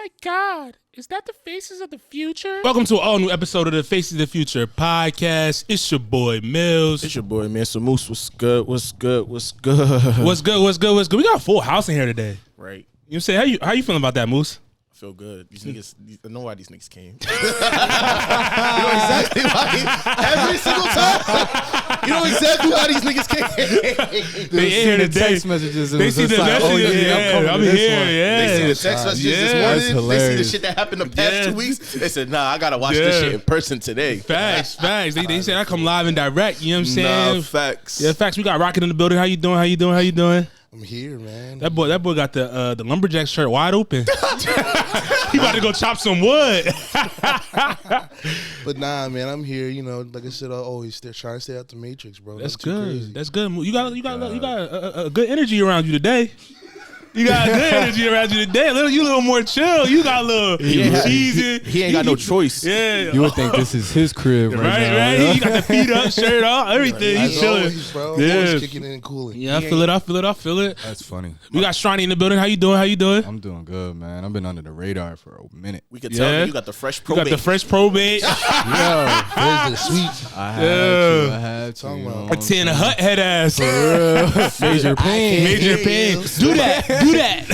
my God. Is that the Faces of the Future? Welcome to an all-new episode of the Faces of the Future podcast. It's your boy, Mills. It's your boy, man. So, Moose, what's good? What's good? What's good? We got a full house in here today. Right. You know what I'm saying? How you feeling about that, Moose? I feel good. These niggas, I know why these niggas came. You know exactly why. Every single time. You know exactly why these niggas came. They here today. Text messages. And They see the messages. I'm here. Yeah. They see the text messages this morning. They see the shit that happened the past 2 weeks. They said, nah, I got to watch this shit in person today. Facts. They said I come live and direct. You know what I'm saying? Nah, facts. Yeah, facts. We got Rocket in the building. How you doing? I'm here, man. That boy got the lumberjack shirt wide open. He about to go chop some wood. But nah, man, I'm here. You know, like I said, I always trying to stay out the matrix, bro. That's good. That's good. You got a good energy around you today. You got good energy around you today. You a little more chill. You got a little cheesy. He ain't got no choice. Yeah. You would think this is his crib right now. Right. He got the feet up, shirt off, everything. He's As chilling. always, bro. Yeah. Always kicking in and cooling. Yeah, I feel it. That's funny. We got Shroney in the building. How you doing? I'm doing good, man. I've been under the radar for a minute. We could tell you got the fresh probate. You got the fresh probate. Yo, Where's the sweet? I had to. Talking about- A 10 Hut head ass. Major pain. Major pain. Do that. Do that.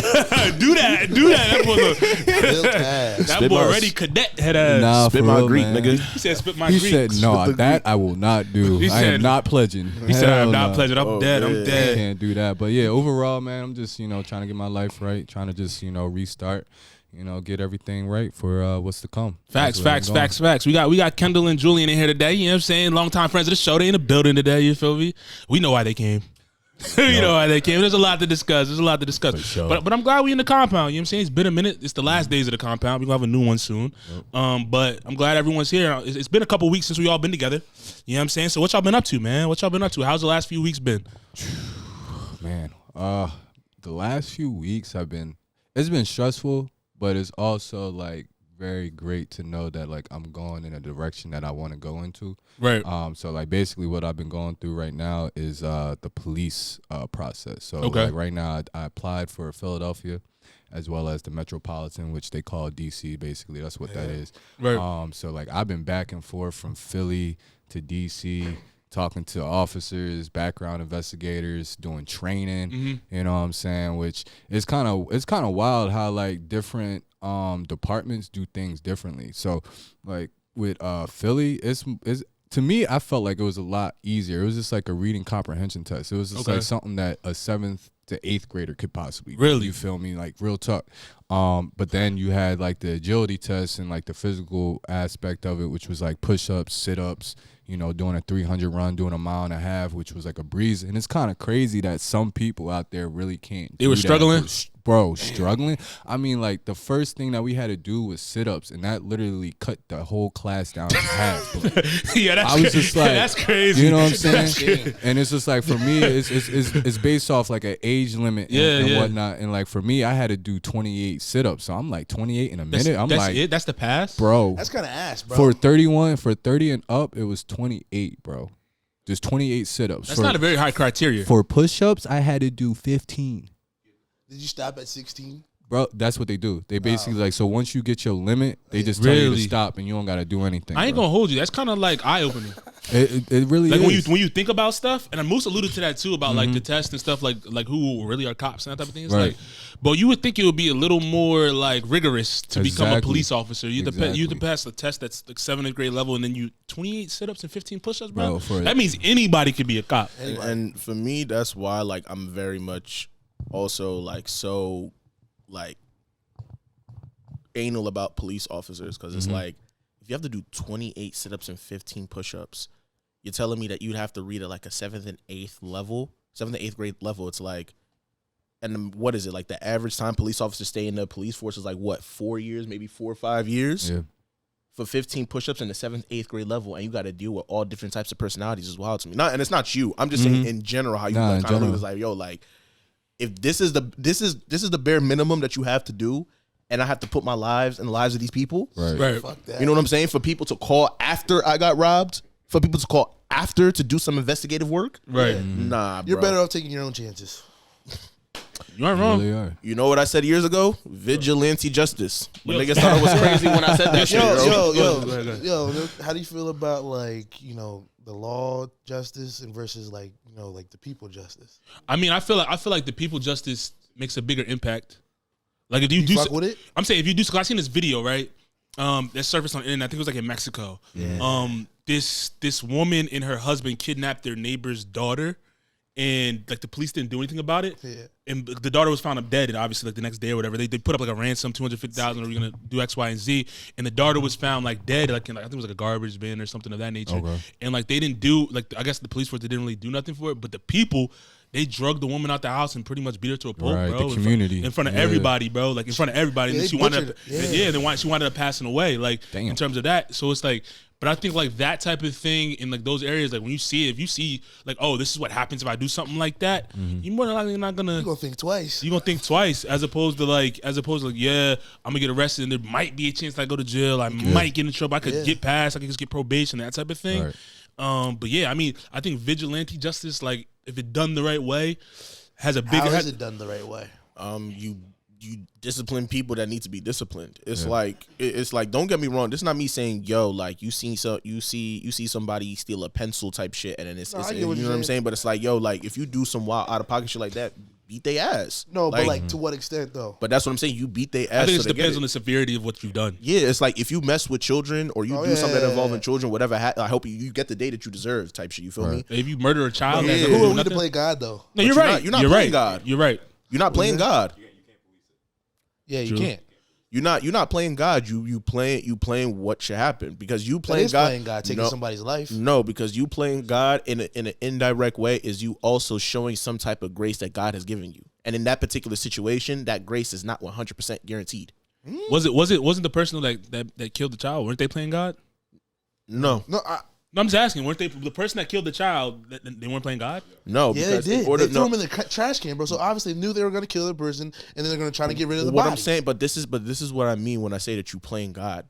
That boy already cadet head ass. Nah, Spit for my real, Greek, man. nigga. He said spit my He Greek. said, no, that I will not do. He I said- am not pledging. He said I'm Hell not no. pledging. I'm dead. I'm man. I dead. can't do that. But yeah, overall, man, I'm just, trying to get my life right, trying to just, restart, get everything right for what's to come. Facts. That's where I'm going. We got Kendall and Julian in here today. You know what I'm saying? Longtime friends of the show. They in the building today. You feel me? We know why they came. You know why they came. There's a lot to discuss. For sure. But I'm glad we in the compound. You know what I'm saying? It's been a minute. It's the last days of the compound. We're going to have a new one soon. Yep. But I'm glad everyone's here. It's been a couple weeks since we all been together. You know what I'm saying? So what y'all been up to, man? How's the last few weeks been? Man, the last few weeks it's been stressful, but it's also like very great to know that like I'm going in a direction that I want to go into. Right. So like basically what I've been going through right now is the police process. So Okay. like right now I applied for Philadelphia as well as the Metropolitan, which they call DC. Basically, that's what that is. Right. So like I've been back and forth from Philly to DC, talking to officers, background investigators, doing training. You know what I'm saying? Which is kind of wild how like different departments do things differently. So like with Philly, it's to me, I felt like it was a lot easier. It was just like a reading comprehension test. It was just like something that a 7th to 8th grader could possibly do. Really? You feel me? Like real talk. But then you had like the agility test and like the physical aspect of it, which was like push-ups, sit-ups, doing a 300 run, doing a mile and a half, which was like a breeze. And it's kind of crazy that some people out there really can't. They were struggling? Struggling. I mean, like the first thing that we had to do was sit-ups, and that literally cut the whole class down in half. Yeah, I was just like, that's crazy. You know what I'm saying? And it's just like for me, it's based off like an age limit and whatnot. And like for me, I had to do 28 sit-ups. So I'm like 28 in a minute. That's the pass, bro. That's kind of ass, bro. For 30 and up, it was 28, bro. Just 28 sit-ups. That's not a very high criteria. For push-ups, I had to do 15. Did you stop at 16? Bro, that's what they do. They basically like, so once you get your limit, they just tell you to stop and you don't got to do anything. I ain't going to hold you. That's kind of like eye-opening. It really like is. when you think about stuff, and Moose alluded to that too about like the test and stuff, like who really are cops and that type of thing. It's like, but you would think it would be a little more like rigorous to become a police officer. You have to pass a test that's like 7th grade level, and then you 28 sit-ups and 15 push-ups, bro. That means anybody could be a cop. And for me, that's why like I'm very much also like so like anal about police officers, because it's like if you have to do 28 sit-ups and 15 push-ups, you're telling me that you'd have to read at like a 7th and 8th grade level. It's like, and what is it, like the average time police officers stay in the police force is like what, 4 years, maybe 4 or 5 years? Yeah. For 15 push-ups in the 7th, 8th grade level, and you got to deal with all different types of personalities is wild to me. And it's not you. I'm just saying in general how you kind of look is like, yo, like if this is the bare minimum that you have to do, and I have to put my lives and the lives of these people. Right. Fuck that. You know what I'm saying? For people to call after I got robbed, for people to call after to do some investigative work. Right. Nah, bro. You're better off taking your own chances. You aren't wrong. Really are. You know what I said years ago? Vigilante justice. But niggas thought it was crazy when I said that shit, Yo, how do you feel about like, the law justice and versus like, like the people justice? I mean, I feel like the people justice makes a bigger impact. Like if you do fuck with it? I'm saying if you do, cause I seen this video, right? That surfaced on the internet. I think it was like in Mexico. Yeah. This woman and her husband kidnapped their neighbor's daughter, and like the police didn't do anything about it. Yeah. And the daughter was found up dead, and obviously like the next day or whatever, they put up like a ransom, $250,000, or we're gonna do X, Y, and Z. And the daughter was found like dead, like in, I think it was like a garbage bin or something of that nature. Okay. And like they didn't do, like I guess the police force, they didn't really do nothing for it, but the people, they drugged the woman out the house and pretty much beat her to a pulp, Right, bro. the community. In front of everybody, bro. Like in front of everybody. Yeah, And then they she wound up, butchered she wound up passing away. Like Damn. in terms of that. So it's like, but I think like that type of thing in like those areas, like when you see it, if you see like, oh, this is what happens if I do something like that, you're more than likely not gonna. You're gonna think twice. You're gonna think twice as opposed to like, yeah, I'm gonna get arrested and there might be a chance that I go to jail. I might get in trouble. I could get past. I could just get probation, that type of thing. Right. But yeah, I mean, I think vigilante justice, like if it done the right way, has a bigger. How is it done the right way? You discipline people that need to be disciplined. It's like it's like, don't get me wrong. This is not me saying, yo, like you see somebody steal a pencil type shit, and then it's you know what I'm saying. But it's like, yo, like if you do some wild out of pocket shit like that, beat their ass. No, but like to what extent though? But that's what I'm saying. You beat their ass. I think it depends on the severity of what you've done. Yeah, it's like if you mess with children or you do something that involving children, whatever. I hope you get the day that you deserve, type shit. You feel me? If you murder a child, Who are we to play God though? No, you're right. You're not playing God. You're right. You're not playing God. Yeah, you can't. You're not playing God. You playing what should happen, because you playing God. Playing God, taking somebody's life. No, because you playing God in an indirect way is you also showing some type of grace that God has given you, and in that particular situation, that grace is not 100% guaranteed. Wasn't the person that killed the child? Weren't they playing God? No. No, I'm just asking. Weren't they the person that killed the child? They weren't playing God. No, yeah, because they did. They threw him in the trash can, bro. So obviously, they knew they were going to kill the person, and then they're going to try to get rid of the body. What I'm saying, but this is what I mean when I say that you playing God.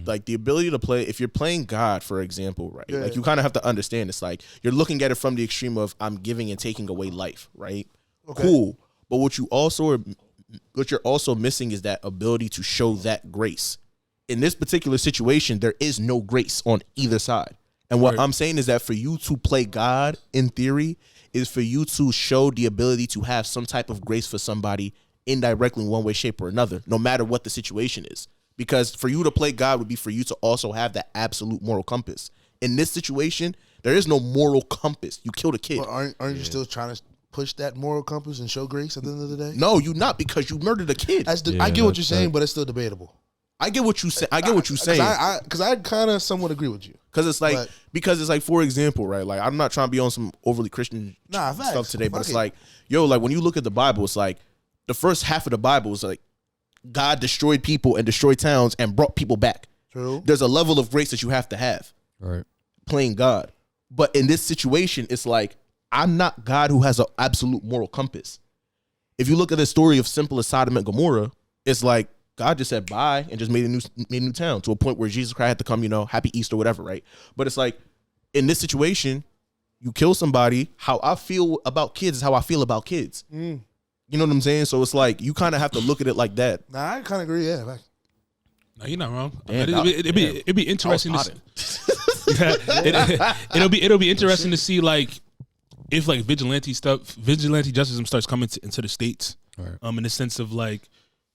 Like the ability to play. If you're playing God, for example, right? Yeah. Like you kind of have to understand. It's like you're looking at it from the extreme of I'm giving and taking away life, right? Okay. Cool. But what you're also missing is that ability to show that grace. In this particular situation, there is no grace on either side. And what I'm saying is that for you to play God, in theory, is for you to show the ability to have some type of grace for somebody indirectly in one way, shape, or another, no matter what the situation is. Because for you to play God would be for you to also have that absolute moral compass. In this situation, there is no moral compass. You killed a kid. But aren't you still trying to push that moral compass and show grace at the end of the day? No, you're not, because you murdered a kid. I get what you're saying, but it's still debatable. I get what you say. I get what you're saying. Because I kind of somewhat agree with you. Because it's like, for example, right? Like, I'm not trying to be on some overly Christian stuff today, but it's like, yo, like when you look at the Bible, it's like the first half of the Bible is like God destroyed people and destroyed towns and brought people back. True. There's a level of grace that you have to have. Right. Playing God. But in this situation, it's like, I'm not God who has an absolute moral compass. If you look at the story of simple as Sodom and Gomorrah, it's like, God just said bye and just made a new town, to a point where Jesus Christ had to come, happy Easter, whatever, right? But it's like, in this situation, you kill somebody, how I feel about kids is how I feel about kids. You know what I'm saying? So it's like, you kind of have to look at it like that. Nah, I kind of agree, yeah. No, you're not wrong. Damn, it'd be interesting to it'll be interesting to see, like, if like vigilante justice starts coming into the States, right. In the sense of like,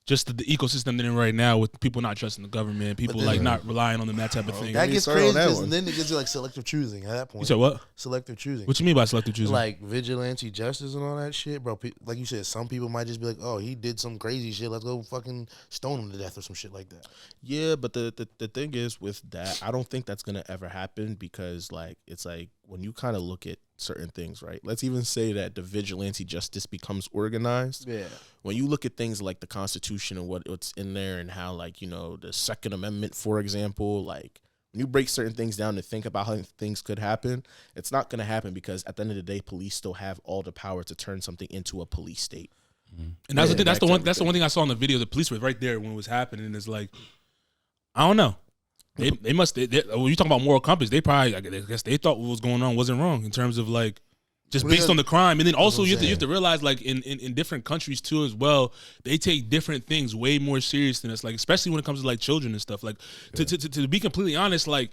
just the ecosystem they're in right now, with people not trusting the government, people like not relying on them, that type of thing. That gets crazy, and then it gets you like selective choosing at that point. You said what? Selective choosing. What you mean by selective choosing? Like vigilante justice and all that shit, bro. Like you said, some people might just be like, oh, he did some crazy shit, let's go fucking stone him to death or some shit like that. Yeah, but the thing is with that, I don't think that's gonna ever happen, because like it's like when you kind of look at certain things, right? Let's even say that the vigilante justice becomes organized. Yeah. When you look at things like the Constitution and what's in there, and how, like, the Second Amendment, for example, like when you break certain things down to think about how things could happen, it's not going to happen, because at the end of the day, police still have all the power to turn something into a police state. And that's the one thing I saw in the video. The police were right there when it was happening. And it's like, I don't know. They must. When you talking about moral compass, they probably, I guess they thought what was going on wasn't wrong in terms of like just based on the crime. And then also you have to realize, like, in different countries too as well, they take different things way more serious than us. Like, especially when it comes to like children and stuff. Like, to be completely honest, like,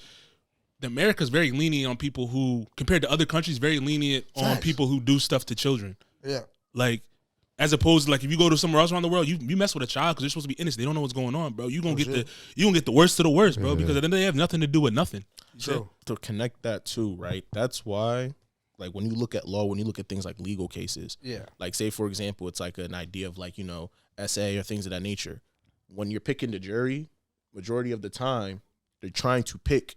America's very lenient on people who, compared to other countries, very lenient on people who do stuff to children. Yeah. Like, as opposed to, like, if you go to somewhere else around the world, you mess with a child because they're supposed to be innocent. They don't know what's going on, bro. You gonna get the worst of the worst, bro. Because then they have nothing to do with nothing. True. To connect that too, right? That's why, like, when you look at law, when you look at things like legal cases, like, say for example, it's like an idea of, like, you know, SA or things of that nature. When you're picking the jury, majority of the time, they're trying to pick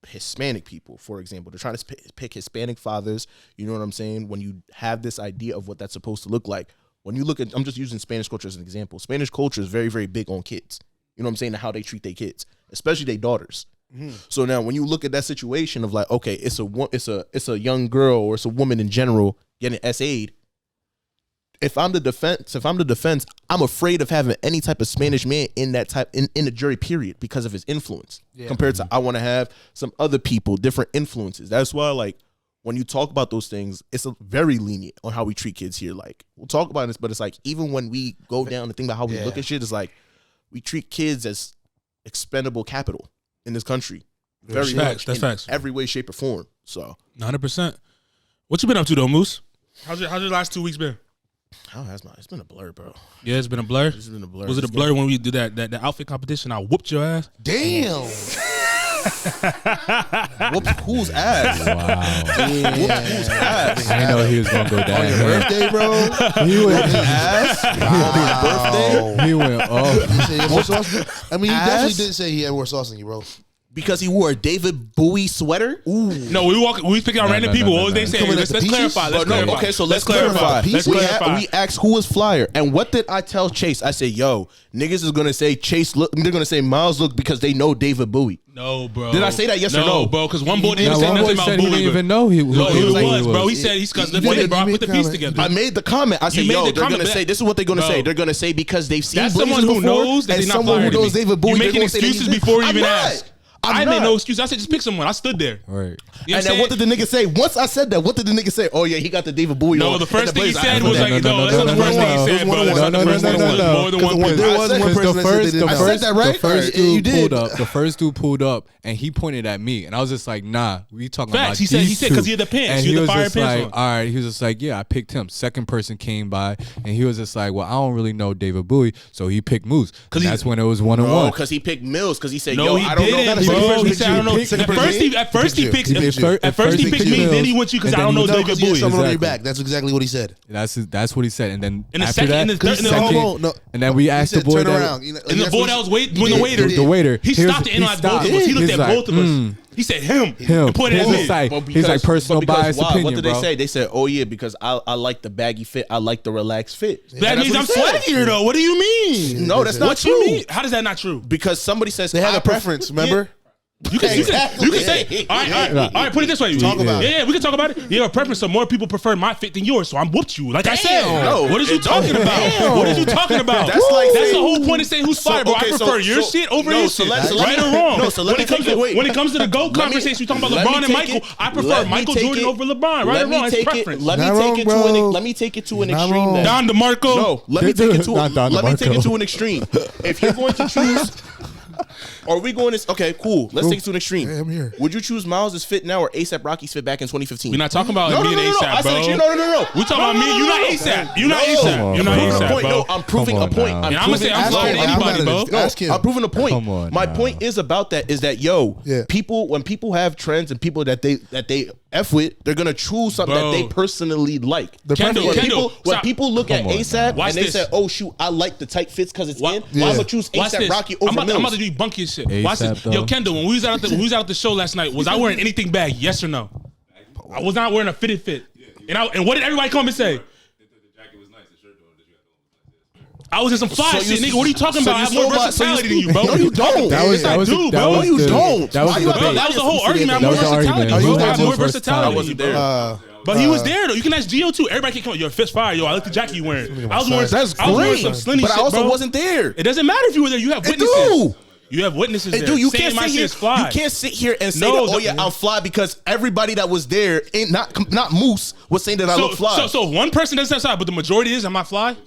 Hispanic people, for example. They're trying to pick Hispanic fathers. You know what I'm saying? When you have this idea of what that's supposed to look like, when you look at, I'm just using Spanish culture as an example. Spanish culture is very, very big on kids. You know what I'm saying? And how they treat their kids, especially their daughters. So now, when you look at that situation of, like, okay, it's a young girl or it's a woman in general getting SA'd. If I'm the defense, I'm afraid of having any type of Spanish man in the jury, period, because of his influence. Compared to, I want to have some other people, different influences. That's why, like, when you talk about those things, it's very lenient on how we treat kids here. Like, we'll talk about this, but it's like, even when we go down and think about how we look at shit, it's like we treat kids as expendable capital in this country. Very much. That's facts. Every way, shape, or form. So 100%. What you been up to though, Moose? How's your last 2 weeks been? Oh, it's been a blur, bro. Yeah, it's been a blur. It's been a blur. Was it a blur when we did that outfit competition? I whooped your ass. Damn. Whoop whose ass? Wow. Damn. Whoop whose ass? I didn't know he was gonna go down. On your birthday, bro? He went ass? Wow. On your birthday? He went off. He more sauce? I mean, he definitely didn't say he had more sauce than you, bro. Because he wore a David Bowie sweater? Ooh. No, we picking out random people. What was they saying? Let's clarify. Okay, so let's clarify. We asked who was flyer, and what did I tell Chase? I said, yo, niggas is gonna say Chase look, they're gonna say Miles look because they know David Bowie. No, bro. Did I say that? Yes or no? No, bro, because one boy didn't say nothing about Bowie. He didn't even know he was. No, he was, bro. He said he's because they put the piece together. I made the comment. I said, yo, they're gonna say, this is what they're gonna say. They're gonna say because they've seen someone who knows that they're not someone who knows David Bowie. You're making excuses before you even ask. I made no excuse. I said just pick someone. I stood there. Right. And then what did the nigga say? Once I said that, what did the nigga say? Oh yeah, he got the David Bowie. No, the first thing he said was like, no, that's not the first thing he said, bro. That's not the first thing. More than one person. There was one person that said I said that right. The first dude pulled up and he pointed at me and I was just like, nah, we talking about these two. He said because you had the pants. And you he had the was fire just pants like, all right. He was just like, yeah, I picked him. Second person came by and he was just like, well, I don't really know David Bowie, so he picked Moose. That's when it was 1-on-1. Because he picked Mills. Because he said, yo, I don't know. He said, I don't know. At first he picked me, then he went you because I don't know David Bowie. Someone on your back. That's exactly what he said. That's what he said. And then in the after second, that, and then we asked the boy turn around. And the boy that was the waiter, he stopped to analyze both of us. He looked at both of us. He said him. And pointed at me. He's like personal bias opinion, what did they say? They said, oh yeah, because I like the baggy fit. I like the relaxed fit. That means I'm swaggier though. What do you mean? No, that's not true. How is that not true? Because somebody says they had a preference, remember? You can say, all right, put it this way. Talk about it. Yeah, we can talk about it. You have a preference, so more people prefer my fit than yours, so I'm whooped you. Like I said. No, what is you talking about? What is you talking about? That's the whole point of saying who's fire, bro. I prefer your shit over his shit. Right or wrong? No, so when it comes to the GOAT conversation, we talking about LeBron and Michael. I prefer Michael Jordan over LeBron. Right or wrong? It's preference. Let me take it to an extreme. Don DeMarco. No, let me take it to an extreme. If you're going to choose. Are we going to... Okay, cool. Let's take it to an extreme. Yeah, I'm here. Would you choose Miles' fit now or ASAP Rocky's fit back in 2015? We're not talking about me and ASAP, bro. No. We talking about me. You're not ASAP. You're not ASAP. You're not ASAP, bro. No, I'm proving a point. And I'm going to say I'm sorry to anybody, bro. I'm proving a point. Come on. My point is about that is that, when people have trends and people that they F with, they're going to choose something that they personally like. When people look at ASAP and they say, oh, shoot, I like the tight fits because it's in, I'm going to choose ASAP Rocky over Mills. I'm about to debunk your shit. Watch this. Yo, Kendall, when we was out at the show last night, was I wearing anything bag? Yes or no? I was not wearing a fitted fit. And what did everybody come and say? I was in some fly shit, nigga. What are you talking about? I have more versatility than you, bro. No, you don't. That was No, you don't. That was the whole argument. I have more versatility, bro. I have more versatility. I wasn't there. But he was there though. You can ask Gio too. Everybody can come up. Yo, fist fire. Yo, I like the jacket you wearing. I was wearing some slinny shit, but I also wasn't there. It doesn't matter if you were there. You have witnesses. It do. You have witnesses Hey, there. dude, you saying can't my sit shit here. is fly. You can't sit here and say, No, that, "Oh yeah, I'm fly," because everybody that was there ain't not Moose was saying that I look fly. So one person doesn't say, but the majority is. Am I fly?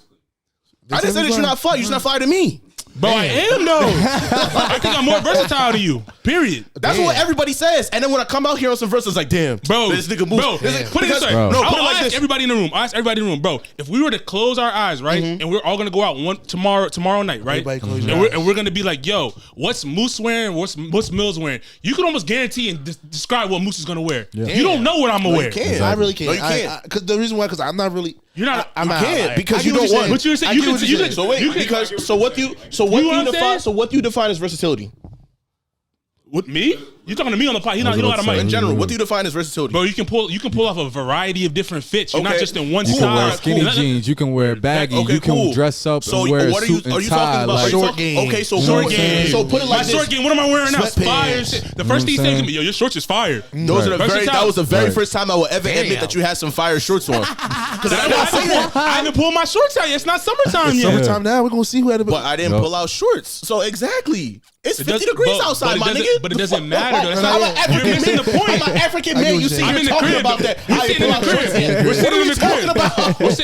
I didn't say that you're not fly. You're just not fly to me. Bro, I am though. I think I'm more versatile than you. Period. That's what everybody says. And then when I come out here on some verses, it's like, damn, bro, this nigga Moose. Bro, put it this way. No, put it I'll like ask this. everybody in the room. I'll ask everybody in the room, bro. If we were to close our eyes, right, and we're all gonna go out tomorrow night, right, and we're gonna be like, yo, what's Moose wearing? What's Mills wearing? You can almost guarantee and describe what Moose is gonna wear. Yeah. You don't know what I'm gonna wear. You can't. I really can't. No, you can't. Because the reason why, because I'm not really. You're not. I'm not. can't because you I get don't want. What you're saying? You can. So wait, because so what do you define as versatility? With me? You talking to me on the pod? He not out of mic. In general, what do you define as versatility? Bro, you can pull off a variety of different fits. You're not just in one You style. can wear skinny jeans. You can wear baggy. You can dress up and wear a suit and tie. Like short game? Okay, so short game. So put it like this. My short game. What am I wearing now? Sweatpants. Fire shit. The first thing he said to me, yo, your shorts is fire. That was the very first time I will ever admit that you had some fire shorts on. Because I haven't pulled my shorts out yet. It's not summertime yet. Summertime now, we're gonna see who had it. But I didn't pull out shorts. So exactly. It's 50 degrees outside, my nigga. But it doesn't matter. I'm an African missing man. the point. I'm an African man. You see, you're talking about that. We're sitting in the crib. We're sitting in the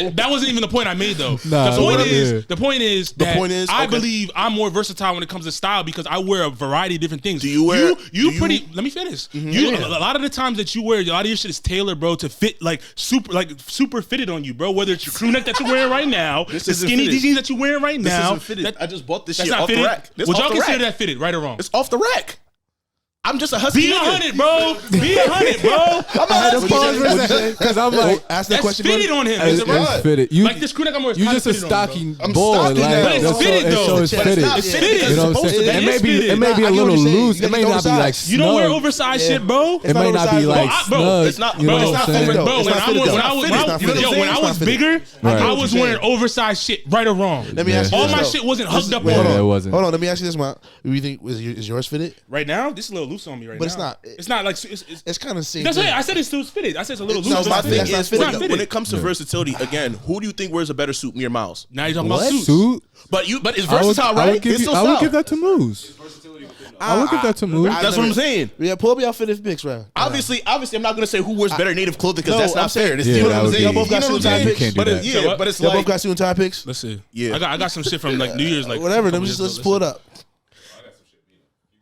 crib. That wasn't even the point I made, though. The point is that I believe I'm more versatile when it comes to style because I wear a variety of different things. Do you wear? Let me finish. A lot of the times that you wear, a lot of your shit is tailored, bro, to fit super fitted on you, bro. Whether it's your crew neck that you're wearing right now, the skinny jeans that you're wearing right now. I just bought this shit off the rack. Would y'all consider that fitted, right or wrong? It's off the rack. I'm just a husky. Be 100, bro. Be 100, bro. I'm a husky because I'm like, ask that question. Fitted on him. It's fitted. Like this crew neck I'm wearing. You just a stocky boy. But it's fitted though. So it's fitted. It's fitted. You know what I'm saying? It may be a little loose. It may not be like snug. You don't wear oversized shit, bro. It may not be like snug. It's not. Bro, when I was bigger, I was wearing oversized shit, right or wrong. Let me ask you. All my shit wasn't hugged up on. It wasn't. Hold on. Let me ask you this, man. Do you think is yours fitted? Right now, this is a little loose on me right now. But it's not. It's not like it's kind of same. That's it. I said it's still fitted. I said it's a little loose. No, my thing is fitted. when it comes to versatility, again, who do you think wears a better suit, me or Miles? Now you're talking about suits. Suit? But it's versatile, right? I would give that to Moose. I would give that to Moose. That's what I'm saying. Yeah, pull up your fitted pics, right? Obviously, I'm not gonna say who wears better native clothing because that's not fair. Yeah, what I'm saying. Y'all both got suit and tie pics. But it's Y'all like both got suit and tie pics. Let's see. Yeah. I got some shit from like New Year's, like Whatever. Let's pull it up.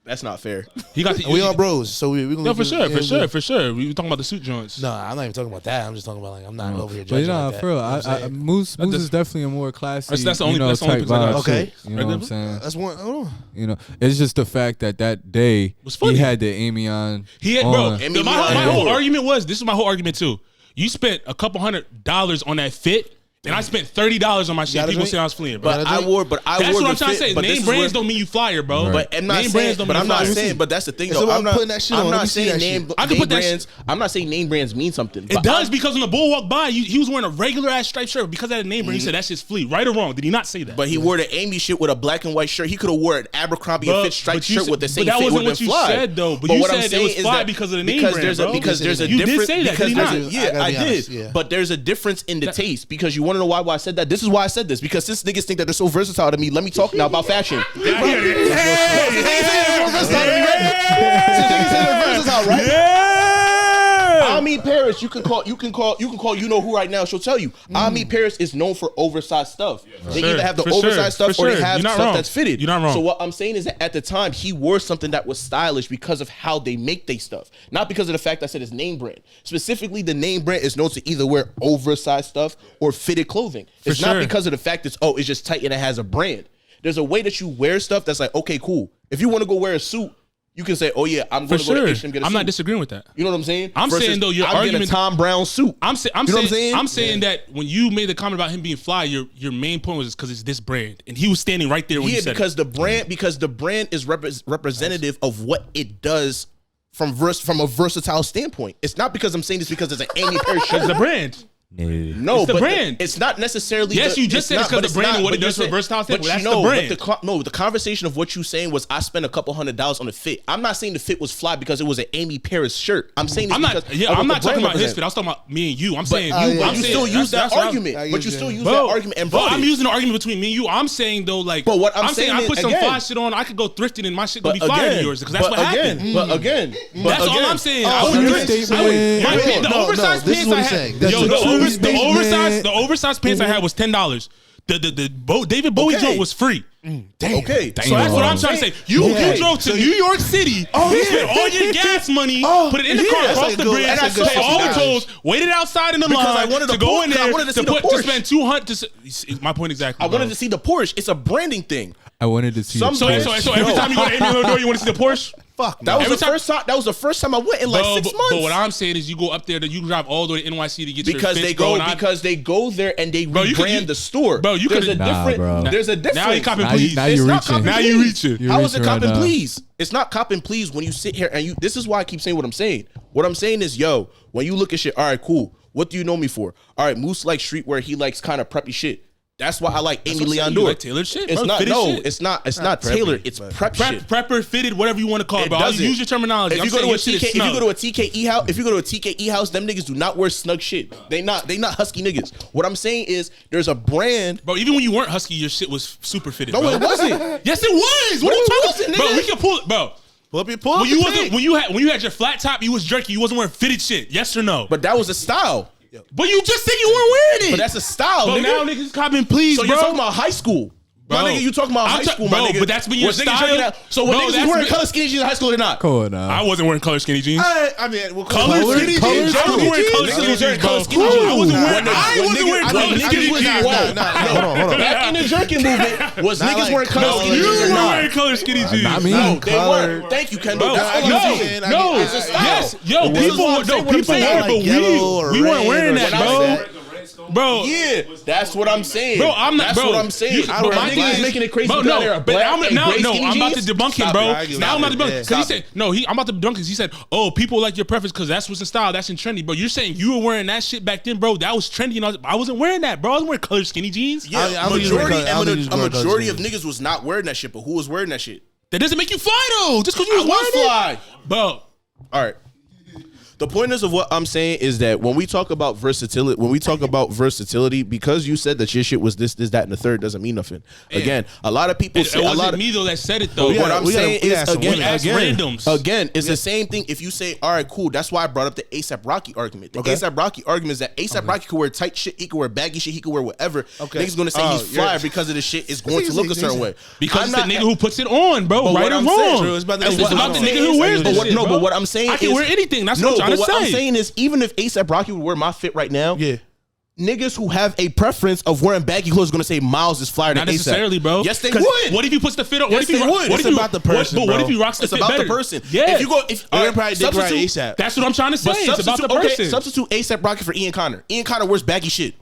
that's not fair. He got the. We all bros, so we gonna. No, for sure. We were talking about the suit joints. No, I'm not even talking about that. I'm just talking about like I'm not over here But judging you know, like for real, that. Moose is definitely a more classy. That's the only type picks I got. vibe. Okay. Suit, you know what I'm saying? That's one. Hold on. You know, it's just the fact that day Was funny. he had the Amy on. He had, bro. Amy My on whole board. argument was this is my whole argument too. You spent a couple $100 on that fit. And I spent $30 on my shit. People say I was fleeing, bro. But I wore. That's the what I'm trying to fit, say. but Name brands don't mean you flyer, bro. Right. But I'm not name saying. brands don't But mean I'm not flyer. saying. But that's the thing, It's though. about I'm not putting that shit on. I'm Let me not see saying that name. shit. I can put that brands. I'm not saying name brands mean something. It does because when the bull walked by, he was wearing a regular ass striped shirt. Because of that name brand, he said that's his flea. Right or wrong? Did he not say that? But he wore the Amy shit with a black and white shirt. He could have wore an Abercrombie and Fitch striped shirt with the same fit. But that wasn't would what have you fly. said, though. But you what I'm said it saying was is fly that because of the name brand, bro. Because there's a You did difference. say that, did he not? Yeah, I did. But there's a difference in the taste. Because you want to know why I said that? This is why I said this. Because since niggas think that they're so versatile to me, let me talk now about fashion. Ami Paris, you can call you know who right now. She'll tell you. Ami Paris is known for oversized stuff. They either have the oversized stuff or they have stuff that's fitted. You're not wrong. So what I'm saying is that at the time he wore something that was stylish because of how they make their stuff, not because of the fact I said his name brand. Specifically, the name brand is known to either wear oversized stuff or fitted clothing. It's not because of the fact it's just tight and it has a brand. There's a way that you wear stuff that's like, okay, cool. If you want to go wear a suit, you can say, "Oh yeah, I'm going to go to H&M get a suit." I'm not disagreeing with that. You know what I'm saying? I'm saying though, your I'm argument. getting a Tom Brown suit. I'm saying. You know what I'm saying? I'm saying that when you made the comment about him being fly, your main point was because it's this brand, and he was standing right there when you said because the brand is representative of what it does from a versatile standpoint. It's not because I'm saying this because it's an Amy Paris shirt. It's the brand. No, It's the but brand. It's not necessarily. Yes, you just said it's because the brand and what it does for versatile thing. Well, that's the brand. The conversation of what you saying was I spent a couple $100 on the fit. I'm not saying the fit was fly because it was an Amy Paris shirt. I'm saying I'm not talking about his fit. I was talking about me and you. I'm saying you. You still use that argument. But you still use that argument. And bro, I'm using the argument between me and you. I'm saying though, like, but what I'm saying I put some fly shit on. I could go thrifting and my shit gonna be fire than yours because that's what happened. But again, that's all I'm saying. The oversized pants I had. Yo, the oversized pants I had was $10. The David Bowie joint was free. Damn. Okay, so that's what I'm trying to say. You drove to New York City, spent all your gas money, put it in the car, crossed the bridge, paid all the tolls, waited outside in the line to go in there to spend $200. My point exactly. I wanted to see the Porsche. It's a branding thing. I wanted to see. So every time you go to Amy door, you want to see the Porsche? Fuck. That was the first time I went in like 6 months. But what I'm saying is, you go up there, you drive all the way to NYC to get because your they go there and they rebrand the store. Bro, there's a difference. Now you copping please. Now you reaching. How is it copping please? It's not copping please when you sit here and you. This is why I keep saying what I'm saying. What I'm saying is, yo, when you look at shit, all right, cool. What do you know me for? All right, Moose likes streetwear. He likes kind of preppy shit. That's why I like Amy Leon Dore. Like tailored shit, it's bro. not. Fitted No, shit. it's not. It's not tailored. It's prep shit. Prepper, fitted, whatever you want to call it, bro. Use your terminology. If you go to a TKE house, them niggas do not wear snug shit. They not husky niggas. What I'm saying is, there's a brand, bro. Even when you weren't husky, your shit was super fitted. No, bro. it wasn't. Yes, it was. What are you talking about, bro? We can pull it, bro. When you had your flat top, you was jerky. You wasn't wearing fitted shit. Yes or no? But that was a style. But you just said you weren't wearing it. But that's a style, nigga. Now niggas copping please, so bro. you're talking about high school. My nigga, you talking about high school, my nigga. But that's been your style. So when niggas was wearing color skinny jeans in high school or not? Cool enough. I wasn't wearing color skinny jeans. I mean, color skinny jeans. I was wearing color skinny jeans, bro. I wasn't wearing color skinny jeans. Hold on. Back in the jerking movement, was niggas wearing color skinny jeans or You were not? wearing color skinny jeans. No, they weren't. Thank you, Kendall. That's all I'm saying. No. It's a style. Yes. Yo, people were, but we weren't wearing that, bro. Bro, yeah, that's what I'm saying. Bro, I'm not. That's bro, what I'm saying. My nigga is making it crazy. Bro, no, but I'm about to debunk him, bro. Now I'm about to debunk because he said no. I'm about to debunk because he said, "Oh, people like your preference because that's what's in style, that's in trendy." Bro, you're saying you were wearing that shit back then, bro? That was trendy, and I wasn't wearing that, bro. I was wearing color skinny jeans. Yeah, a majority of niggas was not wearing that shit, but who was wearing that shit? That doesn't make you fly though. Just because you was wearing fly, bro. All right. The point is of what I'm saying is that when we talk about versatility, because you said that your shit was this, that, and the third, doesn't mean nothing. Again, a lot of people say it wasn't me though that said it though. What I'm saying is again, randoms. It's the same thing. If you say, all right, cool, that's why I brought up the ASAP Rocky argument. The ASAP Rocky argument is that ASAP Rocky could wear tight shit, he could wear baggy shit, he could wear whatever. Niggas gonna say he's fly because of the shit is going to look a certain way. Because it's the nigga who puts it on, bro. Right or wrong. It's about the nigga who wears this shit. No, but what I'm saying is I can wear anything. That's what I'm trying to say. What I'm saying is, even if ASAP Rocky would wear my fit right now, niggas who have a preference of wearing baggy clothes are gonna say Miles is flyer than ASAP. Not necessarily, bro. Yes, they would. What if he puts the fit on? Yes, they would. It's about the person, But what if he rocks the fit better? It's about the person. Yeah. If you go, probably did right ASAP. That's what I'm trying to say. It's about the person. Substitute ASAP Rocky for Ian Connor. Ian Connor wears baggy shit.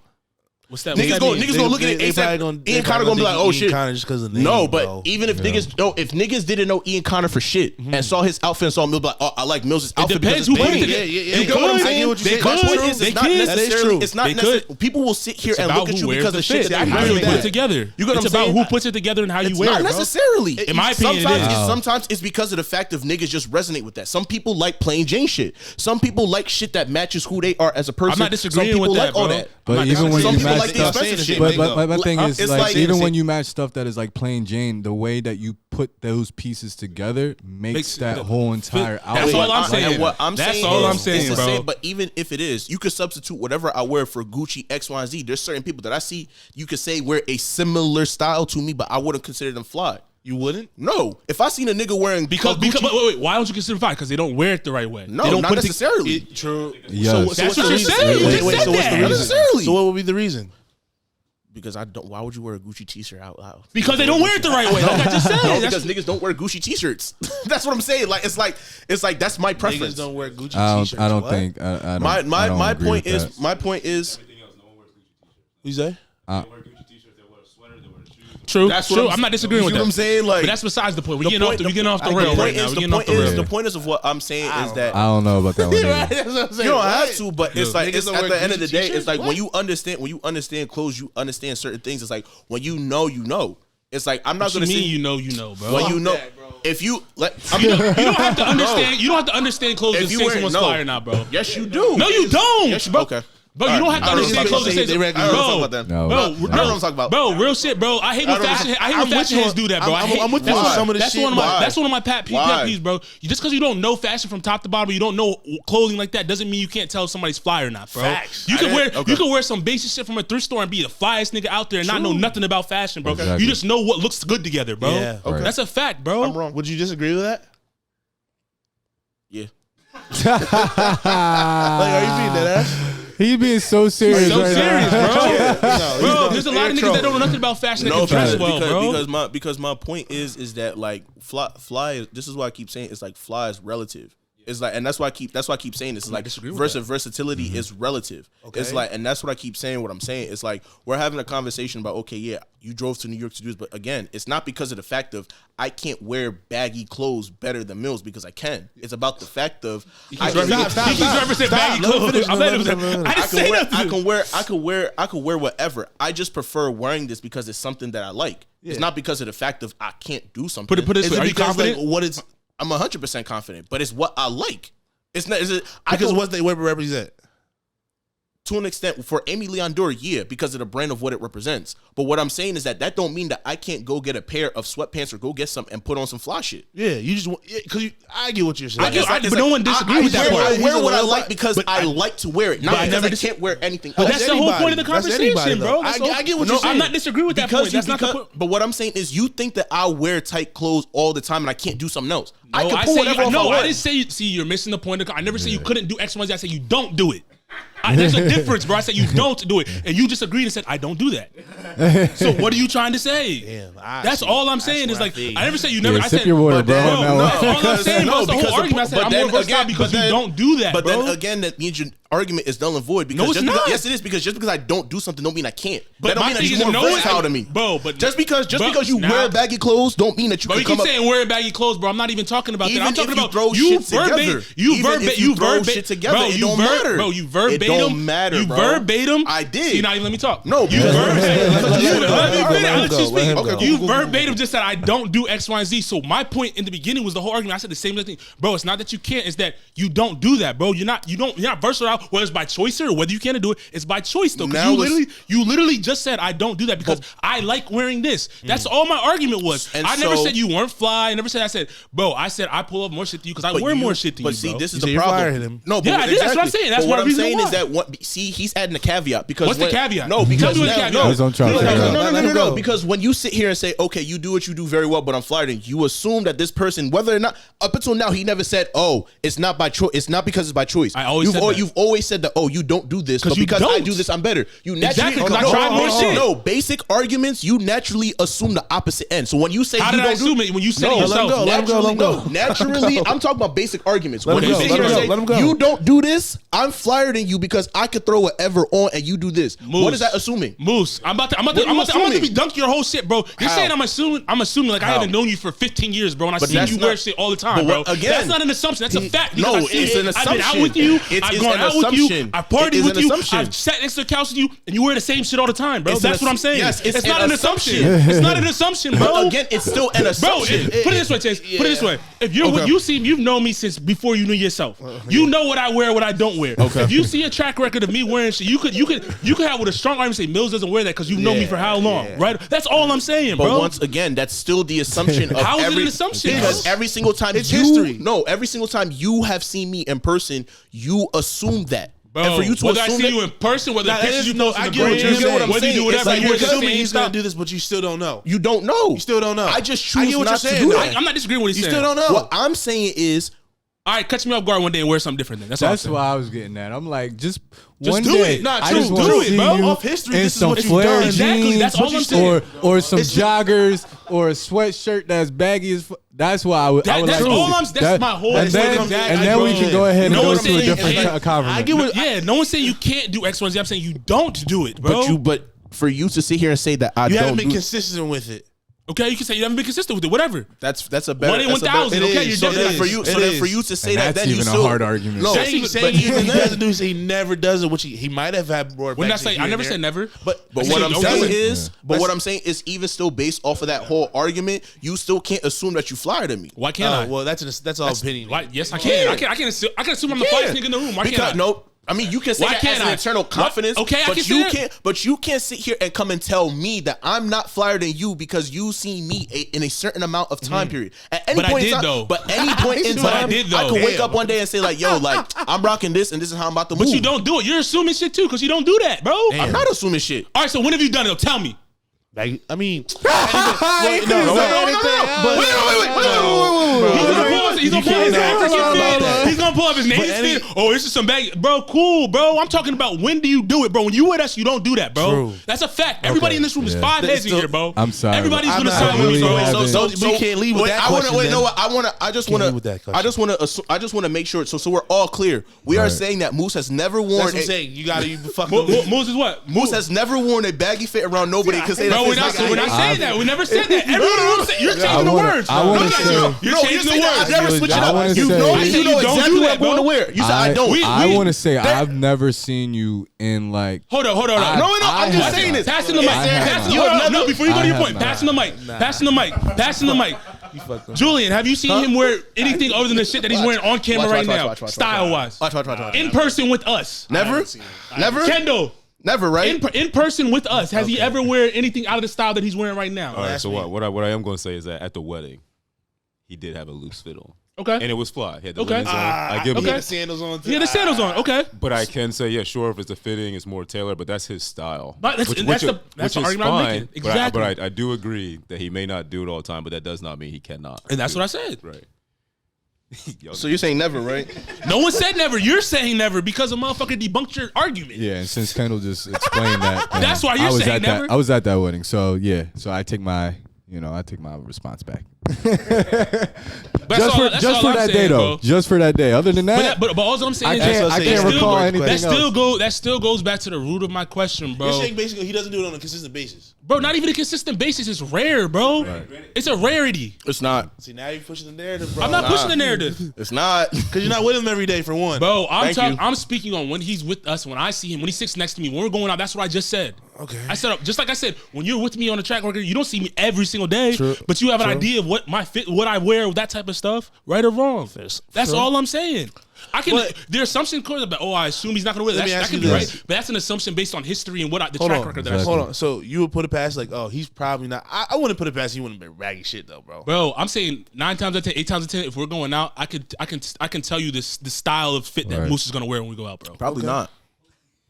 What's that? Niggas gonna look at ASAP. Ian Connor gonna be like, oh shit. Just because of the name, no, but even if niggas didn't know Ian Connor for shit and saw his outfit and saw Mills, like, oh, I like Mills' outfit. It depends who put it together. You get what I'm saying? My point is, it's not necessarily. It's not necessarily. People will sit here and look at you because of shit that how they you put it together. You get what I'm saying? It's about who puts it together and how you wear it. Not necessarily. In my opinion, sometimes it's because of the fact of niggas just resonate with that. Some people like plain Jane shit. Some people like shit that matches who they are as a person. I'm not disagreeing with that, bro. But even when you match stuff. But my thing is, like, even when you match stuff that is like plain Jane, the way that you put those pieces together makes that whole entire outfit. That's all I'm saying. What I'm That's saying all is, I'm saying, bro. But even if it is, you could substitute whatever I wear for Gucci X, Y, and Z. There's certain people that I see you could say wear a similar style to me, but I wouldn't consider them fly. You wouldn't? No. If I seen a nigga wearing because wait, why don't you consider fly? Because they don't wear it the right way. No, not necessarily. True. Yes. That's what you're saying. Wait, so what's the reason? Necessarily. So what would be the reason? Because I don't. Why would you wear a Gucci t-shirt out loud? Because they don't wear it the right way. Like I just said. No, because niggas don't wear Gucci t-shirts. That's what I'm saying. Like it's like that's my preference. Niggas don't wear Gucci t-shirts. I don't think. My point is. What you say? True. That's true. what I'm not disagreeing with what that. I'm saying? Like, but that's besides the point. We're getting off the rail right now. We're getting off the rail. The point is of what I'm saying is that I don't know about that one either. that's what I'm saying. you don't What? have to, but it's like Niggas it's don't at wear the end of Gucci the day, t-shirts? it's like What? when you understand clothes, you understand certain things. It's like when you know. It's like I'm not What gonna you say mean you know, bro. when you know. that, bro. If you let, You don't have to understand. You don't have to understand clothes If to you say wear- someone's no. fly or not, bro. yes, you do. No, you don't. Yes, bro. okay. Bro, you don't have to I don't understand know clothes to they say. regular- I don't know Bro, about that. No. Bro, I don't know what I'm talking about. Bro, real shit, bro. I hate when I don't know. fashion. I hate I'm when with fashion you heads on- do that, bro. I'm with you on some of this That's shit. one of my. Why? That's one of my pet Why? peeves, bro. Just because you don't know fashion from top to bottom, you don't know clothing like that, doesn't mean you can't tell if somebody's fly or not, bro. Facts. You can I wear didn't- okay. you can wear some basic shit from a thrift store and be the flyest nigga out there and not know nothing about fashion, bro. Exactly. You just know what looks good together, bro. Yeah. Okay. That's a fact, bro. I'm wrong. Would you disagree with that? Yeah. Like, are you being that ass? He being so serious So right serious, now. bro. Bro, there's a lot of Eric niggas that Troll. don't know nothing about fashion that No, can dress because, well, bro. because my point is that like fly. This is why I keep saying it's like fly is relative. It's like, and that's why I keep saying this. It's like disagree with that. versatility is relative. It's like, and that's what I keep saying. What I'm saying, it's like we're having a conversation about, okay, yeah, you drove to New York to do this, but again, it's not because of the fact of I can't wear baggy clothes better than Mills because I can. It's about the fact of I can, He keeps representing baggy clothes. I didn't say nothing. I can wear whatever. I just prefer wearing this because it's something that I like. It's not because of the fact of I can't do something. Put it this Is way. Are you because, confident? Like, what it's I'm 100% confident, but it's what I like. It's not. Is it? Because what they represent. To an extent, for Amy Leondor, yeah, because of the brand of what it represents. But what I'm saying is that don't mean that I can't go get a pair of sweatpants or go get some and put on some fly shit. Yeah, you just because I get what you're saying. But no one disagrees with that part. I wear what I He's a like little- because but I like to wear it, not but I because never I can't wear anything But else. that's the whole point of the That's anybody, conversation, though. bro. I get what No, you're saying. I'm not disagreeing with that point. That's not the point. But what I'm saying is, you think that I wear tight clothes all the time and I can't do something else. I No, can I pull say whatever off I no. I want. didn't say. See, you're missing the point. I never say you couldn't do X, Y, Z. I say you don't do it. There's a difference, bro. I said you don't do it, and you just agreed and said I don't do that. So what are you trying to say? Damn, that's all I'm saying. Is like I never said you never. Yeah, I sip said your water, but bro. then- on that no, one. that's all I'm saying. No, That's the because whole the- argument. I said but I'm then more versatile again- because but you then- don't do that, But bro. then again, that means your argument is null and void. Because No, it's not. Yes, it is, because just because I don't do something don't mean I can't. But That don't my mean that thing you're is, more no one- versatile to me. Bro, but just because you now- wear baggy clothes don't mean that you Bro, can you come keep up. saying wearing baggy clothes, bro. I'm not even talking about that. Even I'm talking if you about throw you shit together. Even if you throw shit together, bro, it you don't matter. Bro, you It verbatim. don't matter, You bro. verbatim. I did. See, now you let me talk. No, you because- verbatim. Let him go. I'll let you Let him speak. go. You verbatim just said I don't do X, Y, and Z. So my point in the beginning was the whole argument. I said the same thing, bro. It's not that you can't. It's that you don't do that, bro. You're not versatile. Whether it's by choice or whether you can do it, it's by choice though. Now Because you literally just said I don't do that because I like wearing this. That's all my argument was. And I never so- said you weren't fly. I never said. I said, bro. I said I pull up more shit to you because I wear more shit to you. But see, bro. this is You the say you're problem. firing him. No, but Yeah, I did. That's what I'm saying. That's but my what I'm reason saying why. is that see, he's adding a caveat because What's the caveat? No, Tell because me what the now- caveat is. That's what I'm trying to figure out. Let him No. go. Because when you sit here and say, okay, you do what you do very well, but I'm flirting, you assume that this person, whether or not up until now, he never said, oh, it's not by choice. It's not because it's by choice. I always said that. You've always said that. Oh, you don't do this, but you because I don't. do this, I'm better. You Exactly, naturally 'cause I tried more shit. No, basic arguments, you naturally assume the opposite end. So when you say How you did I don't assume do it when you said no, it yourself? let him go, let him go. Naturally, I'm talking about basic arguments. Let When him you go, sit let here him and go, say, let him go. you don't do this, I'm flyer than you because I could throw whatever on and you do this. Moose. What is that assuming? Moose, I'm about to What are you assuming? be dunking your whole shit, bro. You're How? saying I'm assuming like I How? haven't known you for 15 years, bro, and I But see that's you wear not- shit all the time, but bro. what- again, That's not an assumption. That's a fact. No, Because I see it's it. an I've been out assumption. with you. It's I've an gone out with you. assumption. I've It partied is with an you. assumption. I've sat next to the couch with you, and you wear the same shit all the time, bro. It's That's an what I'm saying. yes, it's not an an assumption. assumption. It's not an assumption, bro. But again, it's still an Bro, assumption. put it this way, Chase. Put it this way. If you're Okay. you've known me since before you knew yourself. You know what I wear, what I don't wear. Okay. If you see a track record of me wearing shit, you could have with a strong argument say Mills doesn't wear that because you've known me for how long, right? That's all I'm saying, But bro. once again, that's still the assumption of How is it every an assumption, because bro? every single time It's history. every single time you have seen me in person, you assume that. Bro, and for you to whether I assume see that, you in person, whether Nah, that pictures is- you no, post on I the get what gram, you're saying. whether you do It's like whatever, you're you're the assuming same he's gonna stuff. do this, but you still don't know. you don't know. You still don't know. I just I choose get what not you're to saying, do though. that. I'm not disagreeing with what he's You saying. still don't know. What I'm saying is, All right, catch me off guard one day and wear something different. Then that's all I'm That's saying. why I was getting at. I'm like, just Just one do day. it. Nah, I true, just want do to it, see bro. you Off history, in this is some what you've flare done. Exactly, jeans, that's all I'm saying. or some joggers, or a sweatshirt that's baggy as. That's why I would. I would That's like all to I'm. see. That's my whole. And then, point. and then we can go ahead and No go one's to a saying- different I conversation. I get what. Yeah, no one's saying you can't do X, Y, Z. I'm saying you don't do it, bro. but for you to sit here and say that you haven't been consistent with it. Okay, you can say you haven't been consistent with it. Whatever. That's a better 1 in 1,000. Okay, you're then for you. So then for you to say that, then even you a still hard argument. No, saying he doesn't do. He never does it. Which he might have had more. When I say I never said never. But what I'm saying is, what I'm saying is, even still based off of that whole argument, you still can't assume that you flyer to me. Why can't I? Well, that's all opinion. Why, yes, I can. I can assume I'm the flyest nigga in the room. Why can't I? No. I mean, you can say that as an internal confidence, okay, but you can't. But you can't sit here and come and tell me that I'm not flyer than you because you see me in a certain amount of time period. At any point in time, but any point in time, I could wake up one day and say like, "Yo, like I'm rocking this, and this is how I'm about to move." But you don't do it. You're assuming shit too because you don't do that, bro. I'm not assuming shit. All right, so when have you done it? Tell me. I mean, Wait. He's gonna pull his African fit. He's gonna pull up his name fit. Oh, this is some bag, bro. Cool, bro. I'm talking about when do you do it, bro? When you with us, you don't do that, bro. True. That's a fact. Everybody in this room is 5 heads in here, bro. I'm sorry. Everybody's gonna side with me, bro. So we can't leave with that question. I just want to make sure. So we're all clear. We are saying that Moose has never worn. That's what I'm saying. You gotta fucking. Moose is what? Moose has never worn a baggy fit around nobody because they. No, we're not saying that. We never said that. You're changing the words. You're changing the words. I never switch it up. You know exactly what I'm going to wear. You said I don't. I want to say I've never seen you in like. Hold on. No. I'm just saying this. Passing the mic. No, before you go to your point. Passing the mic. Julian, have you seen him wear anything other than the shit that he's wearing on camera right now, style-wise? In person with us. Never. Kendall. Never, right? In person with us, has he ever wear anything out of the style that he's wearing right now? All right, so what I am going to say is that at the wedding, he did have a loose fit on. Okay. And it was fly. He had the linens on. I give him the sandals on. Yeah, the sandals on. Okay. But I can say, yeah, sure, if it's a fitting, it's more tailored, but that's his style. But that's the argument I'm making. Exactly. But I do agree that he may not do it all the time, but that does not mean he cannot. And that's what I said. Right. So you're saying never, right? No one said never. You're saying never because a motherfucker debunked your argument. Yeah, and since Kendall just explained that, that's why you're saying never. I was at that wedding, so yeah. So I take my response back. just for that day, though. Just for that day. Other than that, but all I'm saying is I can't recall anything else. That still goes back to the root of my question, bro. You're saying basically he doesn't do it on a consistent basis. Bro, not even a consistent basis. It's rare, bro. Right. It's a rarity. It's not. See, now you're pushing the narrative, bro. I'm not pushing the narrative. It's not. Because you're not with him every day, for one. Bro, I'm speaking on when he's with us, when I see him, when he sits next to me, when we're going out. That's what I just said. Okay. I said, just like I said, when you're with me on the track record, you don't see me every single day, but you have an idea of what my fit, what I wear, that type of stuff, right or wrong. That's all I'm saying. There's assumption about, I assume he's not going to wear that. That could be right, but that's an assumption based on history and what the track record that I see. Hold on. So you would put it past he's probably not. I wouldn't put it past he wouldn't be raggy shit though, bro. Bro, I'm saying 9 times out of 10, 8 times out of 10, if we're going out, I can tell you the style of fit that Moose is going to wear when we go out, bro. Probably not.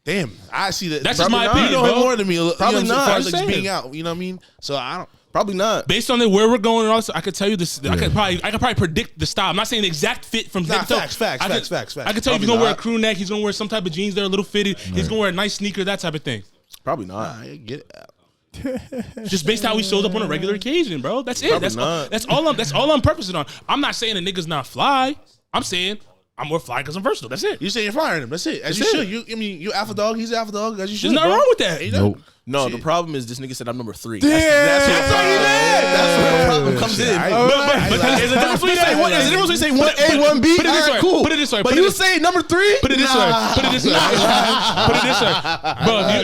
Damn, I see that. That's just my opinion. You know him more than me. Probably not. As far as being out, you know what I mean? So I don't. Probably not. Based on where we're going, and also, I could tell you this. I could probably predict the style. I'm not saying the exact fit from facts. I could tell you he's gonna wear a crew neck. He's gonna wear some type of jeans that are a little fitted. He's gonna wear a nice sneaker, that type of thing. Probably not. I get it. Just based how he shows up on a regular occasion, bro. That's it. That's all I'm purposing on. I'm not saying a nigga's not fly. I'm saying I'm more fly because I'm versatile. That's it. You're saying you're flying him. That's it. As you should. You alpha dog. He's alpha dog. As you should. There's nothing wrong with that. Nope. No, the problem is this nigga said I'm number 3. Damn, that's where the problem comes in. But there's a difference between say 1A, 1B. Put it this way. Cool. Put it this way. But you say number 3? Put it this way. Put it this way.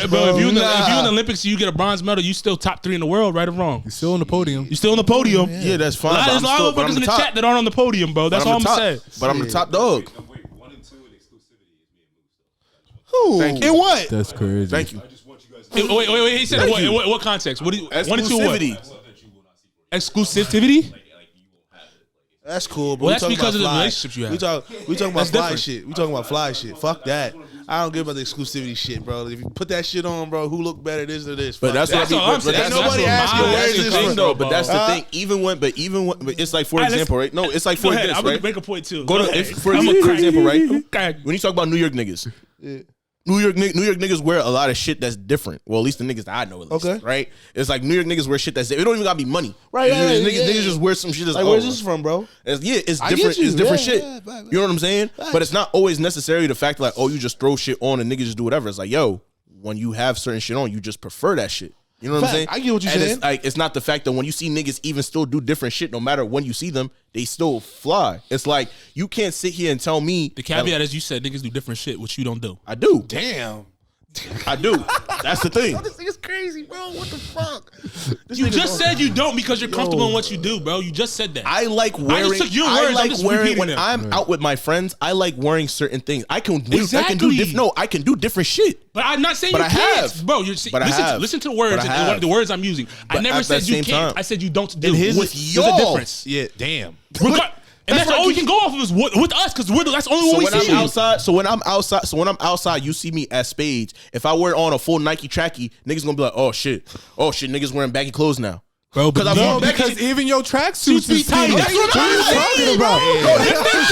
Bro, if you in the Olympics, you get a bronze medal. You still top 3 in the world, right or wrong? You're still on the podium. You're still on the podium. Yeah, that's fine. There's a lot of motherfuckers in the chat that aren't on the podium, bro. That's all I'm saying. But I'm the top dog. Who? In what? That's crazy. Thank you. Wait. He said what context? What? 1 and 2 what? Exclusivity. That's cool. But well, that's because of the relationships you have. We talking about fly shit. We talking about fly shit. Fuck that. I don't give about the exclusivity shit, bro. If you put that shit on, bro, who look better, this or this? But that's what I'm saying. Nobody asked you where is this though. But that's the thing. Even when it's like for example, right? No, it's like for this, right? I'm gonna make a point too. For example, right? When you talk about New York niggas. New York niggas wear a lot of shit that's different. Well, at least the niggas that I know, at least, right? It's like New York niggas wear shit that's it don't even gotta be money, right? Niggas just wear some shit that's like, where's this from, bro? It's different. It's different shit. You know what I'm saying? But it's not always necessarily the fact like, oh, you just throw shit on and niggas just do whatever. It's like, yo, when you have certain shit on, you just prefer that shit. You know what I'm saying? I get what you're saying. It's like, it's not the fact that when you see niggas even still do different shit, no matter when you see them, they still fly. It's like, you can't sit here and tell me. The caveat is you said niggas do different shit, which you don't do. I do. Damn. I do. That's the thing. This nigga's crazy, bro. What the fuck? You just said you don't because you're comfortable in what you do, bro. You just said that. I like wearing. took your words, I'm just repeating when them. I'm out with my friends. I like wearing certain things. I can do Exactly. I can do different shit. But I'm not saying But you I can't, have. bro. Listen to the words But I and have. what the words I'm using. I But never at said that you same can't. time- I said you don't do. his- With There's a y'all. difference. Yeah, damn. And that's all we can go off of is with us because that's the only one we see. So when I'm outside, you see me at Spades. If I wear on a full Nike trackie, niggas gonna be like, oh shit, niggas wearing baggy clothes now. Bro, Because I'm wearing baggy Because shit. even your tracksuits be is tight. tight. That's what I'm talking about.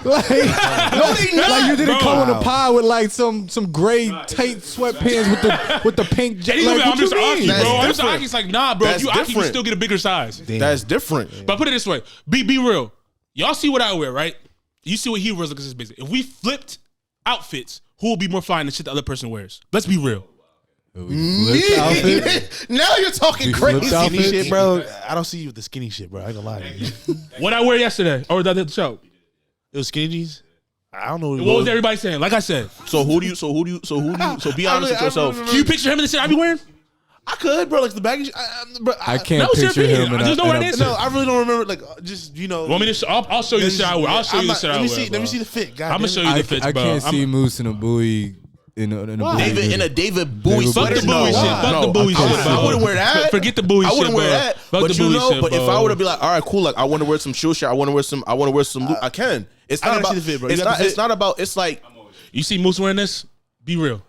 Like you didn't Bro. come on a pie with like some gray tape sweatpants with the pink. Like, I'm what just you Aki, mean? That's bro. I'm just different. Aki. It's like, nah, bro. That's If you Aki, you different. still get a bigger size. That's different. But put it this way. Be real. Y'all see what I wear, right? You see what he wears because it's basic. If we flipped outfits, who will be more fine than shit the other person wears? Let's be real. Flipped outfit? Now you're talking We crazy. flipped outfit? Skinny shit, bro. I don't see you with the skinny shit, bro. I ain't gonna lie to you. What I wear yesterday or the other show. It was skinny jeans. I don't know what it What was everybody saying? Like I said, So be honest with yourself. can you picture him in the shit I be wearing? I could, bro. Like the baggy. I can't That was your picture him. opinion. In There's no right a- answer. No, I really don't remember. Like, just Want me to? I'll show you the shit I wear. I'll show you the shit I wear. Let me see the fit. God I'm gonna show you the fits, I bro. can't see Moose in a buoy. In a David in a David Bowie David sweater. Fuck the buoy shit. Fuck the buoy shit. I wouldn't wear that. Forget the buoy shit. I wouldn't wear bro. that. Fuck But the you buoy know, shit, but if bro. I were to be like, all right, cool, like I want to wear some shoe shirt, I want to wear some I can. It's I not gotta about see the fit, bro. You It's got not the it's fit? not about it's like You see Moose wearing this? Be real.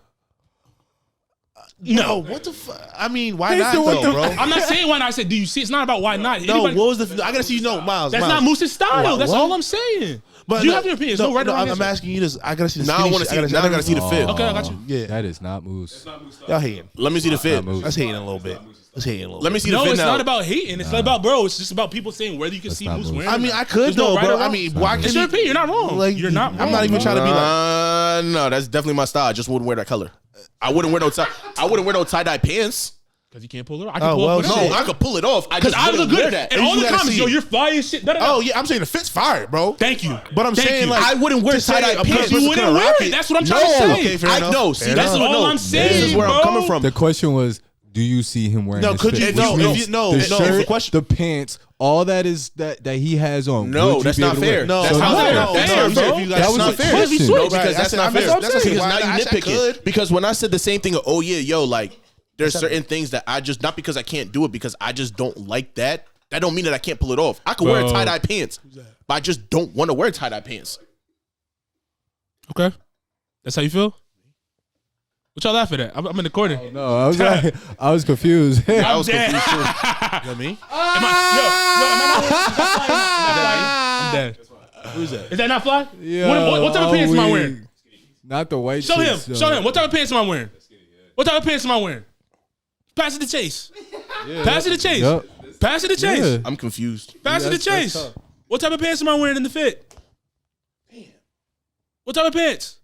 No, what the fuck? I mean, why not though, bro? I'm not saying why not. I said, do you see? It's not about why not. No, Anybody- what was the? I gotta see. No, Miles. That's Miles. not Moose's style. What? That's What? all I'm saying. But You no, have your opinions. No, No right or no, wrong I'm answer. asking you this. I gotta see the now I skinny want to shit. see now I gotta see the fit. Okay, I got you. Yeah, That is not Moose. y'all hating. Let me see the fit. Not Moose. Let's hating a little bit. Let's hating a little. Let me bit. see the No, fit it's now. not about hating. It's not about bro. It's just about people saying whether you can see not Moose Moose. wearing. I it. mean, I could There's no though, right bro. or wrong. I mean, why It's can't your you? opinion. You're not wrong. Like, You're not. I'm wrong, not even bro. trying to be like. No, that's definitely my style. I just wouldn't wear that color. I wouldn't wear no tie-dye pants. Because you can't pull it off. I can Oh, pull well, it shit. off. No, I could pull it off. I Because just I look wouldn't wear good. that. And You all the gotta comments, see yo, it. you're fire as shit. Oh yeah, I'm saying the fit's fire, bro. Thank you. But I'm Thank saying you. like I wouldn't wear this type tie-dye of pants. person You wouldn't could've wear rock it. That's what I'm trying to No, say. Okay, fair I enough. know. See, Fair that's enough. what all no, I'm saying, This is where I'm bro. coming from. The question was, do you see him wearing? No, his could fit? you- Which no, means if you- no, the no, shirt, the question- the pants, all that is that he has on. No, would you that's be not able to wear? fair. No, That's So not no. fair. That's That's fair, not bro. fair. If you guys- That's was not the fair. question. No, Right, because that's not fair. that's what I'm saying. Because Why now not? you I said nitpicking. could. Because when I said the same thing, oh yeah, yo, like there's certain things that I just not because I can't do it because I just don't like that. That don't mean that I can't pull it off. I can wear Bro. tie-dye pants, but I just don't want to wear tie-dye pants. Okay. That's how you feel? What y'all laughing at? I'm in the corner. No, I was like, I was confused. I was dead. confused too. You know what I mean? I'm dead. Who's that? Is that not fly? Yo, What type of pants am I wearing? Not the white. Show him. shit, Show him. What type of pants am I wearing? What type of pants am I wearing? Pass it to Chase. Pass it to Chase. Yup. Pass it to Chase. Yeah. I'm confused. Pass it to That's Chase. tough. What type of pants am I wearing in the fit? What type of pants?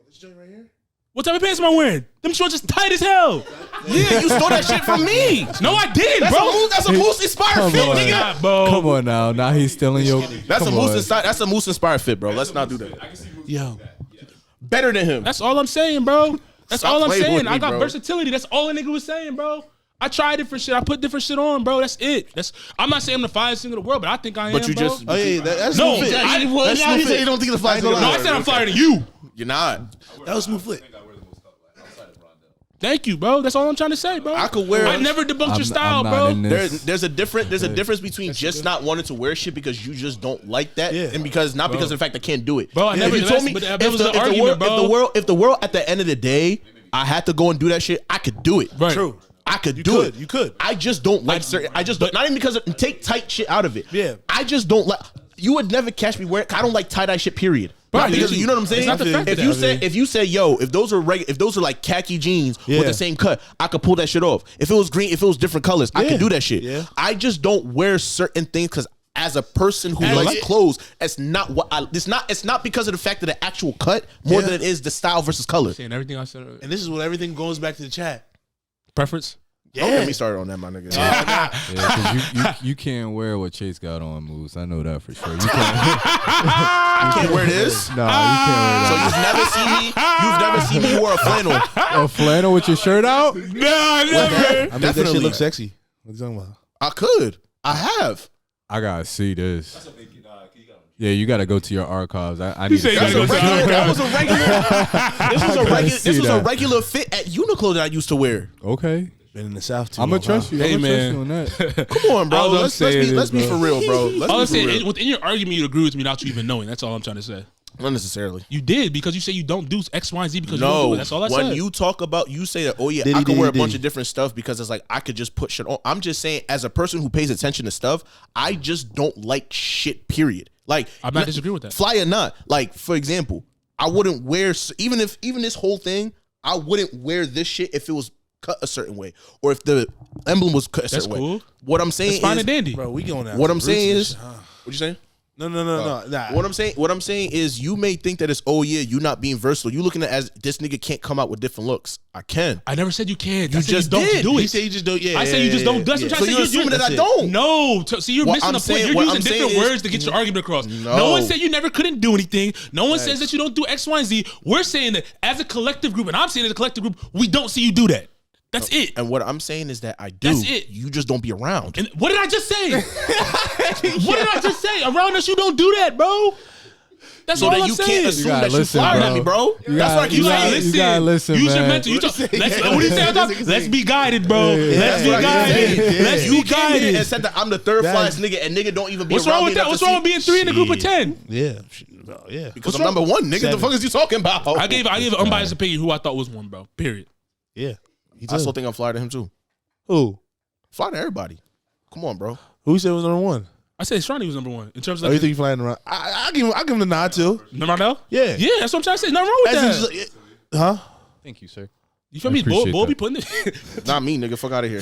This joint right here? What type of pants am I wearing? Them shorts is tight as hell. Yeah, you stole that shit from me. No, I didn't, bro. That's a Moose inspired Come fit, on. nigga. Nah, bro. Come on now. Now he's stealing your. That's a come Moose on. inspired. That's a Moose inspired fit, bro. Let's not do that. Yo, Better than him. That's all I'm saying, bro. That's Stop all I'm playing saying. with me, I got bro. versatility. That's all a nigga was saying, bro. I tried different shit. I put different shit on, bro. That's it. I'm not saying I'm the finest thing in the world, but I think I am, But you bro. just oh yeah, that's No, smooth fit. I- That's now smooth he said fit. you don't think the fly I ain't gonna No, lie. I said I'm flyer than you. You're not. That was smooth fit. Thank you, bro. That's all I'm trying to say, bro. I could wear- I never debunked your style, I'm not bro. in this. There's a difference between just not wanting to wear shit because you just don't like that, Yeah. and because not because of the fact I can't do it. Bro, I never- If you told me but that if was the, the if the argument, world, bro. if the world at the end of the day, I had to go and do that shit, I could do it. Right. True. I could You do could. it. You could. I just don't like certain. I just don't. Not even because of take tight shit out of it. Yeah. I just don't like. You would never catch me wearing. I don't like tie dye shit. Period. Bro, Not because, you know what I'm saying? it's not the fact if that- you say yo, if those are like khaki jeans Yeah. with the same cut, I could pull that shit off. If it was green, if it was different colors, I Yeah. could do that shit. Yeah. I just don't wear certain things because as a person who likes clothes, it's not it's not because of the fact of the actual cut more than it is the style versus color. Saying everything I said. And this is what everything goes back to the chat. Preference? Don't get me started on that, my nigga. Because you can't wear what Chase got on, Moose. I know that for sure. You can't, you can't wear this? No, you can't wear that. So you've never seen me wear a flannel. A flannel with your shirt out? No, never. I mean, that shit looks sexy. What are you talking about? I could. I have. I gotta see this. Yeah, you gotta go to your archives. I need to see that was a regular. This was a regular fit at Uniqlo that I used to wear. Okay. Been in the South too. I'm gonna trust you. Hey, man. On that. Come on, bro. Let's be for real, bro. All I'm saying, within your argument, you agree with me without you even knowing. That's all I'm trying to say. Not necessarily. You did because you say you don't do X, Y, and Z because you don't do it. That's all I said. When you talk about, you say that, I could wear a bunch of different stuff because it's like I could just put shit on. I'm just saying, as a person who pays attention to stuff, I just don't like shit. Period. Like I'm not disagreeing with that. Fly or not, like for example, I wouldn't wear even this whole thing. I wouldn't wear this shit if it was cut a certain way or if the emblem was cut a certain way. What I'm saying is fine and dandy, bro. We going out. What I'm saying is, what you saying? No. Nah. What I'm saying is, you may think that it's you not being versatile. You looking at it as this nigga can't come out with different looks. I can. I never said you can't. You just don't do it. You say you just don't. Yeah. I say you just don't. That's what I'm trying to say. You're assuming that I don't. No. See, you're missing the point. You're using different words to get your argument across. No one said you never couldn't do anything. No one says that you don't do X, Y, and Z. We're saying that as a collective group, and I'm saying as a collective group, we don't see you do that. That's it. And what I'm saying is that I do. That's it. You just don't be around. And what did I just say? What did I just say? Around us, you don't do that, bro. That's so all that I'm you saying. can't assume that you fired at me, bro. That's what I keep saying. You gotta listen, Use your man. mental. What do you say? Let's be guided, bro. Let's be guided. Let's be guided. And said that I'm the third flyest nigga, and nigga don't even be What's around wrong with that? What's wrong with being 3 in a group of 10? Yeah. Because I'm number 1, nigga. The fuck is you talking about? I gave an unbiased opinion who I thought was 1, bro. Period. Yeah. I still think I'm flyer to him too. Who? Fly to everybody. Come on, bro. Who said was number 1? I said Shawnee was number 1 in terms of. You think you flying around? I give him the nod too. Marnell? Yeah. Yeah, that's what I'm trying to say. Nothing wrong with that. Huh? Thank you, sir. You feel me? Bull be putting it. Not me, nigga. Fuck out of here.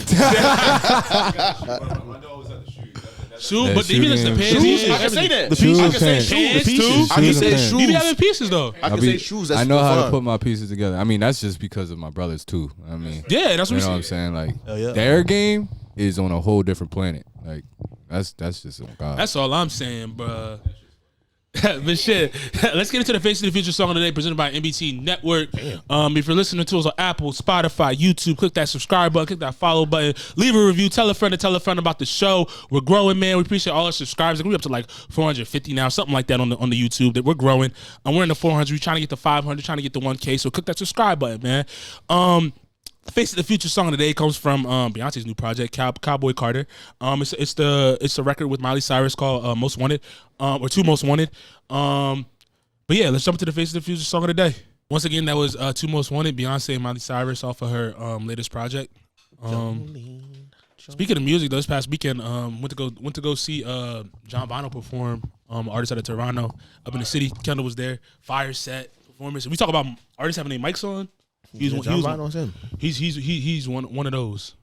Shoes, but even it's the pants. Shoes, I can say that. The pieces. I can say shoes. Pants The pieces. too. I can say shoes. You be having pieces though. I can say shoes. That's I know how fun. to put my pieces together. I mean, that's just because of my brothers too. I mean, Yeah, that's what you know what I'm saying. Like their game is on a whole different planet. Like that's just on God. That's all I'm saying, bro. But shit, let's get into the Face of the Future song of the day presented by NBT Network. If you're listening to us on Apple, Spotify, YouTube, click that subscribe button, click that follow button, leave a review, tell a friend about the show. We're growing, man. We appreciate all our subscribers. We're up to like 450 now, something like that on the YouTube. That we're growing. We're in the 400. We're trying to get to 500, trying to get to 1K. So click that subscribe button, man. Face of the Future song of the day comes from Beyonce's new project, Cowboy Carter. It's the record with Miley Cyrus called Most Wanted, or Two Most Wanted. But yeah, let's jump into the Face of the Future song of the day. Once again, that was Two Most Wanted, Beyonce and Miley Cyrus off of her latest project. Speaking of music, though, this past weekend, went to go see John Bono perform, artist out of Toronto, up in the city. Kendall was there, fire set performance. We talk about artists having their mics on. He's one of those.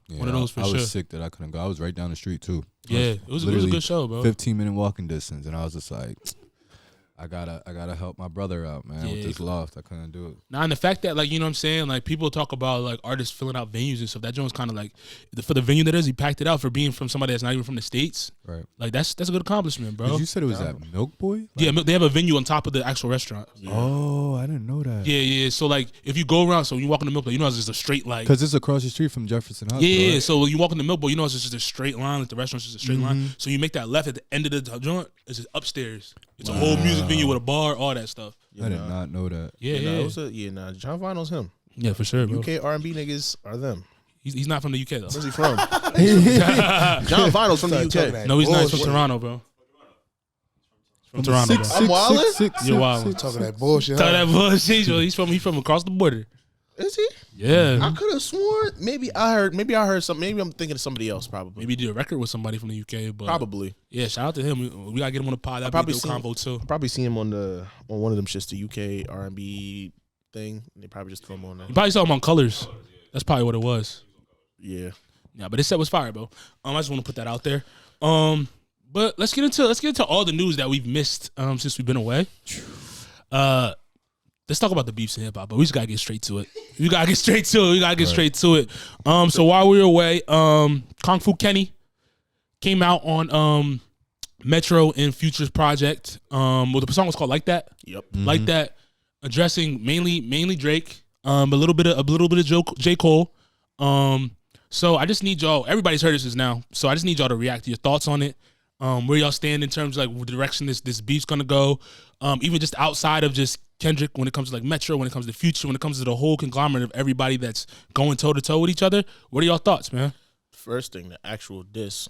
Yeah, one of those for sure. I was sick that I couldn't go. I was right down the street too. Yeah, it was a good show, bro. 15-minute walking distance, and I was just like, I gotta help my brother out, man. With this loft, I couldn't do it. Nah, and the fact that, like, you know what I'm saying, like, people talk about like artists filling out venues and stuff. That joint's kind of like for the venue that is, he packed it out for being from somebody that's not even from the States. Right. Like that's a good accomplishment, bro. You said it was at Milk Boy? Like, yeah, they have a venue on top of the actual restaurant. Yeah. Oh, I didn't know that. Yeah. So like, if you go around, so you walk in the Milk Boy, you know it's just a straight like. Because it's across the street from Jefferson Hospital. Yeah. Right? So you walk in the Milk Boy, you know it's just a straight line. Like the restaurant's just a straight line. So you make that left at the end of the joint. It's just upstairs. It's a whole music venue with a bar, all that stuff. I did not know that. Yeah. John Vinyls him. Yeah, for sure, bro. UK R&B niggas are them. He's not from the UK though. Where's he from? John Vinyls from the UK. No, he's not. He's from Toronto, bro. From Toronto, bro. I'm wildin'? You're wild. Talking that bullshit. Talking that bullshit. He's from across the border. Is he? Yeah. I could have sworn. Maybe I heard something. Maybe I'm thinking of somebody else. Probably. Maybe he did a record with somebody from the UK. But probably. Yeah. Shout out to him. We gotta get him on the pod. That'd be a dope combo too. Probably seen him on one of them shits, the UK R&B thing. And they probably just throw him on there. You probably saw him on Colors. That's probably what it was. Yeah. Yeah, but this set was fire, bro. I just want to put that out there. But But let's get into all the news that we've missed since we've been away. Let's talk about the beefs in hip hop, but we just gotta get straight to it. So while we were away, Kung Fu Kenny came out on Metro and Future's project. Well, the song was called "Like That." Yep, Like That, addressing mainly Drake, a little bit of J. Cole. So I just need y'all. Everybody's heard this now, so I just need y'all to react to your thoughts on it. Where y'all stand in terms of like the direction this beef's gonna go. Even just outside of just Kendrick, when it comes to like Metro, when it comes to Future, when it comes to the whole conglomerate of everybody that's going toe to toe with each other. What are y'all thoughts, man? First thing, the actual diss,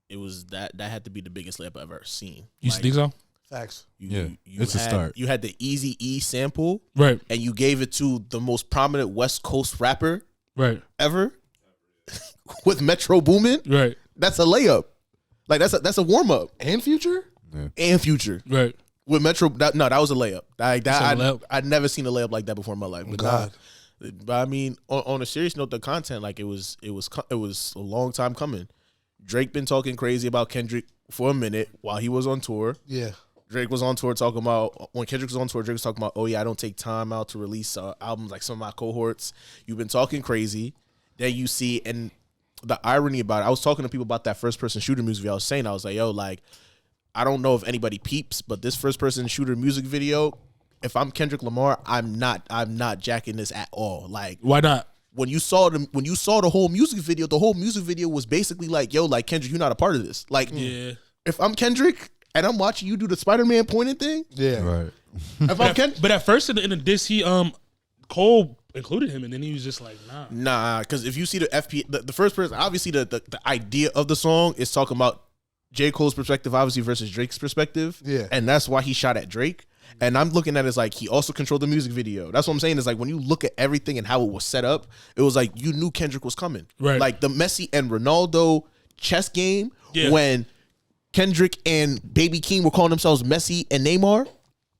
it was that had to be the biggest layup I've ever seen. You think so? Facts. It's a start. You had the Eazy-E sample, Right. and you gave it to the most prominent West Coast rapper Right. ever with Metro Boomin. Right. That's a layup. Like that's a warm up. And Future? And Future. Right. With Metro, that was a layup. layup? I'd never seen a layup like that before in my life. But God. but I mean, on a serious note, the content, like it was a long time coming. Drake been talking crazy about Kendrick for a minute while he was on tour. Yeah. Drake was on tour talking about, when Kendrick was on tour, Drake was talking about, oh yeah, I don't take time out to release albums like some of my cohorts. You've been talking crazy. Then you see, and the irony about it, I was talking to people about that first person shooter music video. I was like, yo, like, I don't know if anybody peeps, but this first person shooter music video, if I'm Kendrick Lamar, I'm not jacking this at all. Like, why not? When you saw the whole music video was basically like, yo, like Kendrick, you're not a part of this. Like, if I'm Kendrick and I'm watching you do the Spider-Man pointing thing, Right. But at first in the diss, he Cole included him, and then he was just like, nah, because if you see the the first person, obviously the idea of the song is talking about J. Cole's perspective, obviously, versus Drake's perspective. Yeah. And that's why he shot at Drake. And I'm looking at it as like he also controlled the music video. That's what I'm saying. Is like when you look at everything and how it was set up, it was like you knew Kendrick was coming. Right. Like the Messi and Ronaldo chess game when Kendrick and Baby King were calling themselves Messi and Neymar.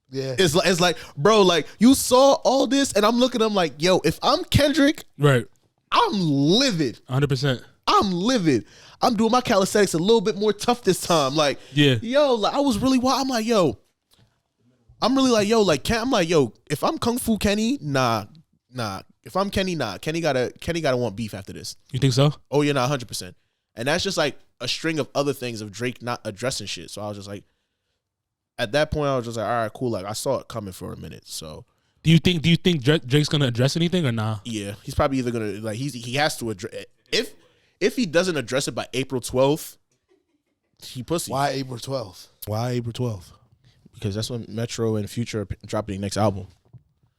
Yeah. It's like, bro, like you saw all this and I'm looking at them like, yo, if I'm Kendrick, right, I'm livid. 100%. I'm livid. I'm doing my calisthenics a little bit more tough this time. Like, yo, like, I was really wild. I'm like, yo, I'm really like, yo, like, I'm like, yo, if I'm Kung Fu Kenny, nah. If I'm Kenny, nah. Kenny gotta want beef after this. You think so? Oh yeah, nah, 100%. And that's just like a string of other things of Drake not addressing shit. So I was just like, at that point, I was just like, all right, cool. Like I saw it coming for a minute. So do you think Drake's gonna address anything or nah? Yeah, he's probably either gonna like he has to address if he doesn't address it by April 12th, he pussy. Why April 12th? Why April 12th? Because that's when Metro and Future are dropping their next album.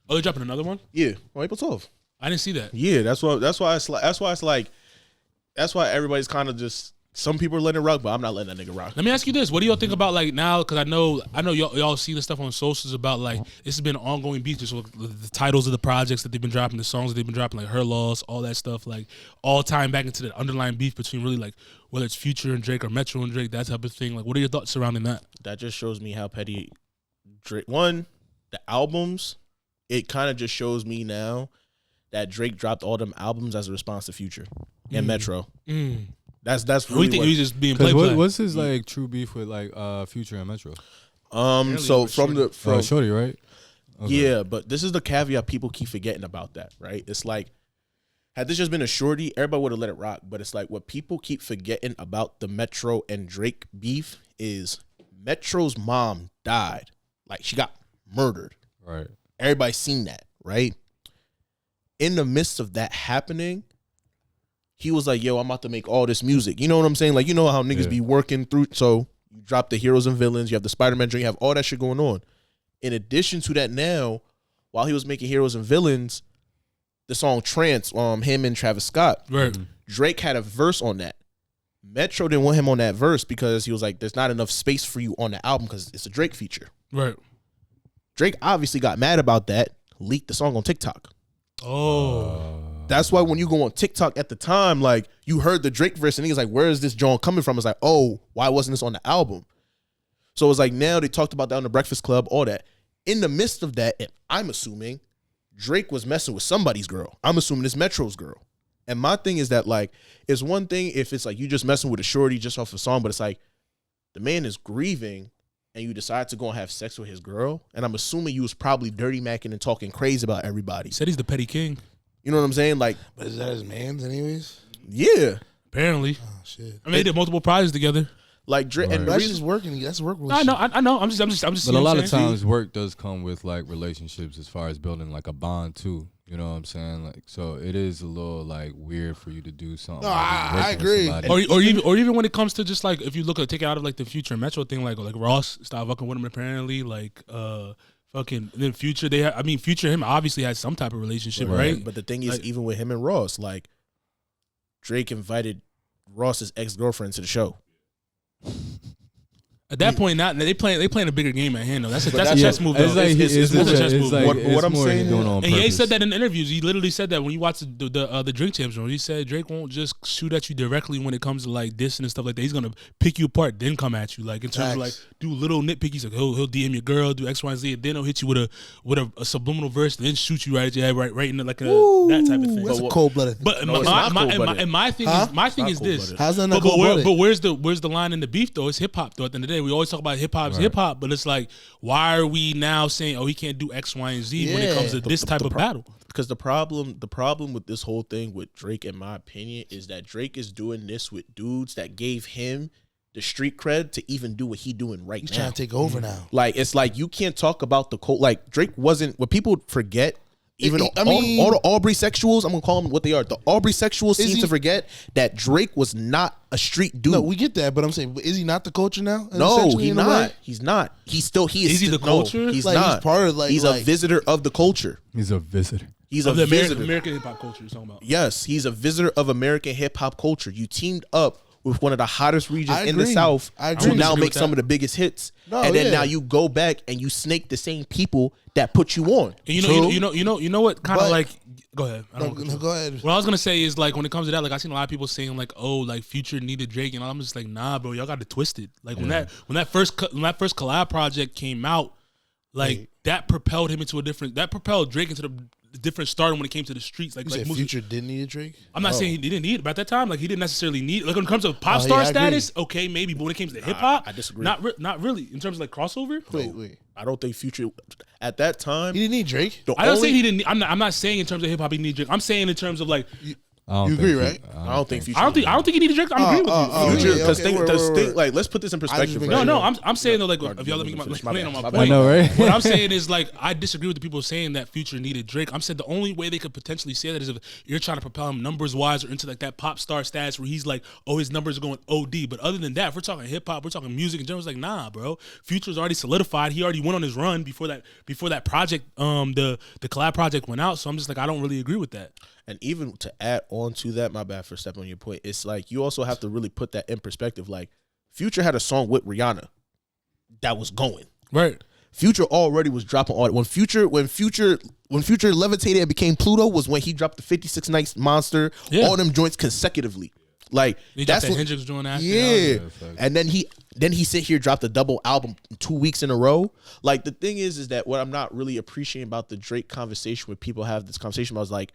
Oh, they're dropping another one? Yeah, on April 12th. I didn't see that. Yeah, that's why everybody's kind of just, some people are letting it rock, but I'm not letting that nigga rock. Let me ask you this: what do y'all think about like now? Because I know y'all see the stuff on socials about like this has been an ongoing beef. Just with the titles of the projects that they've been dropping, the songs that they've been dropping, like Her Loss, all that stuff, like all tying back into the underlying beef between really like whether it's Future and Drake or Metro and Drake, that type of thing. Like, what are your thoughts surrounding that? That just shows me how petty Drake. One, the albums. It kind of just shows me now that Drake dropped all them albums as a response to Future and Metro. That's really we think he's just being played. What's his like true beef with like Future and Metro? So from Shorty, right? Okay. Yeah, but this is the caveat people keep forgetting about that, right? It's like, had this just been a Shorty, everybody would have let it rock. But it's like what people keep forgetting about the Metro and Drake beef is Metro's mom died. Like she got murdered. Right. Everybody's seen that, right? In the midst of that happening, he was like, yo, I'm about to make all this music. You know what I'm saying? Like, you know how niggas be working through. So you drop the heroes and villains. You have the Spider-Man drink. You have all that shit going on. In addition to that now, while he was making heroes and villains, the song Trance, him and Travis Scott, right. Drake had a verse on that. Metro didn't want him on that verse because he was like, there's not enough space for you on the album because it's a Drake feature. Right. Drake obviously got mad about that, leaked the song on TikTok. Oh. That's why when you go on TikTok at the time, like you heard the Drake verse and he was like, where is this John coming from? It's like, oh, why wasn't this on the album? So it's like now they talked about that on the Breakfast Club, all that. In the midst of that, and I'm assuming Drake was messing with somebody's girl. I'm assuming it's Metro's girl. And my thing is that like, it's one thing if it's like you just messing with a shorty just off a song, but it's like The man is grieving, and you decide to go and have sex with his girl. And I'm assuming you was probably dirty macking and talking crazy about everybody. He said he's the petty king. You know what I'm saying? Like, but is that his man's anyways? Yeah. Apparently. Oh shit. I mean, they did multiple projects together. Like Drake, and that's just working. That's work. I know. I'm just. But a lot of times, work does come with like relationships, as far as building like a bond too. You know what I'm saying? Like, so it is a little like weird for you to do something. No, like I agree. Or even when it comes to just like if you look at take it out of like the Future Metro thing, like Ross stopped fucking with him apparently, like fucking then Future Future him obviously had some type of relationship, right? But the thing is, like, even with him and Ross, like Drake invited Ross's ex-girlfriend to the show. At that point, not they playing a bigger game at hand though. That's a chess move. It's like it's a chess move. What I'm saying, and Ye said that in interviews. He literally said that when you watch the Drink Champs room. He said Drake won't just shoot at you directly when it comes to like dissing and stuff like that. He's gonna pick you apart, then come at you. Like in terms of like do little nitpickies. Like he'll DM your girl, do X, Y, and Z, and then he'll hit you with a subliminal verse, and then shoot you right in like that type of thing. That's a cold blooded. But my thing is this. How's that not cold blooded? But where's the line in the beef though? It's hip hop though. At the end of the day, we always talk about hip hop's hip hop, but it's like, why are we now saying, oh, he can't do X, Y, and Z when it comes to this type of battle? Because the problem with this whole thing with Drake, in my opinion, is that Drake is doing this with dudes that gave him the street cred to even do what he doing right now. He's trying to take over now. Like, it's like you can't talk about the cult. Like, Drake wasn't, what people forget, even all the Aubrey sexuals, I'm gonna call them what they are. The Aubrey sexuals seem to forget that Drake was not a street dude. No, we get that, but I'm saying, is he not the culture now? No, he's not. He's not. He is. Is he the culture? No, he's like, not. He's part of he's a visitor of the culture. He's a visitor. He's a visitor. American hip hop culture you're talking about. Yes, he's a visitor of American hip hop culture. You teamed up with one of the hottest regions in the South to now make some of the biggest hits. And then now you go back and you snake the same people that put you on. And you know what kind of like go ahead. Go ahead. What I was gonna say is like when it comes to that, like I seen a lot of people saying like, oh, like Future needed Drake, and I'm just like, nah, bro, y'all got it twisted. Like when that first collab project came out, like that propelled Drake into the different stardom when it came to the streets. Like Future didn't need a Drake. I'm not saying he didn't need it, but at that time, like he didn't necessarily need it. Like when it comes to pop star status, okay, maybe. But when it came to hip hop, I disagree. Not really. In terms of like crossover, Wait. I don't think Future at that time. He didn't need Drake. I don't say he didn't. I'm not saying in terms of hip hop he needed Drake. I'm saying in terms of like. You agree, right? I don't think Future. I don't think he needed Drake. I agree with you. Future, because think like let's put this in perspective. Right? No, I'm saying though, like if y'all let me get my point. I know, right? What I'm saying is like I disagree with the people saying that Future needed Drake. I'm saying the only way they could potentially say that is if you're trying to propel him numbers wise or into like that pop star status where he's like, oh, his numbers are going OD. But other than that, if we're talking hip hop, we're talking music in general. It's like, nah, bro. Future's already solidified. He already went on his run before that project, the collab project went out. So I'm just like, I don't really agree with that. And even to add on to that, my bad for stepping on your point, it's like you also have to really put that in perspective. Like Future had a song with Rihanna that was going. Right. Future already was dropping all when Future levitated and became Pluto was when he dropped the 56 Nights Monster, all them joints consecutively. Like that's what Hendrix joint after. Yeah. And then he sit here dropped a double album 2 weeks in a row. Like the thing is that what I'm not really appreciating about the Drake conversation when people have this conversation about is like,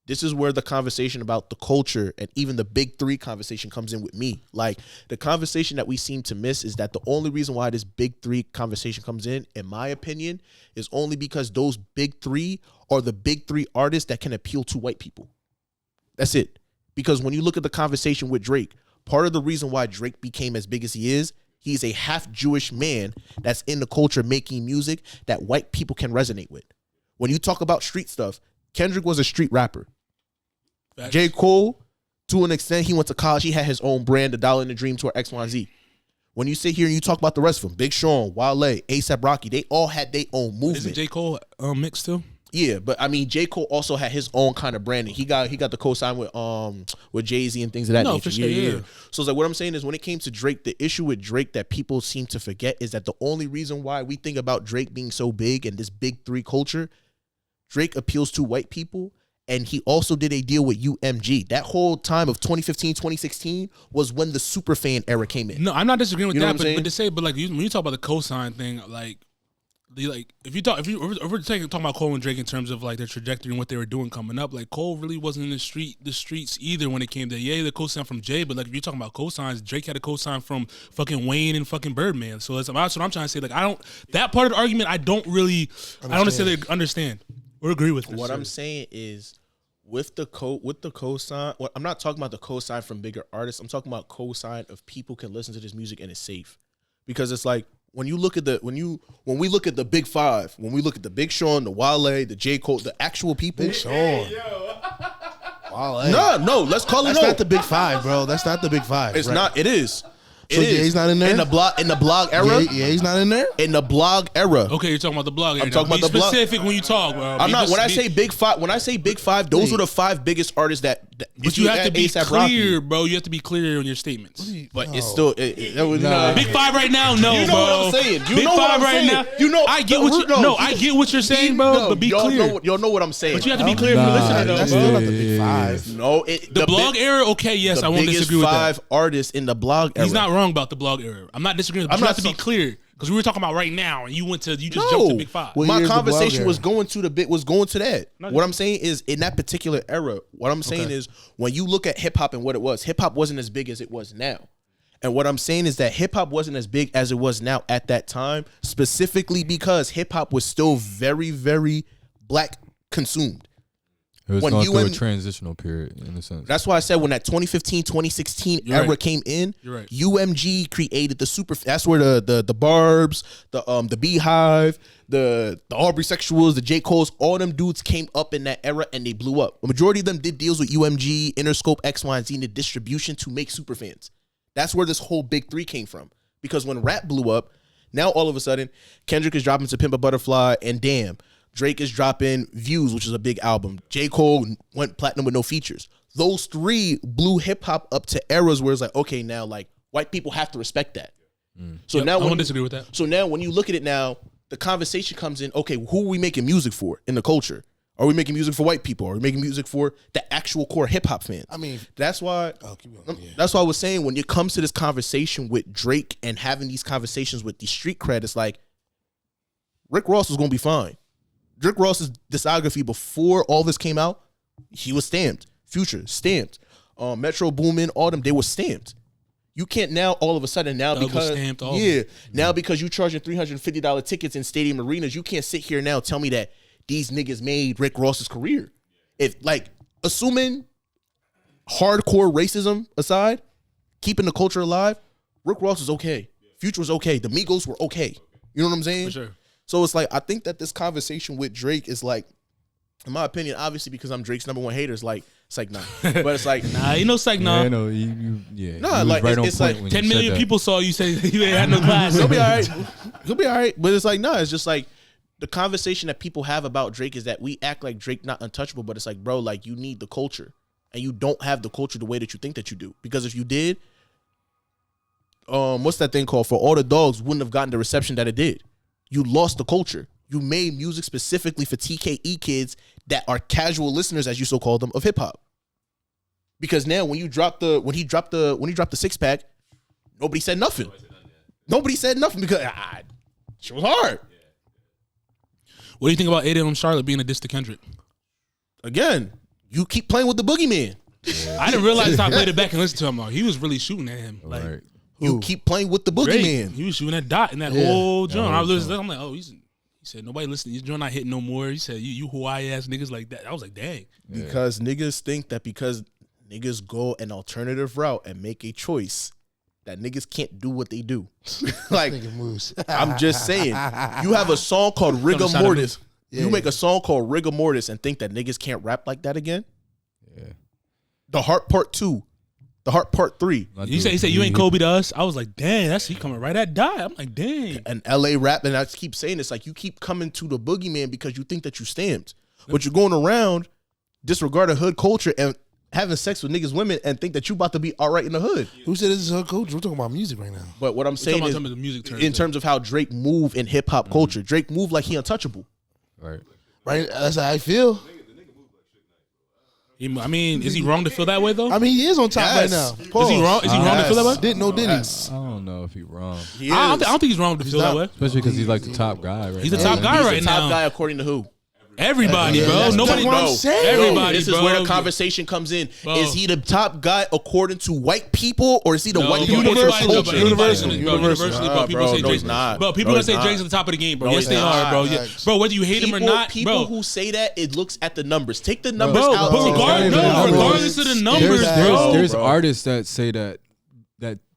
this is where the conversation about the culture and even the big three conversation comes in with me. Like the conversation that we seem to miss is that the only reason why this big three conversation comes in my opinion, is only because those big three are the big three artists that can appeal to white people. That's it. Because when you look at the conversation with Drake, part of the reason why Drake became as big as he is, he's a half Jewish man that's in the culture making music that white people can resonate with. When you talk about street stuff, Kendrick was a street rapper. Facts. J. Cole, to an extent, he went to college. He had his own brand, the Dollar and the Dream Tour, X, Y, and Z. When you sit here and you talk about the rest of them, Big Sean, Wale, A$AP Rocky, they all had their own movement. Isn't J. Cole mixed too? Yeah, but I mean, J. Cole also had his own kind of branding. He got the co-sign with Jay-Z and things of that nature. For sure, yeah. So it's like what I'm saying is when it came to Drake, the issue with Drake that people seem to forget is that the only reason why we think about Drake being so big and this big three culture, Drake appeals to white people. And he also did a deal with UMG. That whole time of 2015, 2016 was when the superfan era came in. No, I'm not disagreeing with that, but to say, but like when you talk about the cosign thing, like if we're talking about Cole and Drake in terms of like their trajectory and what they were doing coming up, like Cole really wasn't in the streets either when it came to the co-sign from Jay, but like if you're talking about co-signs, Drake had a co-sign from fucking Wayne and fucking Birdman. So that's what I'm trying to say. Like that part of the argument I don't necessarily understand or agree with. What I'm saying is with the co-sign, I'm not talking about the co-sign from bigger artists. I'm talking about co-sign of people can listen to this music and it's safe, because it's like. When we look at the Big Five, when we look at the Big Sean, the Wale, the J. Cole, the actual people. Big Sean. Wale. No, let's call it. That's not the Big Five, bro. That's not the Big Five. It's not. It is. So Ye's not in there? In the blog era? Yeah, he's not in there? In the blog era. Okay, you're talking about the blog era. I'm talking about the blog. Be specific when you talk, bro. I'm not. When I say Big Five, those were the 5 biggest artists that but you have to be clear, bro. You have to be clear on your statements. But it's still Big Five right now, no, you know bro. What I'm saying. You Big know Five what I'm right saying. now. You know, I get what you're saying, bro. But be clear. Y'all know what I'm saying. But you have to be clear for listening, though, that's bro. still not the Big Five. No, the blog era. Okay, yes, I won't disagree with that. The biggest 5 artists in the blog era. He's not wrong about the blog era. I'm not disagreeing. But you have to be clear. Because we were talking about right now, and you just jumped to Big Five. Well, my conversation was going to that. What I'm saying is, in that particular era, what I'm saying is, when you look at hip hop and what it was, hip hop wasn't as big as it was now. And what I'm saying is that hip hop wasn't as big as it was now at that time, specifically because hip hop was still very, very black consumed. It was going through a transitional period in a sense. That's why I said when that 2015, 2016 era came in, UMG created the super. That's where the Barbs, the Beehive, the Aubrey Sexuals, the J. Cole's, all them dudes came up in that era and they blew up. The majority of them did deals with UMG, Interscope, X, Y, and Z, and the distribution to make super fans. That's where this whole big 3 came from. Because when rap blew up, now all of a sudden Kendrick is dropping To Pimp a Butterfly and Damn. Drake is dropping Views, which is a big album. J. Cole went platinum with no features. Those 3 blew hip hop up to eras where it's like, okay, now like white people have to respect that. So now I won't disagree with that. So now when you look at it now, the conversation comes in, okay, who are we making music for in the culture? Are we making music for white people? Are we making music for the actual core hip hop fans? I mean, that's why. Keep going. Yeah. That's why I was saying when it comes to this conversation with Drake and having these conversations with the street cred, it's like Rick Ross was gonna be fine. Rick Ross's discography before all this came out, he was stamped. Future stamped. Metro Boomin, all them, they were stamped. You can't now all of a sudden now because now because you charging $350 tickets in stadium arenas, you can't sit here now and tell me that these niggas made Rick Ross's career. If like assuming hardcore racism aside, keeping the culture alive, Rick Ross is okay. Future was okay. The Migos were okay. You know what I'm saying? For sure. So it's like I think that this conversation with Drake is like, in my opinion, obviously because I'm Drake's #1 hater, it's like nah. But it's like nah, you know, it's like nah. Yeah, no, nah, like right it's like 10 million people saw you say you ain't had no class. He'll be all right. He'll be all right. But it's like nah, it's just like the conversation that people have about Drake is that we act like Drake not untouchable, but it's like, bro, like you need the culture, and you don't have the culture the way that you think that you do. Because if you did, what's that thing called? For All the Dogs wouldn't have gotten the reception that it did. You lost the culture. You made music specifically for TKE kids that are casual listeners, as you so call them, of hip hop. Because now when he dropped the 6-pack, nobody said nothing. Nobody said nothing because shit was hard. What do you think about Aiden and Charlotte being a diss to Kendrick? Again, you keep playing with the boogeyman. I didn't realize until I played it back and listened to him. He was really shooting at him. Like, right. You keep playing with the boogeyman. He was shooting at Dot in that whole joint. I'm like, oh, he said nobody listening. Your joint not hitting no more. He said you Hawaii ass niggas like that. I was like, dang. Because niggas think that because niggas go an alternative route and make a choice, that niggas can't do what they do. Like, I'm just saying. You have a song called Rigor Mortis. You make a song called Rigor Mortis and think that niggas can't rap like that again? Yeah. The Heart Part 2. The Heart Part 3. He said you ain't Kobe to us. I was like, dang, he coming right at Dot. I'm like, dang. And LA rap, and I keep saying this, like you keep coming to the boogeyman because you think that you stamped. But you're going around disregarding hood culture and having sex with niggas' women and think that you about to be all right in the hood. Who said this is hood culture? We're talking about music right now. But what I'm saying is, in terms of how Drake move in hip hop culture, Drake move like he untouchable. Right. Right. That's how I feel. I mean, is he wrong to feel that way though? I mean, he is on top right now. Is he wrong? Is he wrong to feel that way? Didn't know Diddy. I don't know if he's wrong. I don't think he's wrong to feel that way. Especially because he's like the top guy right He's now. the top guy right now. Top guy according to who? Everybody, bro. Nobody knows. Everybody, This is bro. where the conversation comes in. Bro. Is he the top guy according to white people, or is he the white bro, universal? Universally, bro. People say no, Drake's he's not. Bro, people that say Drake's at the top of the game, bro. Yes, they are, bro. Yeah. Bro, whether you hate him or not, people bro. who say that, it looks at the numbers. Take the numbers Bro, out. but regardless of the numbers, bro. There's artists that say that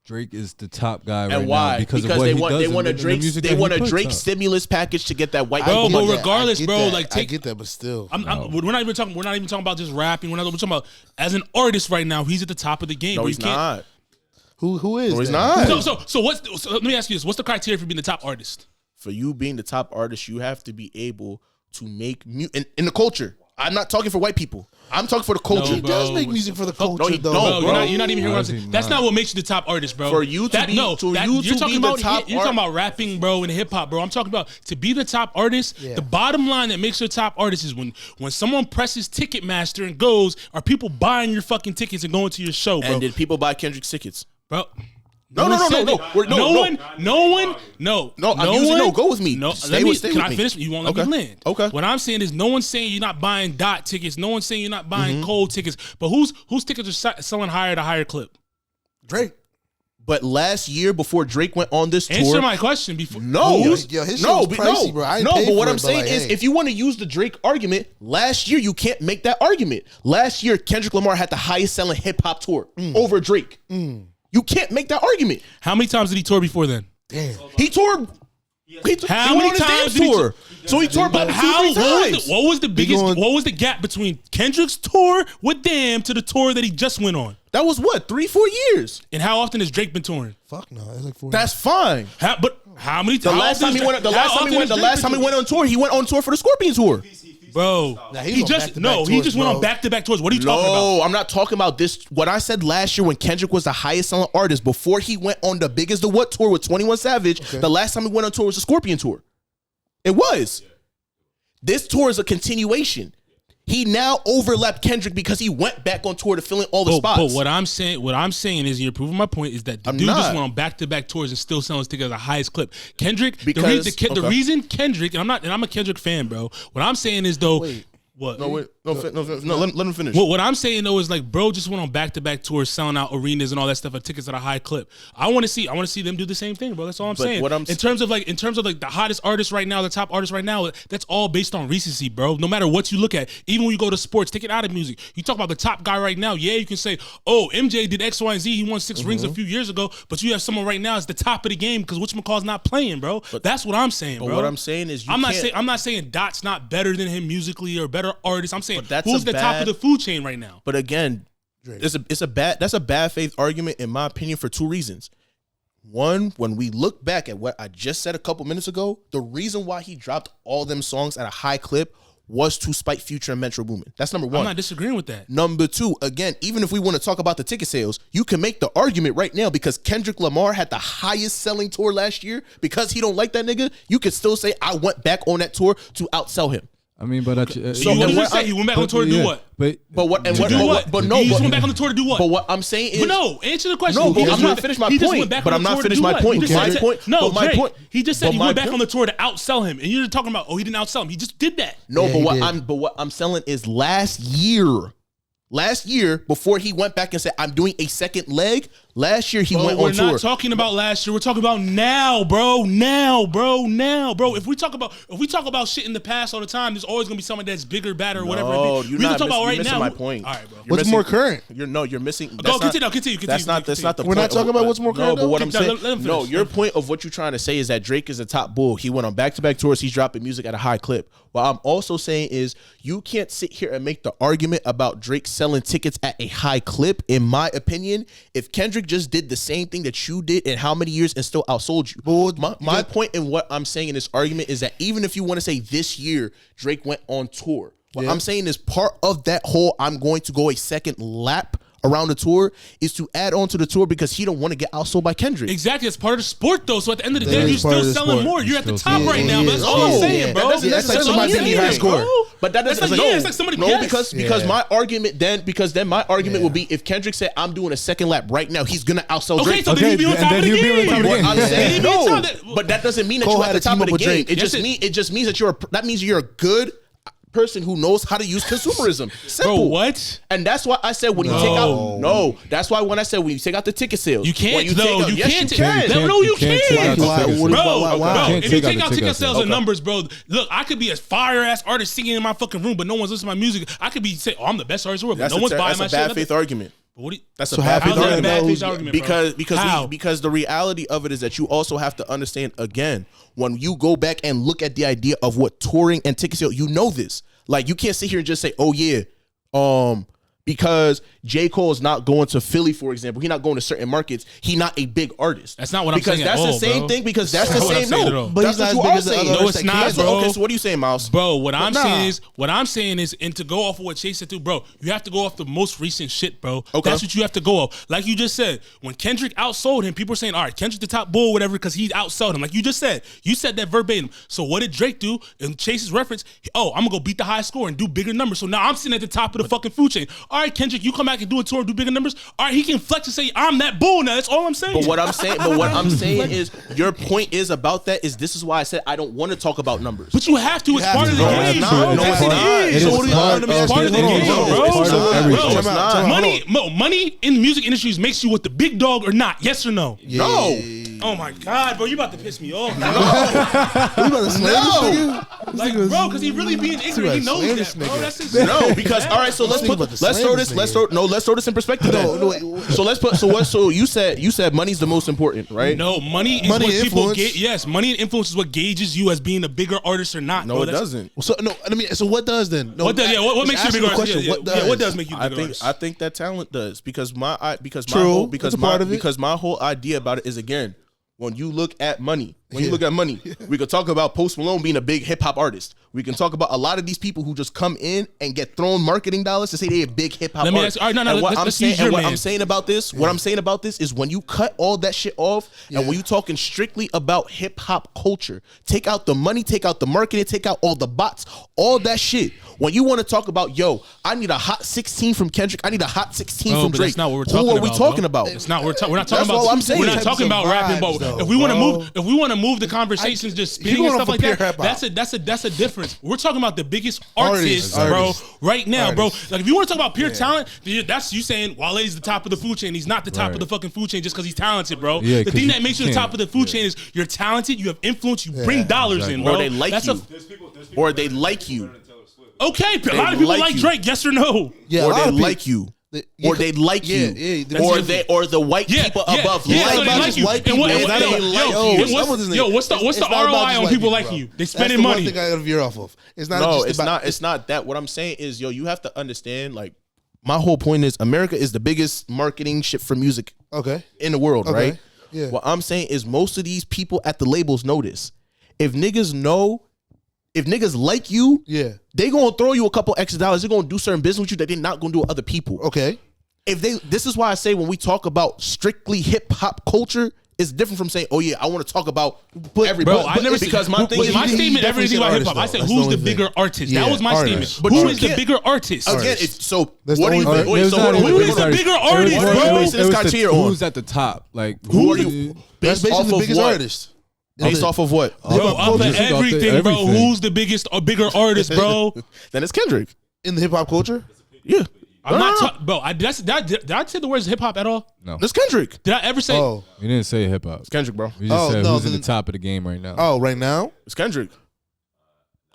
Drake is the top guy right why? now because of what they he want. does They want a in the Drake. music They that want he a puts Drake out. stimulus package to get that white. Bro, people but money. regardless, bro, like I get that, but still, we're not even talking. We're not even talking about just rapping. We're talking about as an artist right now. He's at the top of the game. No, bro. he's not. who is? No, he's that? not. So let me ask you this: what's the criteria for being the top artist? For you being the top artist, you have to be able to make in the culture. I'm not talking for white people. I'm talking for the culture. He does make music for the culture, no, he though. don't, Bro, bro. you're not even hearing what I'm saying. That's not what makes you the top artist, bro. For you to be- you're talking the about top you're talking about rapping, bro, and hip hop, bro. I'm talking about to be the top artist. Yeah. The bottom line that makes you a top artist is when someone presses Ticketmaster and goes, are people buying your fucking tickets and going to your show, bro? And did people buy Kendrick's tickets? Bro. No. Go with me. No, Can I finish? You won't let me land. Okay. What I'm saying is, no one's saying you're not buying dot tickets. No one's saying you're not buying cold tickets. But whose tickets are selling higher at a higher clip? Drake. But last year, before Drake went on this tour, Answer my question before. His shit was pricey, bro. I ain't paid but what for I'm it, saying like, is, hey. if you want to use the Drake argument, last year you can't make that argument. Last year, Kendrick Lamar had the highest selling hip hop tour over Drake. You can't make that argument. How many times did he tour before then? Damn. He toured. How many times did he tour? So he toured But about how? 2-3 times. What was the biggest? What was the gap between Kendrick's tour with Damn to the tour that he just went on? That was what, 3-4 years. And how often has Drake been touring? Fuck no, that's like 4 That's fine. But how many The times? last time he went on tour, he went on tour for the Scorpion tour. Bro, he's he on just back-to-back he tours, just went bro. on back-to-back tours. What are you talking about? No, I'm not talking about this. What I said last year when Kendrick was the highest selling artist before he went on the Biggest the What tour with 21 Savage, the last time he went on tour was the Scorpion tour. It was. This tour is a continuation. He now overlapped Kendrick because he went back on tour to fill in all the spots. But what I'm saying is, you're proving my point, is that the dude just went on back-to-back tours and still selling his tickets at the highest clip. Kendrick, the reason Kendrick, and I'm a Kendrick fan, bro. What I'm saying is though. What? No, let him finish. What I'm saying though is like, bro just went on back-to-back tours, selling out arenas and all that stuff at tickets at a high clip. I want to see them do the same thing, bro. That's all I'm saying. In terms of like the hottest artist right now, the top artist right now, that's all based on recency, bro. No matter what you look at, even when you go to sports, take it out of music. You talk about the top guy right now. Yeah, you can say, oh, MJ did X, Y, and Z. He won 6 rings a few years ago, but you have someone right now as the top of the game because whatchamacallit's not playing, bro. That's what I'm saying, bro. But what I'm saying is, I'm not saying Dot's not better than him musically or better artist. I'm saying who's the top of the food chain right now? But again, that's a bad faith argument in my opinion for 2 reasons. One, when we look back at what I just said a couple minutes ago, the reason why he dropped all them songs at a high clip was to spite Future and Metro Boomin. That's number 1. I'm not disagreeing with that. Number 2, again, even if we want to talk about the ticket sales, you can make the argument right now because Kendrick Lamar had the highest selling tour last year. Because he don't like that nigga, you could still say I went back on that tour to outsell him. I mean, but So what did you say? He went back on tour to do what? He went back on the tour to do what? But what I'm saying is, but no, answer the question. No, but I'm not finished my point. But I'm not finished my point. He just said he went back on the tour to outsell him, and you're talking about, oh, he didn't outsell him. He just did that. No, but what I'm selling is last year, before he went back and said, I'm doing a second leg, last year he went on tour. We're not talking about last year. We're talking about now, bro. Now, bro. If we talk about shit in the past all the time, there's always going to be someone that's bigger, badder, or whatever. You're not talking about right now. My point. All right, bro. What's more current? You're missing. Continue. That's not the point. We're not talking about what's more current. No, but what I'm saying, your point of what you're trying to say is that Drake is a top bull. He went on back-to-back tours. He's dropping music at a high clip. What I'm also saying is you can't sit here and make the argument about Drake selling tickets at a high clip. In my opinion, if Kendrick just did the same thing that you did in how many years and still outsold you. My point in what I'm saying in this argument is that even if you want to say this year Drake went on tour, what I'm saying is part of that whole I'm going to go a second lap around the tour is to add on to the tour because he don't want to get outsold by Kendrick. Exactly, it's part of the sport though. So at the end of the day, you're still selling more. You're at the top right now. But that's all I'm saying, bro. That's like somebody thinking he has score. But that doesn't it's like somebody because my argument then my argument would be if Kendrick said I'm doing a second lap right now, he's gonna outsell Drake. Okay, so then he'd be on top of the game. I'm saying no, but that doesn't mean that you're at the top of the game. It just means that that means you're a good person who knows how to use consumerism. Simple. Bro, what? And that's why I said when you take out that's why when I said when you take out the ticket sales, you can't you though. You can't. No, you can't. Bro, if you take out ticket sales and numbers, bro, look, I could be a fire ass artist singing in my fucking room, but no one's listening to my music. I could be saying, I'm the best artist in the world, but no one's buying my shit. That's a bad faith argument. That's a bad faith argument. Because the reality of it is that you also have to understand again when you go back and look at the idea of what touring and ticket sales, you know this. Like you can't sit here and just say, "Oh yeah, because J. Cole is not going to Philly, for example, he's not going to certain markets. He's not a big artist." That's not what I'm saying. Because that's the same thing. Because that's the same. No, but that's what you are saying. No, it's not, bro. Okay, so what are you saying, Miles? Bro, what I'm saying is, and to go off of what Chase said too, bro, you have to go off the most recent shit, bro. Okay. That's what you have to go off. Like you just said, when Kendrick outsold him, people are saying, all right, Kendrick the top bull, whatever, because he outsold him. Like you just said. You said that verbatim. So what did Drake do? In Chase's reference, I'm going to go beat the high score and do bigger numbers. So now I'm sitting at the top of the fucking food chain. All right, Kendrick, you come back and do a tour and do bigger numbers. All right, he can flex and say, I'm that bull now. That's all I'm saying. But what I'm saying is, your point is about that is this is why I said I don't want to talk about numbers. But you have to. It's part of the game. No, it's not. It's part of the game, bro. Money in the music industry makes you what the big dog or not. Yes or no? No. Oh my God, bro, you about to piss me off. You about to slam this nigga? Like, bro, because he really being ignorant. He knows that, bro. That's his no, because all right. So let's throw this in perspective. So you said money's the most important, right? No, money is what people get. Yes, money and influence is what gauges you as being a bigger artist or not. No, it doesn't. So what does then? What makes you a bigger artist? What does make you a bigger artist? I think that talent does because my whole idea about it is again. When you look at money, we could talk about Post Malone being a big hip hop artist. We can talk about a lot of these people who just come in and get thrown marketing dollars to say they're a big hip hop artist. What I'm saying about this is when you cut all that shit off and when you talking strictly about hip hop culture, take out the money, take out the marketing, take out all the bots, all that shit. When you want to talk about, I need a hot 16 from Kendrick, I need a hot 16 from Drake. That's not what we're talking about. Who are we talking about? It's not. We're not talking about. We're not talking about rapping. But if we want to move the conversations, just spinning and stuff like that, that's a difference. We're talking about the biggest artists, bro, right now, bro. Like if you want to talk about pure talent, that's you saying Wale's the top of the food chain. He's not the top of the fucking food chain just because he's talented, bro. The thing that makes you the top of the food chain is you're talented, you have influence, you bring dollars in, bro. Or they like you. Or they like you. Okay, a lot of people like Drake, yes or no? Yeah, or they like you. Or they like you, or the white people above like you. What's the ROI on people liking you? They spending money. That's the one thing I got to veer off of. It's not that. What I'm saying is, you have to understand. Like, my whole point is, America is the biggest marketing shit for music, in the world, right? Yeah. What I'm saying is, most of these people at the labels know this. If niggas like you, they gonna throw you a couple extra dollars. They're gonna do certain business with you that they're not gonna do with other people. Okay. This is why I say when we talk about strictly hip hop culture, it's different from saying, I want to talk about everybody. Bro, I never because my thing is my statement. Everything about hip hop. I said, who's the bigger artist? That was my statement. But who is the bigger artist? Again, what do you think? Who is the bigger artist, bro? Who's at the top? Like who are you? Based off the biggest artist. Based off of what? Bro, off of everything, bro. Who's the biggest or bigger artist, bro? Then it's Kendrick. In the hip hop culture? Yeah. I'm not bro. Did I say the words hip hop at all? No. It's Kendrick. Did I ever say? You didn't say hip hop. It's Kendrick, bro. You just said who's at the top of the game right now. Oh, right now? It's Kendrick.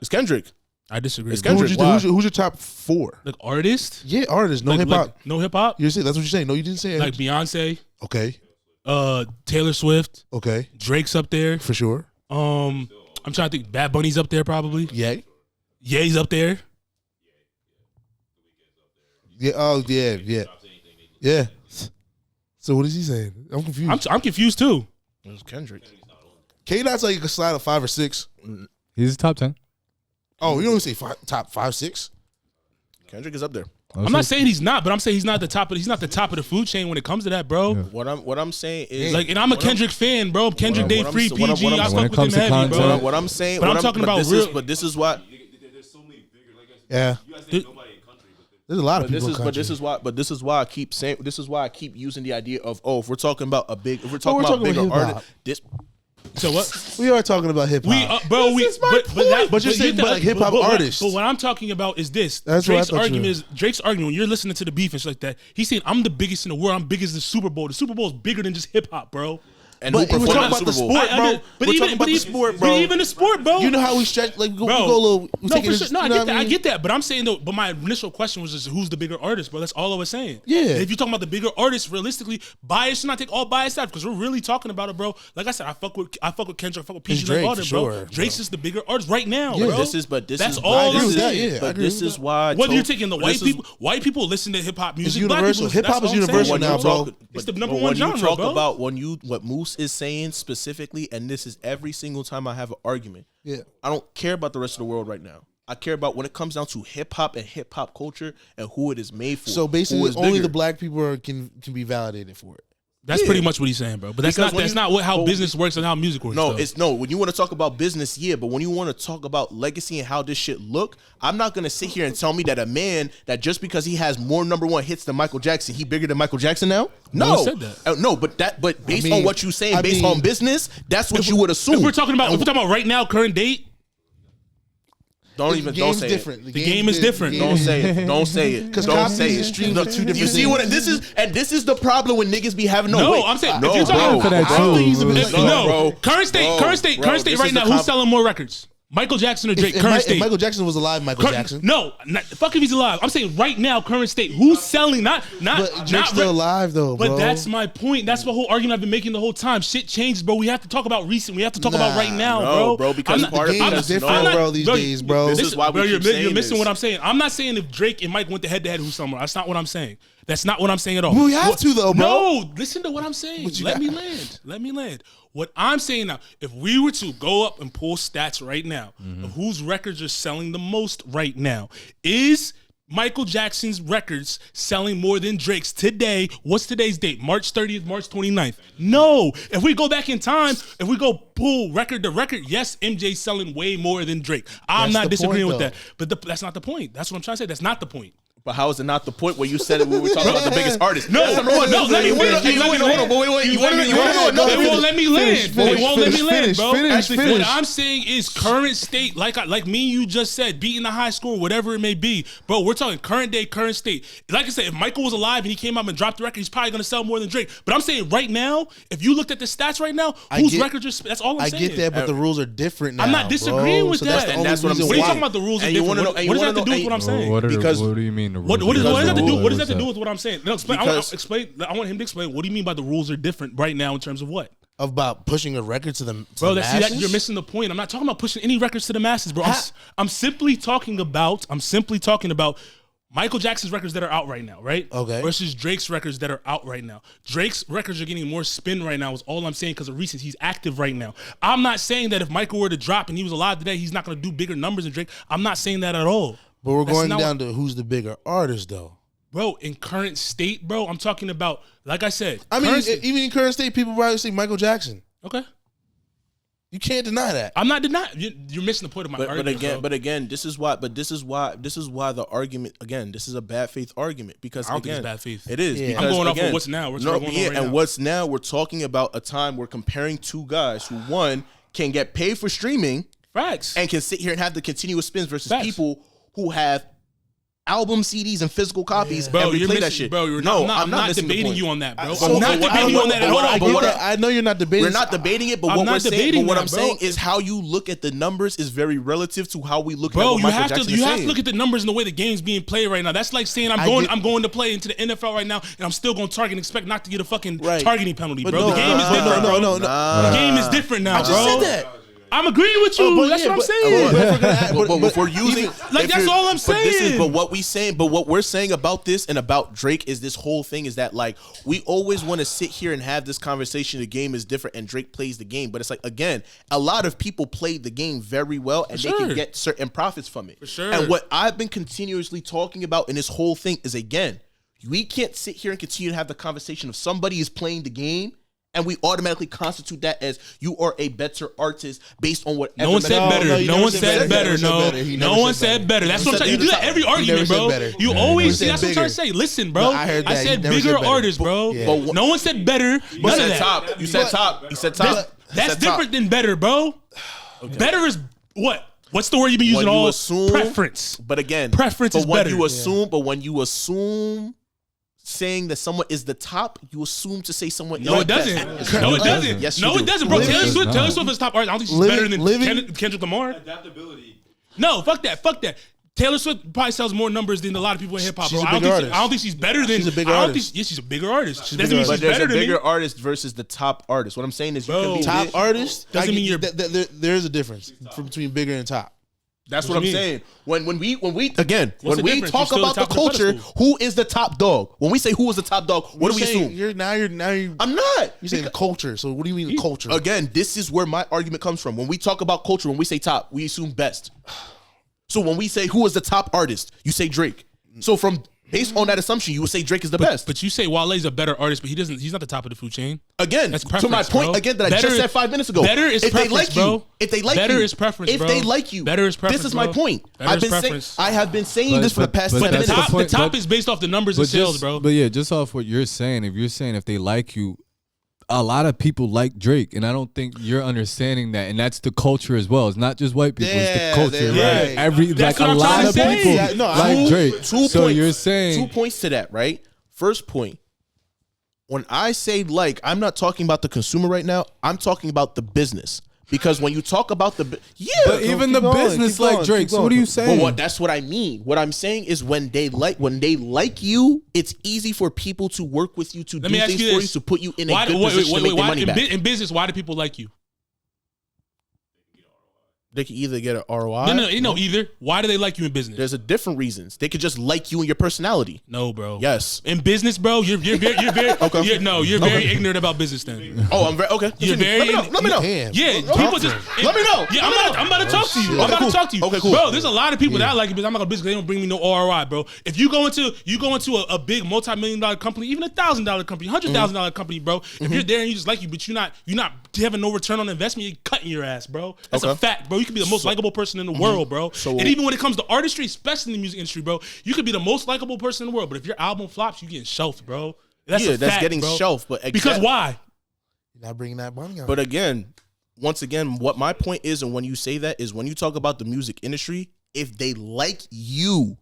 It's Kendrick. I disagree. It's Kendrick. Who's your top four? Like artist? Yeah, artist. No hip hop. No hip hop? You said that's what you're saying. No, you didn't say it. Like Beyonce. Okay. Taylor Swift. Okay. Drake's up there. For sure. I'm trying to think. Bad Bunny's up there probably. Yay. Ye's up there. Yeah. Oh, yeah. Yeah. So what is he saying? I'm confused. I'm confused too. It's Kendrick. K-Dot's like a slide of 5 or 6. He's top 10. Oh, you don't even say top 5, 6? Kendrick is up there. I'm not saying he's not, but I'm saying he's not the top of the food chain when it comes to that, bro. Yeah. What I'm saying is like, and I'm a Kendrick fan, bro. Kendrick Day Free PG. I fuck with him heavy, bro. What I'm saying, but I'm talking about real. But this is why. There's so many bigger. Yeah. There's a lot of people. But this is why I keep saying. This is why I keep using the idea of if we're talking about bigger artists. So what? We are talking about hip hop. But you're saying like hip hop artists. But what I'm talking about is this. That's Drake's argument when you're listening to the beef and shit like that, he's saying I'm the biggest in the world. I'm big as the Super Bowl. The Super Bowl is bigger than just hip hop, bro. And we're talking about the sport, bro. But even the sport, bro. You know how we stretch, like we go a little. I get that. But I'm saying though. But my initial question was just who's the bigger artist, bro. That's all I was saying. Yeah. And if you're talking about the bigger artist, realistically, bias should not take all bias out because we're really talking about it, bro. Like I said, I fuck with Kendrick, I fuck with PG like all that, bro. Drake's is the bigger artist right now, bro. That's all I'm saying. But this is why. Whether you're taking the white people listen to hip hop music, universal. Hip hop is universal now, bro. It's the number one genre, bro. When you talk about what Moose is saying specifically, and this is every single time I have an argument. Yeah, I don't care about the rest of the world right now. I care about when it comes down to hip hop and hip hop culture and who it is made for. So basically, only the black people can be validated for it. That's pretty much what he's saying, bro. But that's not how business works and how music works. No, when you want to talk about business, yeah, but when you want to talk about legacy and how this shit look, I'm not gonna sit here and tell me that a man that just because he has more #1 hits than Michael Jackson, he bigger than Michael Jackson now. No one said that. But based on what you saying, based on business, that's what you would assume. If we're talking about right now, current date. Don't say different. The game is different. Don't say it. Don't say it. Because copies and streams are two different. You see what this is? And this is the problem when niggas be having I'm saying if you're talking for that too. Current state right now. Who's selling more records? Michael Jackson or Drake? If Michael Jackson was alive, Jackson. No, fuck if he's alive. I'm saying right now, current state. Who's selling? But Drake's still alive though, bro. But that's my point. That's the whole argument I've been making the whole time. Shit changes, bro. We have to talk about recent. We have to talk about right now, bro. Because the game is different, bro. These days, bro. This is why you're missing what I'm saying. I'm not saying if Drake and Mike went to head who's somewhere. That's not what I'm saying. That's not what I'm saying at all. We have to though, bro. No, listen to what I'm saying. Let me land. What I'm saying now, if we were to go up and pull stats right now of whose records are selling the most right now, is Michael Jackson's records selling more than Drake's today? What's today's date? March 30th, March 29th. No. If we go back in time, if we go pull record to record, yes, MJ's selling way more than Drake. I'm not disagreeing with that. But that's not the point. That's what I'm trying to say. That's not the point. But how is it not the point where you said it when we were talking about the biggest artist? No, let me land. They won't let me land. They won't let me land, bro. Actually, what I'm saying is current state, like me and you just said, beating the high score, whatever it may be. Bro, we're talking current day, current state. Like I said, if Michael was alive and he came out and dropped the record, he's probably going to sell more than Drake. But I'm saying right now, if you looked at the stats right now, whose records are, that's all I'm saying. I get that, but the rules are different now. I'm not disagreeing with that. And that's what I'm saying. What are you talking about the rules are different? What does that have to do with what I'm saying? What do you mean the rules? What does that have to do with what I'm saying? No, explain. I want him to explain. What do you mean by the rules are different right now in terms of what? About pushing a record to the masses? You're missing the point. I'm not talking about pushing any records to the masses, bro. I'm simply talking about Michael Jackson's records that are out right now, right? Okay. Versus Drake's records that are out right now. Drake's records are getting more spin right now is all I'm saying because of recent. He's active right now. I'm not saying that if Michael were to drop and he was alive today, he's not going to do bigger numbers than Drake. I'm not saying that at all. But we're going down to who's the bigger artist, though. Bro, in current state, bro, I'm talking about, like I said. I mean, even in current state, people probably say Michael Jackson. Okay. You can't deny that. I'm not denying. You're missing the point of my argument. But again, this is why the argument. Again, this is a bad faith argument because I don't think it's bad faith. It is. Yeah. I'm going off of what's now. What's now? We're talking about a time we're comparing two guys who one can get paid for streaming, facts, and can sit here and have the continuous spins versus people who have album CDs and physical copies, bro, and replay that shit. Bro, I'm not debating you on that, bro. I'm not debating you on that at all. I know you're not debating. We're not debating it, but what we're saying, what I'm saying is how you look at the numbers is very relative to how we look at what Michael Jackson is saying. You have to look at the numbers and the way the game's being played right now. That's like saying I'm going to play into the NFL right now, and I'm still going to target and expect not to get a fucking targeting penalty, bro. The game is different. No. The game is different now, bro. I just said that. I'm agreeing with you. That's what I'm saying. But we're using that's all I'm saying. But what we're saying about this and about Drake is this whole thing is that like we always want to sit here and have this conversation. The game is different, and Drake plays the game. But it's like again, a lot of people play the game very well, and they can get certain profits from it. For sure. And what I've been continuously talking about in this whole thing is again, we can't sit here and continue to have the conversation of somebody is playing the game. And we automatically constitute that as you are a better artist based on what. No one said better. No one said better. No one said better. That's what I'm saying. You do that every argument, bro. You always see. That's what I'm trying to say. Listen, bro. I said bigger artists, bro. No one said better. None of that. Top. You said top. You said top. That's different than better, bro. Better is what? What's the word you've been using all? Preference. But again, preference is better. But when you assume saying that someone is the top, you assume to say someone. No, it doesn't. No, it doesn't. Yes, no, it doesn't, bro. Taylor Swift is top artist. I don't think she's better than Kendrick Lamar. Adaptability. No, fuck that. Taylor Swift probably sells more numbers than a lot of people in hip hop. I don't think she's better than. She's a bigger artist. She's a bigger artist. But there's a bigger artist versus the top artist. What I'm saying is, you can be top artist doesn't mean you're. There's a difference between bigger and top. That's what I'm saying. When we talk about the culture, the who is the top dog? When we say who is the top dog, what do we assume? I'm not. You're saying the culture. So what do you mean the culture? Again, this is where my argument comes from. When we talk about culture, when we say top, we assume best. So when we say who is the top artist, you say Drake. So based on that assumption, you would say Drake is the best. But you say Wale's a better artist, but he's not the top of the food chain. Again, that's to my point I just said 5 minutes ago. Better is preference, bro. If they like better you, is preference, if bro. they like you, better is preference. This is my point. I have been saying this for the past 10 minutes. The top is based off the numbers and sales, bro. But yeah, just off what you're saying, if they like you, a lot of people like Drake, and I don't think you're understanding that. And that's the culture as well. It's not just white people; it's the culture. Right? A lot of people like Drake. So you're saying 2 points to that, right? First point. When I say like, I'm not talking about the consumer right now. I'm talking about the business. Because when you talk about but even the business like Drake. So what are you saying? Well, that's what I mean. What I'm saying is when they like you, it's easy for people to work with you to do things for you to put you in a good position to make their money back. In business, why do people like you? They can either get an ROI. No, either. Why do they like you in business? There's a different reasons. They could just like you and your personality. No, bro. Yes. In business, bro, you're very okay. You're very ignorant about business then. Oh, I'm very okay. You're very let me know. Yeah, people just let me know. Yeah, I'm about to talk to you. I'm about to talk to you. Okay, cool. Bro, there's a lot of people that I like it because I'm not gonna business. They don't bring me no ROI, bro. If you go into a big multi-million-dollar company, even $1,000 company, $100,000 company, bro. If you're there and you just like you, but you're not having no return on investment, you're cutting your ass, bro. That's a fact, bro. You can be the most likable person in the world, bro. And even when it comes to artistry, especially in the music industry, bro, you could be the most likable person in the world, but if your album flops, you getting shelved, bro. That's getting shelved. But because why? You're not bringing that money on. But again, once again, what my point is, and when you say that, is when you talk about the music industry, if they like you,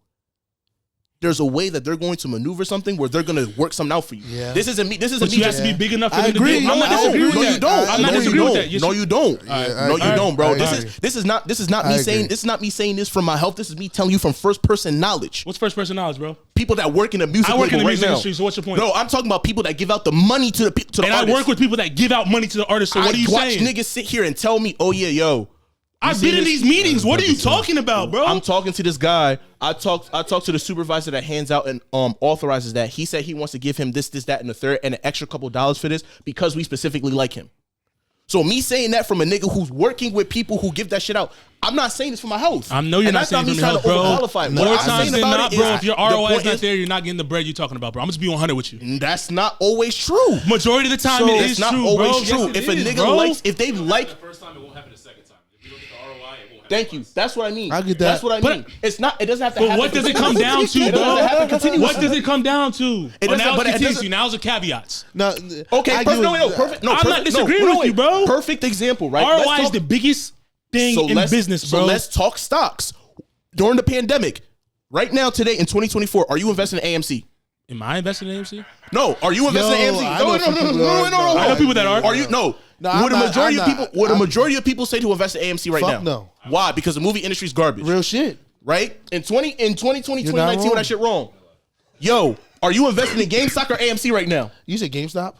there's a way that they're going to maneuver something where they're going to work something out for you. Yeah. This isn't me. This isn't me. You have to be big enough for them to agree. do. I'm not disagreeing with that. You don't. I'm not disagreeing with that. No, you don't. No, you don't, bro. This is not me saying. This is not me saying this from my health. This is me telling you from first person knowledge. What's first person knowledge, bro? People that work in the music. I work in the music right industry. So what's your point? No, I'm talking about people that give out the money to the and artists. I work with people that give out money to the artists. So what are you saying? Watch niggas sit here and tell me, oh yeah, yo. I've been in these meetings. What are you talking about, bro? I'm talking to this guy. I talked to the supervisor that hands out and authorizes that. He said he wants to give him this, that, and the third, and an extra couple dollars for this because we specifically like him. So me saying that from a nigga who's working with people who give that shit out, I'm not saying this for my health. I know you're not saying this for your health, bro. More times than not, bro, if your ROI is not there, you're not getting the bread you're talking about, bro. I'm just being 100 with you. That's not always true. Majority of the time, it is not true, always bro. true. Yes, if a nigga likes, if they like. The first time, it won't happen the second time. If you don't get the ROI, it won't happen. Thank you. That's what I mean. I get that. That's what I mean. It's not. It doesn't have to happen. But what does it come down to, bro? What does it come down to? It doesn't. Now But it's contingency. Now's the caveats. No. Okay. Perfect. No. I'm not disagreeing with you, bro. Perfect example, right? ROI is the biggest thing in business, bro. So let's talk stocks. During the pandemic, right now, today in 2024, are you investing in AMC? Am I investing in AMC? No. Are you investing in AMC? No. I know people that are. Are you? No. Would a majority of people say to invest in AMC right now? No. Why? Because the movie industry's garbage. Real shit. Right? In 2020, 2019, when that shit wrong. Yo, are you investing in GameStop or AMC right now? You said GameStop?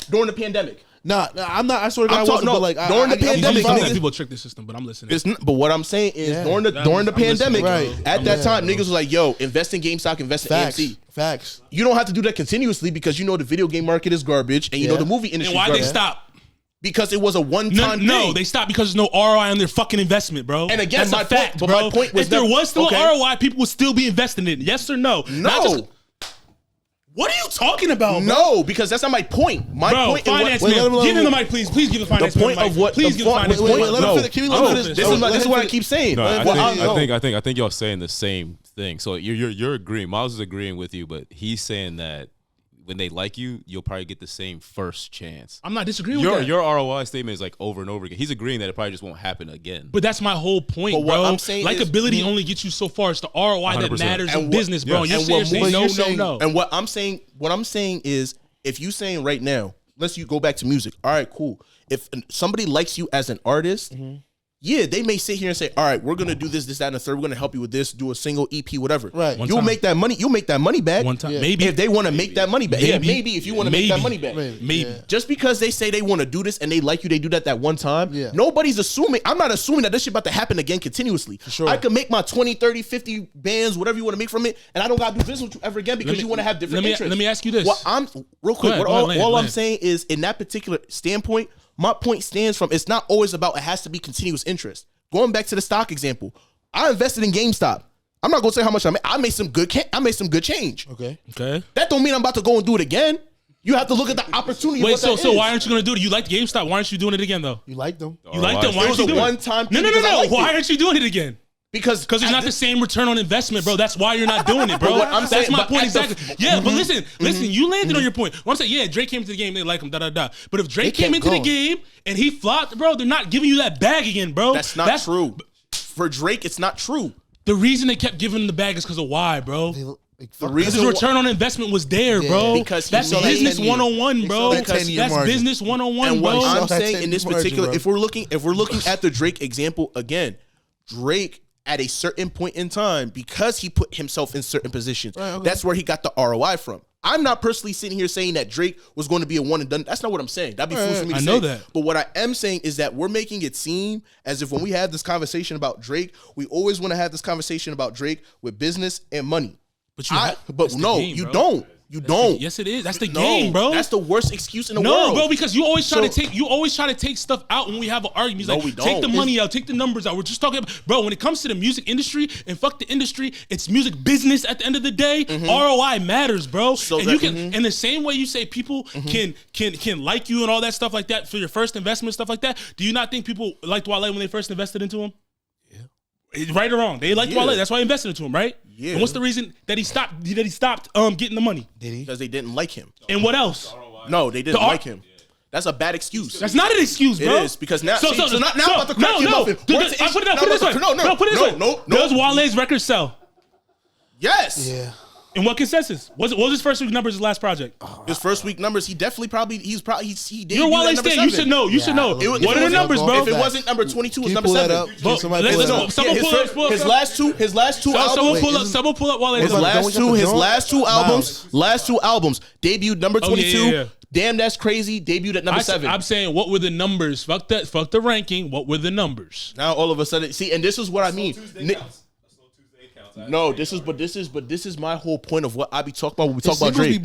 During the pandemic. Nah, I'm not. I swear to God, I wasn't. But like during the pandemic, people trick the system, but I'm listening. But what I'm saying is during the pandemic, at that time, niggas was like, "Yo, invest in GameStop, invest in AMC." Facts. You don't have to do that continuously because you know the video game market is garbage, and you know the movie industry. And why they stop? Because it was a one-time thing. No, they stopped because there's no ROI on their fucking investment, bro. And again, that's a fact, bro. My point was if there was still ROI, people would still be investing in it. Yes or no? No. What are you talking about, bro? No, because that's not my point. My point finance man. Give him the mic, please. Please give the finance man the mic. Please give the finance man. This is what I keep saying. No, I think y'all saying the same thing. So you're agreeing. Miles is agreeing with you, but he's saying that when they like you, you'll probably get the same first chance. I'm not disagreeing with that. Your ROI statement is like over and over again. He's agreeing that it probably just won't happen again. But that's my whole point, but bro. What I'm saying likability only gets you so far. It's the ROI 100%. That matters in business, bro. Yes. You're saying no. And what I'm saying is, if you saying right now, let's you go back to music. All right, cool. If somebody likes you as an artist, yeah, they may sit here and say, all right, we're going to do this, that, and the third. We're going to help you with this, do a single EP, whatever. Right. You'll make that money. You'll make that money back. One time. Yeah. Maybe. If they want to make that money back. Yeah, maybe if you want to make that money back. Maybe. Just because they say they want to do this and they like you, they do that one time. Yeah. Nobody's assuming. I'm not assuming that this shit about to happen again continuously. For sure. I could make my 20, 30, 50 bands, whatever you want to make from it, and I don't got to do business with you ever again because you want to have different interests. Let me ask you this. Well, all I'm saying is, in that particular standpoint, my point stands from, it's not always about it has to be continuous interest. Going back to the stock example, I invested in GameStop. I'm not gonna say how much I made. I made some good change. Okay. That don't mean I'm about to go and do it again. You have to look at the opportunity. Wait, so why aren't you gonna do it? You liked GameStop. Why aren't you doing it again though? You liked them. You liked them. Why aren't you doing it? It was a one-time. No. Why aren't you doing it again? Because there's not the same return on investment, bro. That's why you're not doing it, bro. That's my point exactly. But listen, you landed on your point. What I'm saying, yeah, Drake came into the game, they like him, But if Drake came into the game and he flopped, bro, they're not giving you that bag again, bro. That's not true. For Drake, it's not true. The reason they kept giving him the bag is because of why, bro. The reason his return on investment was there, bro. Because that's business 101, bro. That's business 101, and bro. what I'm saying in this particular, if we're looking at the Drake example again, Drake at a certain point in time, because he put himself in certain positions, that's where he got the ROI from. I'm not personally sitting here saying that Drake was going to be a one and done. That's not what I'm saying. That'd be foolish for me to say. I know that. But what I am saying is that we're making it seem as if when we have this conversation about Drake, we always want to have this conversation about Drake with business and money. But you don't. You don't. Yes, it is. That's the game, bro. That's the worst excuse in the world. No, bro, because you always try to take stuff out when we have an argument. Like, we don't. Take the money out, take the numbers out. We're just talking about, bro, when it comes to the music industry, and fuck the industry, it's music business at the end of the day. ROI matters, bro. So and you can in the same way you say people can like you and all that stuff like that for your first investment, stuff like that. Do you not think people liked Wale when they first invested into him? Right or wrong, they liked Wale. That's why I invested into him, right? Yeah. And what's the reason that he stopped? Getting the money? Because they didn't like him. And what else? No, they didn't like him. That's a bad excuse. That's not an excuse, bro. It is because now. Now about the crack muffin. Put it this way. No. Does Wale's record sell? Yes. Yeah. In what consensus? What was his first week numbers? His last project. His first week numbers. He definitely he did. You're Wale's thing. You should know. You should know. What are the numbers, bro? If it wasn't number 22, it's number 7. Someone pull up his last two albums. Someone pull up Wale's. His last two albums debuted number 22. Damn, that's crazy. Debuted at number 7. I'm saying, what were the numbers? Fuck that. Fuck the ranking. What were the numbers? Now all of a sudden, see, and this is what I mean. No, this is my whole point of what I be talking about when we talk about Drake.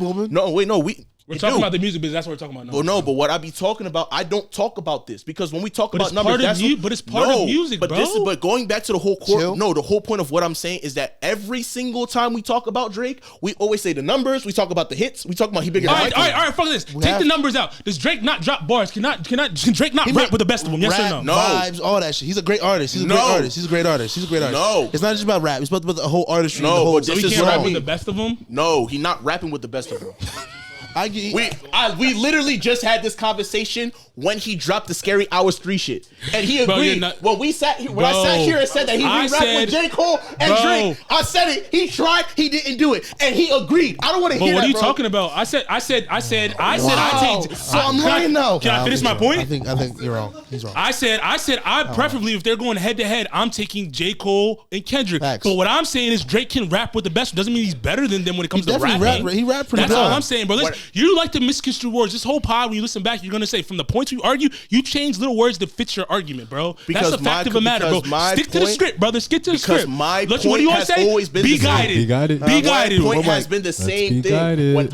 We're talking about the music business. That's what we're talking about. But what I be talking about, I don't talk about this because when we talk about numbers, it's part of music, bro. But going back to the whole the whole point of what I'm saying is that every single time we talk about Drake, we always say the numbers. We talk about the hits. We talk about he bigger. All right. Fuck this. Take the numbers out. Does Drake not drop bars? Can Drake not rap with the best of them? Yes or no? No. Vibes, all that shit. He's a great artist. He's a great artist. No. It's not just about rap. It's about the whole artistry. No, so he can't rap with the best of them. No, he's not rapping with the best of them. We literally just had this conversation when he dropped the Scary Hours 3 shit, and he agreed. When I sat here and said that he re-rapped with J. Cole and Drake, I said it. He tried, he didn't do it, and he agreed. I don't want to hear that. What are you talking about? I said. So I'm lying now. Can I finish my point? I think you're wrong. He's wrong. I said. Preferably, if they're going head to head, I'm taking J. Cole and Kendrick. Facts. But what I'm saying is Drake can rap with the best. Doesn't mean he's better than them when it comes to rapping. He rapped pretty good. That's all I'm saying, bro. You like to misconstrue words. This whole pod, when you listen back, you're gonna say from the points we argue, you change little words to fit your argument, bro. That's the fact of the matter, bro. Stick to the script, brother. Stick to the script. Because my what point do you always has say? always been Be the same. guided. Be guided. Be guided. My point has been the same thing. When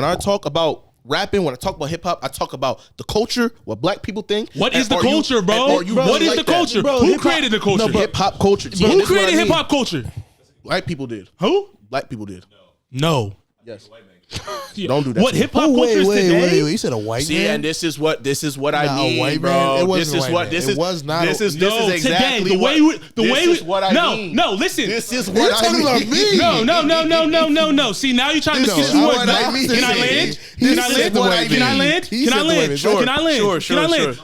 I talk about hip hop, I talk about the culture, what black people think. What is the culture, bro? What is the culture? Who created the culture? Hip hop culture. Who created hip hop culture? Black people did. Who? Black people did. No. Yes. Don't do that. What hip hop culture is today? Wait. You said a white man? See, and this is what I mean, a white bro. man? It This wasn't is a what white this man. is. It was not. This is exactly today, the what. way we, No, listen. This is You're what I talking about mean. me. No. See, now you're trying to misconstrue words. Can I land? Can I land? Can I land? Can I land? Sure. Can I land? Sure. Can I land?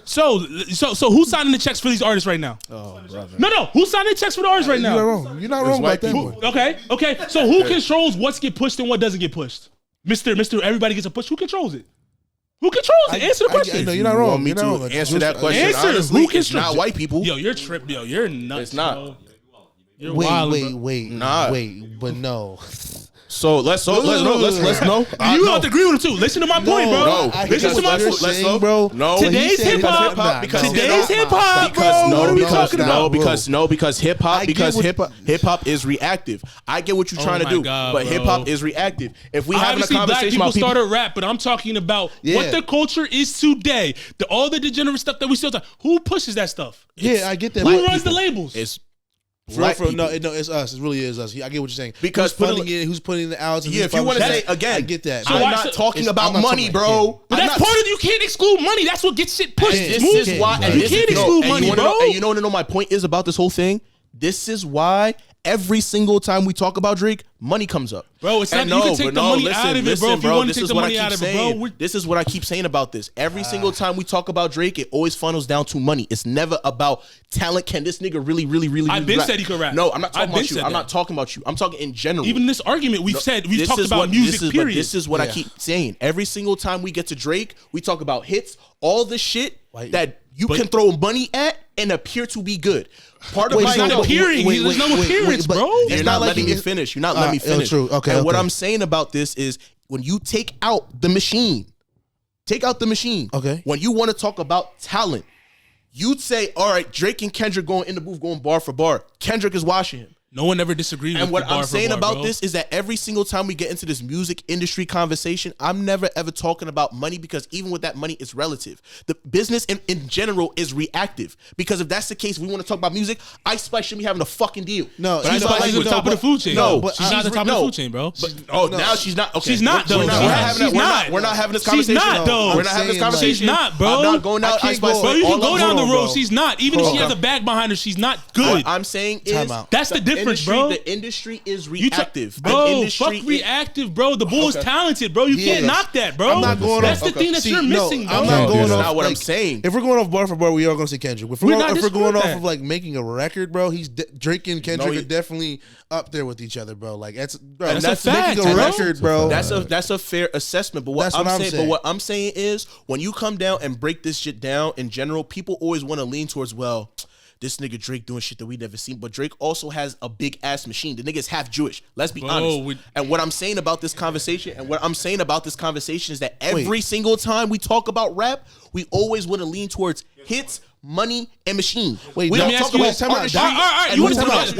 So who's signing the checks for these artists right now? Oh, brother. No. Who's signing the checks for the artists right now? You're not wrong about that. Okay. So who controls what's get pushed and what doesn't get pushed? Mister, everybody gets a push. Who controls it? Who controls it? Answer the question. No, you're not wrong. Me You're not to wrong. answer that question. Answer. Honestly, Who it's controls not it? white people. Yo, you're tripping. Yo, you're nuts. It's not. Bro. You're wildin', bro. Wait, but no. So let's know. You have to agree with him too. Listen to my point, bro. No, Listen to my point. Let's know, bro. No, Today's hip hop. Today's hip hop, bro. What are we talking about? Because hip hop is reactive. I get what you're trying to do, but hip hop is reactive. If we having a conversation black people about started rap, but I'm talking about what the culture is today. All the degenerate stuff that we still talk. Who pushes that stuff? Yeah, I get that. Who runs the labels? It's no, it's us. It really is us. I get what you're saying. Because who's funding it, who's putting the outs. Yeah, if you want to say again, I get that. I'm not talking about money, bro. But that's part of you can't exclude money. That's what gets shit pushed. This is why you can't exclude money, bro. And you know what my point is about this whole thing? This is why every single time we talk about Drake, money comes up. Bro, it's not, you can take the money out of it, bro. If you want to take the money out of it, bro. This is what I keep saying about this. Every single time we talk about Drake, it always funnels down to money. It's never about talent. Can this nigga really I've been said he could rap. No, I'm not talking about you. I'm not talking about you. I'm talking in general. Even this argument we've talked about music, period. This is what I keep saying. Every single time we get to Drake, we talk about hits, all the shit that you can throw money at and appear to be good. Part of my appearing. There's no appearance, bro. You're not letting me finish. You're not letting me finish. True. Okay. And what I'm saying about this is when you take out the machine. Okay. When you want to talk about talent, you'd say, all right, Drake and Kendrick going in the booth, going bar for bar. Kendrick is washing him. No one ever disagreed with And what the bar I'm saying for bar, about this is that every single time we get into this music industry conversation, I'm never ever talking about money because even with that money, it's relative. The business in general is reactive. Because if that's the case, we want to talk about music, Ice Spice shouldn't be having a fucking deal. No, She's not at the top of the food chain. No, but she's not at the top of the food chain, bro. Now she's not. Okay, she's not, though. We're not having this conversation. She's not, though. We're not having this conversation. She's not, bro. I'm not going down Ice Spice. Bro, you can go down the road. She's not. Even if she has a bag behind her, she's not good. What I'm saying is that's the difference, bro. The industry is reactive. Bro, fuck reactive, bro. The bull is talented, bro. You can't knock that, bro. I'm not going That's off. the thing that you're missing, bro. I'm not going off. That's not what I'm saying. If we're going off bar for bar, we are going to see Kendrick. If we're going off of like making a record, bro, Drake and Kendrick are definitely up there with each other, bro. Like that's a fact, making a record, bro. That's a fair assessment. But what I'm saying is when you come down and break this shit down in general, people always want to lean towards, well, this nigga Drake doing shit that we never seen. But Drake also has a big ass machine. The nigga's half Jewish. Let's be honest. And what I'm saying about this conversation, is that every single time we talk about rap, we always want to lean towards hits, money, and machine. Wait, let me ask you this. Time out. All right. You want to talk about?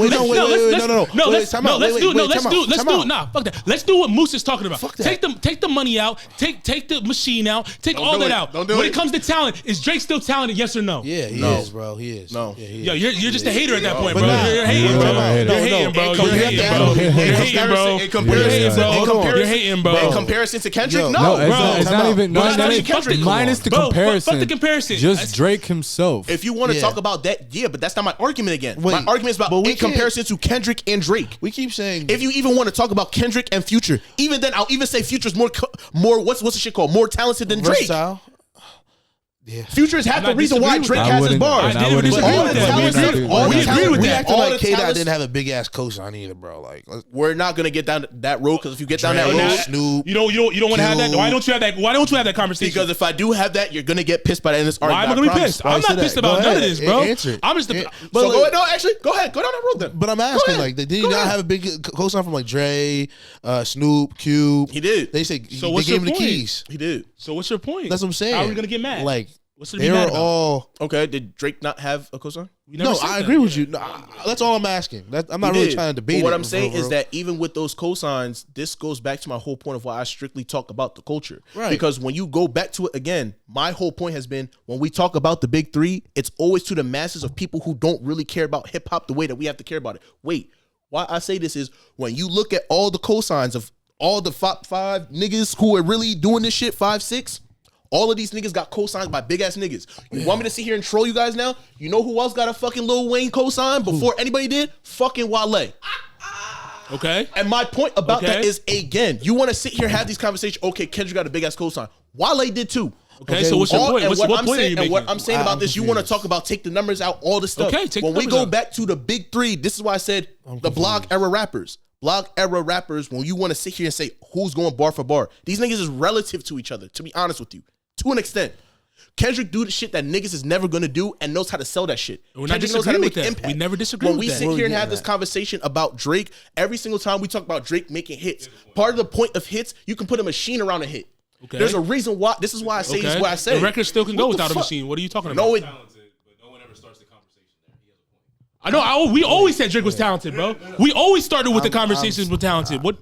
No, let's do it. Nah, fuck that. Let's do what Moose is talking about. Take the money out. Take the machine out. Take all that out. When it comes to talent, is Drake still talented? Yes or no? Yeah, he is, bro. He is. No. Yo, you're just a hater at that point, bro. You're hating, bro. You're hating, bro. In comparison to Kendrick, no, it's not even. Minus the comparison. Fuck the comparison. Just Drake himself. If you want to talk about that, yeah, but that's not my argument again. My argument is about in comparison to Kendrick and Drake. We keep saying if you even want to talk about Kendrick and Future, even then I'll even say Future's more what's the shit called? More talented than Drake. Versatile. Yeah. Future is half the reason why Drake has his bars. I didn't disagree with that. We agree with that. All the K-Dot didn't have a big ass cosign either, bro. Like, we're not gonna get down that road because if you get down that road, Snoop, you don't want to have that. Why don't you have that? Why don't you have that conversation? Because if I do have that, you're gonna get pissed by the end of this argument. Why am I gonna be pissed? I'm not pissed about none of this, bro. I'm just. But go ahead, go down that road then. But I'm asking, like, did he not have a big cosign from like Dre, Snoop, Cube? He did. They say So they what's gave your him the point? keys. He did. So what's your point? That's what I'm saying. How are we gonna get mad? Like, what's to they be mad were about? all Okay. Did Drake not have a cosign? No, I agree with you. No, that's all I'm asking. I'm not really trying to debate. But what it, I'm saying bro. is that even with those cosigns, this goes back to my whole point of why I strictly talk about the culture. Right. Because when you go back to it again, my whole point has been when we talk about the big three, it's always to the masses of people who don't really care about hip hop the way that we have to care about it. Wait, why I say this is when you look at all the cosigns of all the five niggas who are really doing this shit, 5, 6. All of these niggas got cosigns by big ass niggas. You want me to sit here and troll you guys now? You know who else got a fucking Lil Wayne cosign before anybody did? Fucking Wale. Okay. And my point about that is, again, you want to sit here and have these conversations. Okay, Kendrick got a big ass cosign. Wale did too. Okay, so what's your point? What point are you making? And what I'm saying about this, you want to talk about take the numbers out, all this stuff. Okay, take when the we numbers go out. back to the big three, this is why I said the blog era rappers. Blog era rappers, when you want to sit here and say who's going bar for bar, these niggas is relative to each other, to be honest with you, to an extent. Kendrick do the shit that niggas is never gonna do and knows how to sell that shit. Kendrick knows how to make impact. We never disagree with that. When we sit here and have this conversation about Drake, every single time we talk about Drake making hits, part of the point of hits, you can put a machine around a hit. Okay. There's a reason why. This is why I say this is what I say. The record still can go without a machine. What are you talking about? No, it. I know. We always said Drake was talented, bro. We always started with the conversations with talented. What?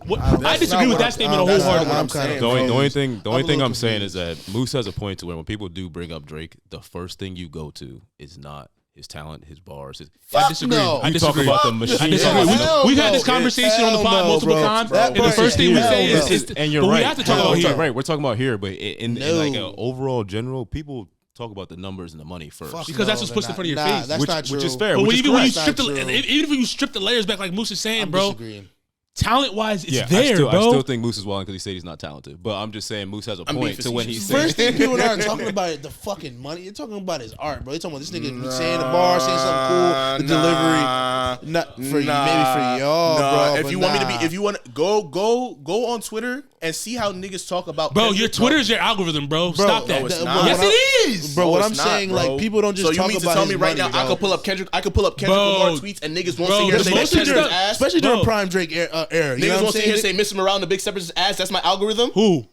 I disagree with that statement wholeheartedly. The only thing I'm saying is that Moose has a point to where when people do bring up Drake, the first thing you go to is not his talent, his bars. I disagree. No. I disagree. Talk about the machine. I disagree. We've had this conversation on the pod multiple times, and the first thing we say is, and you're but right. we have to talk about here. Right, we're talking about here, but in like an overall general, people talk about the numbers and the money first. Because that's what's pushed in front of your face. That's not true. Which is fair. But Which even when you is strip even if you strip the layers back, like Moose is saying, bro, disagreeing. talent wise, it's there, I bro. still think Moose is walling because he said he's not talented. But I'm just saying Moose has a point to when he's saying. First thing people aren't talking about is the fucking money. You're talking about his art, bro. You're talking about this nigga saying the bar, saying something cool, the delivery. Not for maybe for y'all, bro. If you want me to be, if you want to go on Twitter and see how niggas talk about. Bro, your Twitter is your algorithm, bro. Stop that. No, it's not. Yes, it is, bro. No, what it's I'm not, saying, bro. like people don't just so talk you mean about to tell his me right money, now? I could pull up Kendrick Bro, Lamar tweets and niggas won't sit here and say that Kendrick's ass. especially during prime Drake era. You know Niggas what I'm won't sit here saying? and say Mr. Morale and the Big Steppers' ass. That's my algorithm. Who?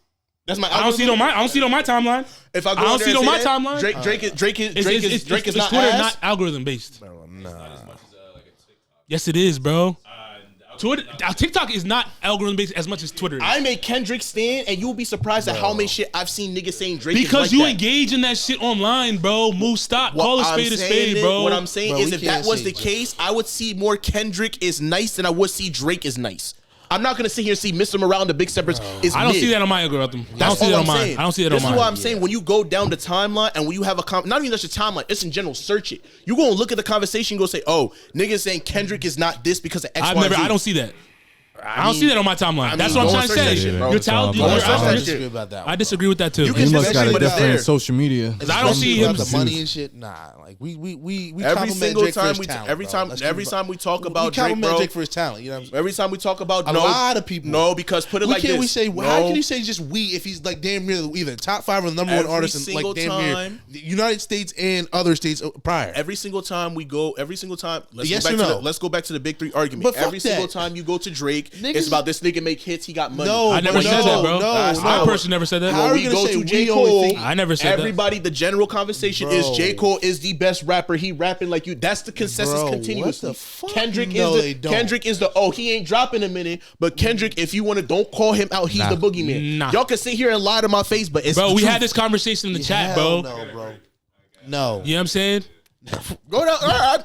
That's my. I don't see it on my timeline. If I go I don't on there see it and on say my that, timeline. Drake is not Twitter ass. not algorithm based. Yes, it is, bro. Twitter, TikTok is not algorithm based as much as Twitter is. I'm a Kendrick stan, and you'll be surprised at how many shit I've seen niggas saying Drake. Because is like you that. engage in that shit online, bro. Move, stop. Call a spade, bro. What I'm saying is, if that was the case, I would see more Kendrick is nice than I would see Drake is nice. I'm not gonna sit here and see Mr. Morale and the Big Steppers is I don't mid. see that on my algorithm. I don't That's see that all on I'm mine. saying. I don't see that on mine. This is why I'm saying when you go down the timeline and when you have a not even just your timeline, it's in general, search it. You go and look at the conversation, go say, oh, niggas saying Kendrick is not this because of X, Y, and Z. I don't see that. I don't see that on my timeline. That's what I'm trying to say. Your talent, I disagree with that too. You He must got a but it's different there. social media. I don't see him. the money and shit. Nah, like we Every compliment single Drake for time his we talent, every bro. time Let's every keep it- time we talk we about Drake, compliment bro. Drake for his talent. You know what I'm saying? Every time we talk about A lot of people. No, because put it like this. We say No. how can you say just we if he's like damn near either top 5 or the number 1 Every artist in like single damn near time. the United States and other states prior. Every single time we go, let's Yes go back or to no? let's go back to the big 3 argument. But fuck Every single that. time you go to Drake, Niggas- it's about this nigga make hits, he got money. No, I never said that, bro. I personally never said that. How When are we you gonna go say to J. we only Cole, think- I never said that. everybody, the general conversation is Bro. J. Cole is the best rapper. He rapping like you. That's the consensus Bro, what continuously. the fuck? Kendrick No, is they the don't. Kendrick is the he ain't dropping a minute, but Kendrick, if you want to, don't call him out. He's the boogeyman. Nah. Y'all can sit here and lie to my face, but it's Bro, the we truth. had this conversation in the chat, Hell bro. No, bro. No. You know what I'm saying? Go down.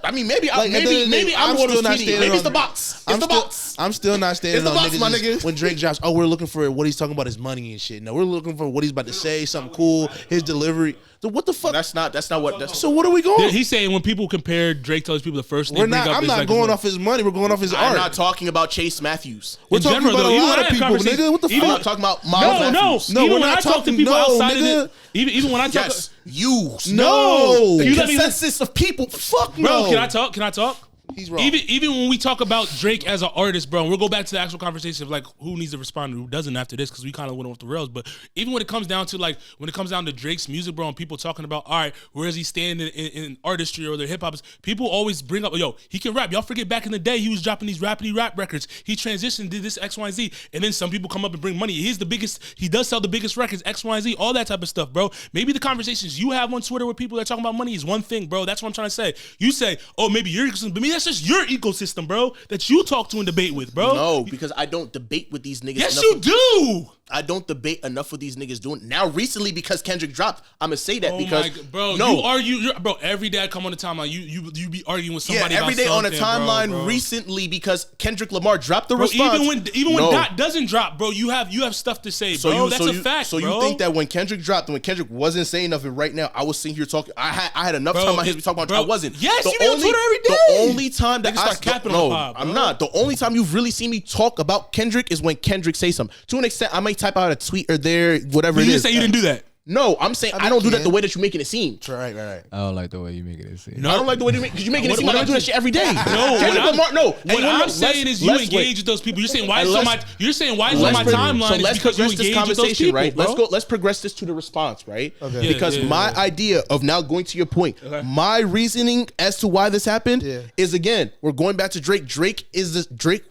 I mean, maybe Like, maybe I'm still going not to standing Maybe on- it's the box. It's the box. I'm still not standing It's the on box, niggas my just- nigga. when Drake drops. Oh, we're looking for what he's talking about his money and shit. No, we're looking for what he's about to say, something cool, his delivery. So what the fuck? That's not what. That's So what are we going? He's saying when people compare Drake to those people, the first thing We're they not. bring up I'm is not like going off his money. We're going off his I'm art. not talking about Chase Matthews. We're in talking general, about though, a even lot when of I people, have conversations- nigga. What the I'm fuck? not talking about Miles Matthews. No, Even we're when I not talk to talking- people no, outside nigga. of it, even when I talk, Yes. You. No. The consensus of people. Fuck no. Bro, can I talk? He's wrong. Even when we talk about Drake as an artist, bro, and we'll go back to the actual conversation of like who needs to respond and who doesn't after this, because we kind of went off the rails. But even when it comes down to Drake's music, bro, and people talking about, all right, where is he standing in artistry or their hip hop? People always bring up, yo, he can rap. Y'all forget back in the day he was dropping these rapidy rap records. He transitioned, did this X, Y, and Z, and then some people come up and bring money. He does sell the biggest records, X, Y, and Z, all that type of stuff, bro. Maybe the conversations you have on Twitter with people that are talking about money is one thing, bro. That's what I'm trying to say. You say, oh, maybe your ecosystem, but that's just your ecosystem, bro, that you talk to and debate with, bro. No, because I don't debate with these niggas. Yes, you do. I don't debate enough with these niggas doing now. Recently, because Kendrick dropped, I'm gonna say that bro, no, you argue, bro. Every day I come on the timeline, you be arguing with somebody. Yeah, every day on the timeline. Bro. Recently, because Kendrick Lamar dropped the response. Even when Dot doesn't drop, bro, you have stuff to say, bro. That's a fact. So you think that when Kendrick dropped, when Kendrick wasn't saying nothing right now, I was sitting here talking. I had enough time on my hands to talk about. I wasn't. Yes, you be on Twitter every day. The only time that I start capping on the pod, I'm not. The only time you've really seen me talk about Kendrick is when Kendrick say something. To an extent, I might type out a tweet or there, whatever it is. You say you didn't do that. No, I'm saying I don't do that the way that you're making it seem. Right. I don't like the way you making it seem. No, I don't like the way you make because you're making it seem like I do that shit every day. What I'm saying is you engage with those people. You're saying why is on my timeline? So let's progress this conversation, right? Bro. Let's progress this to the response, right? Okay. Because my idea of now going to your point, my reasoning as to why this happened is, again, we're going back to Drake. Drake,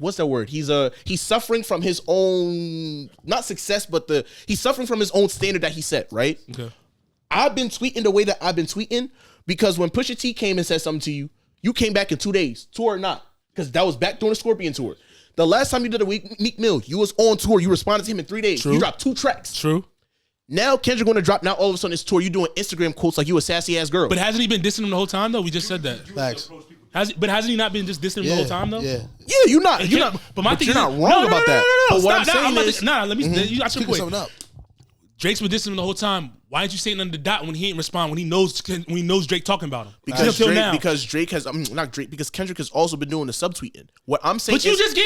what's that word? He's suffering from his own, not success, but he's suffering from his own standard that he set, right? Okay. I've been tweeting the way that I've been tweeting because when Pusha T came and said something to you, you came back in 2 days, tour or not, because that was back during the Scorpion tour. The last time you did a Meek Mill, you was on tour. You responded to him in 3 days. True. You dropped 2 tracks. True. Now Kendrick going to drop. Now all of a sudden this tour, you doing Instagram quotes like you a sassy ass girl. But hasn't he been dissing him the whole time though? We just said that. Facts. But hasn't he not been just dissing him the whole time though? Yeah. Yeah, you're not. But my thing, you're not wrong about that. No. But what I'm saying is, let me. You got your something up. Drake's been dissing him the whole time. Why didn't you say nothing to Dot when he ain't respond when he knows Drake talking about him? Because Drake has not Drake because Kendrick has also been doing the subtweeting. What I'm saying, but you just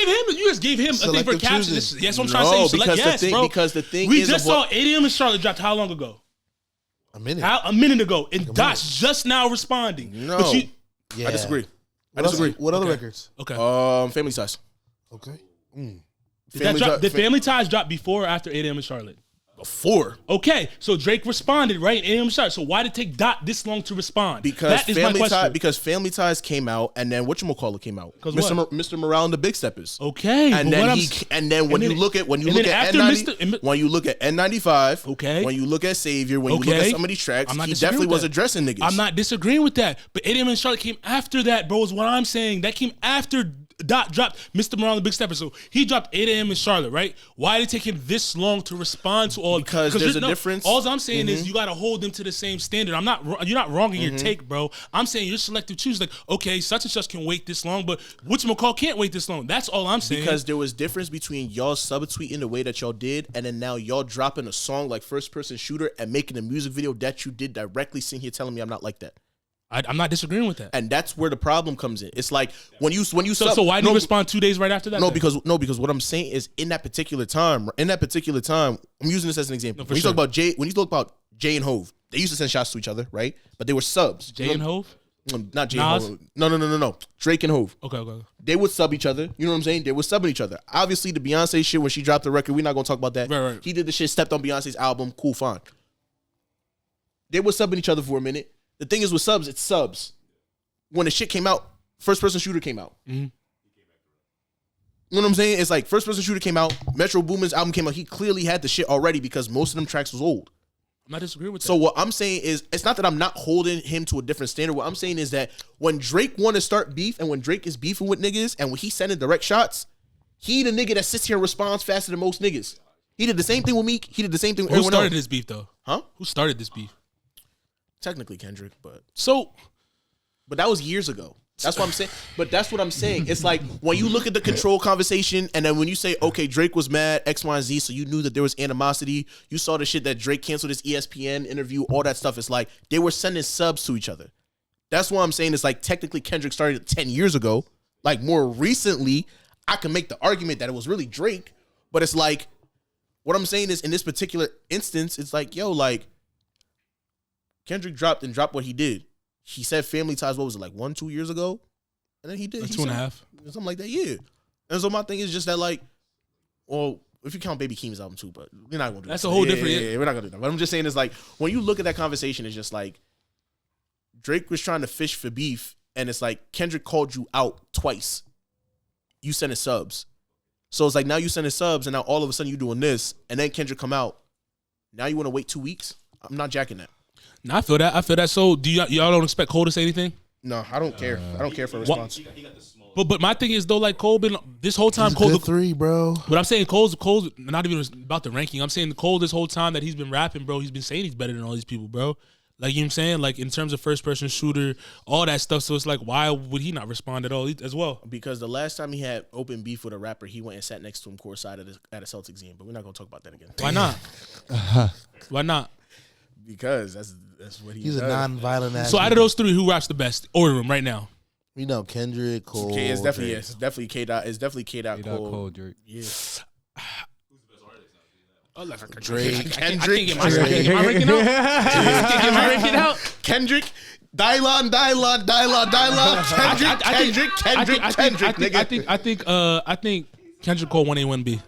gave him a thing for caption. That's what I'm trying to say. Because the thing we just saw 8 AM and Charlotte dropped how long ago? A minute. A minute ago, and Dot's just now responding. No, I disagree. What other records? Okay. Family Ties. Okay. Did Family Ties drop before or after 8 AM in Charlotte? Before. Okay, so Drake responded, right? 8 AM Charlotte. So why did it take Dot this long to respond? Because Family Ties came out, and then whatchamacallit came out. Mr. Morale and the Big Steppers. Okay, and then when you look at N95, okay, when you look at Savior, when you look at some of these tracks, he definitely was addressing niggas. I'm not disagreeing with that, but 8 AM in Charlotte came after that, bro. Is what I'm saying. That came after Dot dropped Mr. Morale and the Big Steppers. So he dropped 8 AM in Charlotte, right? Why did it take him this long to respond to all? Because there's a difference. All I'm saying is you got to hold them to the same standard. You're not wrong in your take, bro. I'm saying you're selective choose. Like, okay, such and such can wait this long, but whatchamacall can't wait this long. That's all I'm saying. Because there was difference between y'all subtweeting the way that y'all did, and then now y'all dropping a song like First Person Shooter and making a music video that you did directly, sitting here telling me I'm not like that. I'm not disagreeing with that, and that's where the problem comes in. It's like when you so why did you respond 2 days right after that? Because what I'm saying is in that particular time, I'm using this as an example. When you talk about Jay and Hove, they used to send shots to each other, right? But they were subs. Jay and Hove, not Jay and Hove. No. Drake and Hove. Okay. They would sub each other. You know what I'm saying? They were subbing each other. Obviously, the Beyonce shit when she dropped the record, we're not gonna talk about that. Right. He did the shit, stepped on Beyonce's album. Cool, fine. They were subbing each other for a minute. The thing is with subs, it's subs. When the shit came out, First Person Shooter came out. Mm-hmm. You know what I'm saying? It's like First Person Shooter came out, Metro Boomin's album came out. He clearly had the shit already because most of them tracks was old. I'm not disagreeing with that. So what I'm saying is, it's not that I'm not holding him to a different standard. What I'm saying is that when Drake want to start beef and when Drake is beefing with niggas and when he's sending direct shots, he the nigga that sits here and responds faster than most niggas. He did the same thing with Meek. He did the same thing with everyone else. Who started this beef though? Huh? Who started this beef? Technically Kendrick, but that was years ago. That's what I'm saying. But that's what I'm saying. It's like when you look at the control conversation and then when you say, okay, Drake was mad, X, Y, and Z, so you knew that there was animosity. You saw the shit that Drake canceled his ESPN interview, all that stuff. It's like they were sending subs to each other. That's what I'm saying. It's like technically Kendrick started 10 years ago. Like more recently, I can make the argument that it was really Drake. But it's like, what I'm saying is in this particular instance, it's like, yo, like, Kendrick dropped what he did. He said Family Ties, what was it, like 1-2 years ago? And then he did. Like he 2.5. Something like that, yeah. And so my thing is just that, like, well, if you count Baby Keem's album too, but we're not going to do that. That's a whole different... Yeah, we're not going to do that. But I'm just saying, it's like, when you look at that conversation, it's just like, Drake was trying to fish for beef, and it's like, Kendrick called you out twice. You sending subs. So it's like, now you sending subs, and now all of a sudden you doing this, and then Kendrick come out. Now you want to wait 2 weeks? I'm not jacking that. No, I feel that. So do y'all don't expect Cole to say anything? No, I don't care. I don't care for a response. But my thing is though, like Cole been this whole time. He's Cole 3, bro. But I'm saying Cole's not even about the ranking. I'm saying Cole this whole time that he's been rapping, bro. He's been saying he's better than all these people, bro. Like, you know what I'm saying? Like, in terms of first person shooter, all that stuff. So it's like, why would he not respond at all as well? Because the last time he had open beef with a rapper, he went and sat next to him courtside at a Celtics game. But we're not gonna talk about that again. Why not? Why not? Because that's what he's a non-violent ass. So out of those three, who raps the best? Order them right now. You know, Kendrick, Cole. It's definitely K. Dot. It's definitely K. Dot. Cole. Drake. Yeah. Drake. Kendrick. Am I ranking out? Am I ranking out? Kendrick. Dylon. Kendrick. I think Kendrick Cole 1A 1B.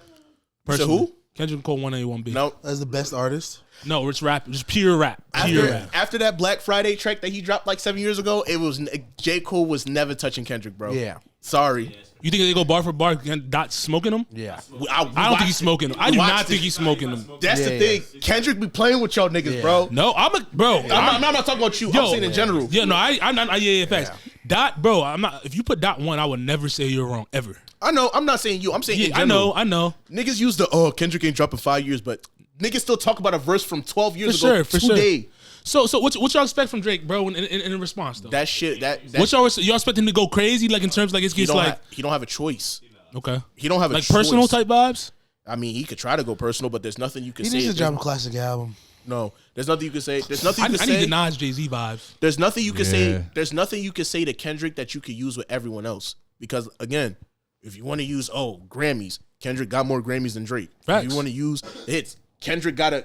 So who? Kendrick Cole 1A 1B. No, that's the best artist. No, it's rap. Just pure rap. After that Black Friday track that he dropped like 7 years ago, it was J. Cole was never touching Kendrick, bro. Yeah. Sorry. You think they go bar for bar? Dot smoking him? Yeah. I don't think he's smoking him. I do not think he's smoking him. That's the thing. Kendrick be playing with y'all niggas, bro. No, I'm not talking about you. I'm saying in general. Yeah, no, I'm not. Yeah, facts. Dot, bro. I'm not. If you put Dot 1, I would never say you're wrong ever. I know. I'm not saying you. I'm saying in general. I know. Niggas use the Kendrick ain't dropping 5 years, but niggas still talk about a verse from 12 years ago today. So what y'all expect from Drake, bro? In response though, that shit. What y'all expect him to go crazy? Like in terms like it's like he don't have a choice. Okay, he don't have a like choice. Personal type vibes. I mean, he could try to go personal, but there's nothing you can say. He needs to drop a classic album. No, there's nothing you can say. There's nothing you can say. I need the Nas Jay-Z vibes. There's nothing you can say. There's nothing you can say to Kendrick that you could use with everyone else. Because again, if you want to use Grammys, Kendrick got more Grammys than Drake. Facts. If you want to use hits, Kendrick got a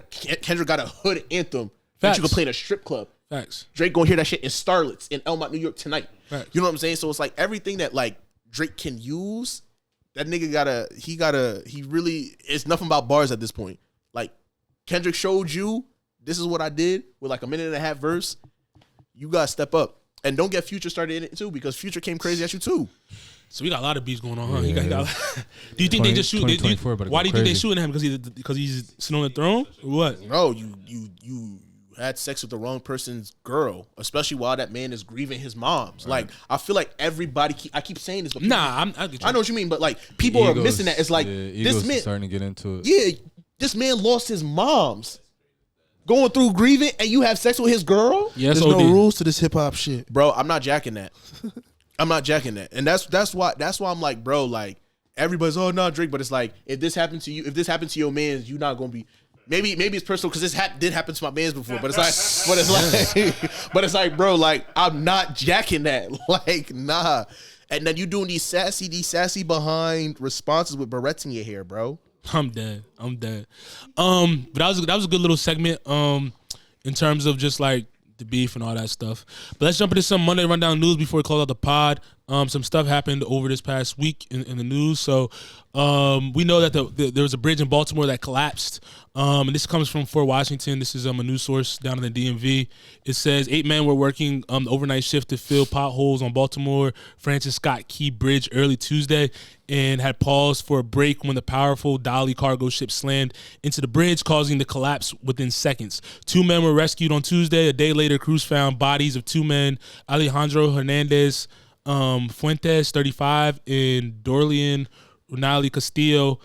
hood anthem that you can play at a strip club. Facts. Drake gonna hear that shit in Starlets in Elmont, New York tonight. Facts. You know what I'm saying? So it's like everything that like Drake can use, that nigga he really, it's nothing about bars at this point. Like Kendrick showed you, this is what I did with like a minute and a half verse. You gotta step up. And don't get Future started in it too, because Future came crazy at you too. So we got a lot of beats going on, huh? Yeah. Do you think they just shoot? Why do you think they shooting him? Because he's sitting on the throne? Or what? No, you had sex with the wrong person's girl, especially while that man is grieving his mom's. Right. Like I feel like everybody. I keep saying this, but people, I know what you mean, but like people are missing that. It's like this man starting to get into it. Yeah, this man lost his mom's. Going through grieving and you have sex with his girl? Yes, there's no rules to this hip hop shit, bro. I'm not jacking that. I'm not jacking that, and that's why I'm like, bro, like everybody's not Drake, but it's like if this happened to you, if this happened to your man's, you're not gonna be. Maybe it's personal because this did happen to my man's before, but it's like, bro, like I'm not jacking that, like nah. And then you doing these sassy behind responses with barrettes in your hair, bro. I'm dead. But that was a good little segment. In terms of just like the beef and all that stuff. But let's jump into some Monday Rundown news before we close out the pod. Some stuff happened over this past week in the news. So we know that there was a bridge in Baltimore that collapsed. And this comes from Fort Washington. This is a news source down in the DMV. It says 8 men were working the overnight shift to fill potholes on Baltimore Francis Scott Key Bridge early Tuesday and had paused for a break when the powerful Dolly cargo ship slammed into the bridge, causing the collapse within seconds. 2 men were rescued on Tuesday. A day later, crews found bodies of 2 men, Alejandro Hernandez Fuentes, 35, and Dorlian Ronaldo Castillo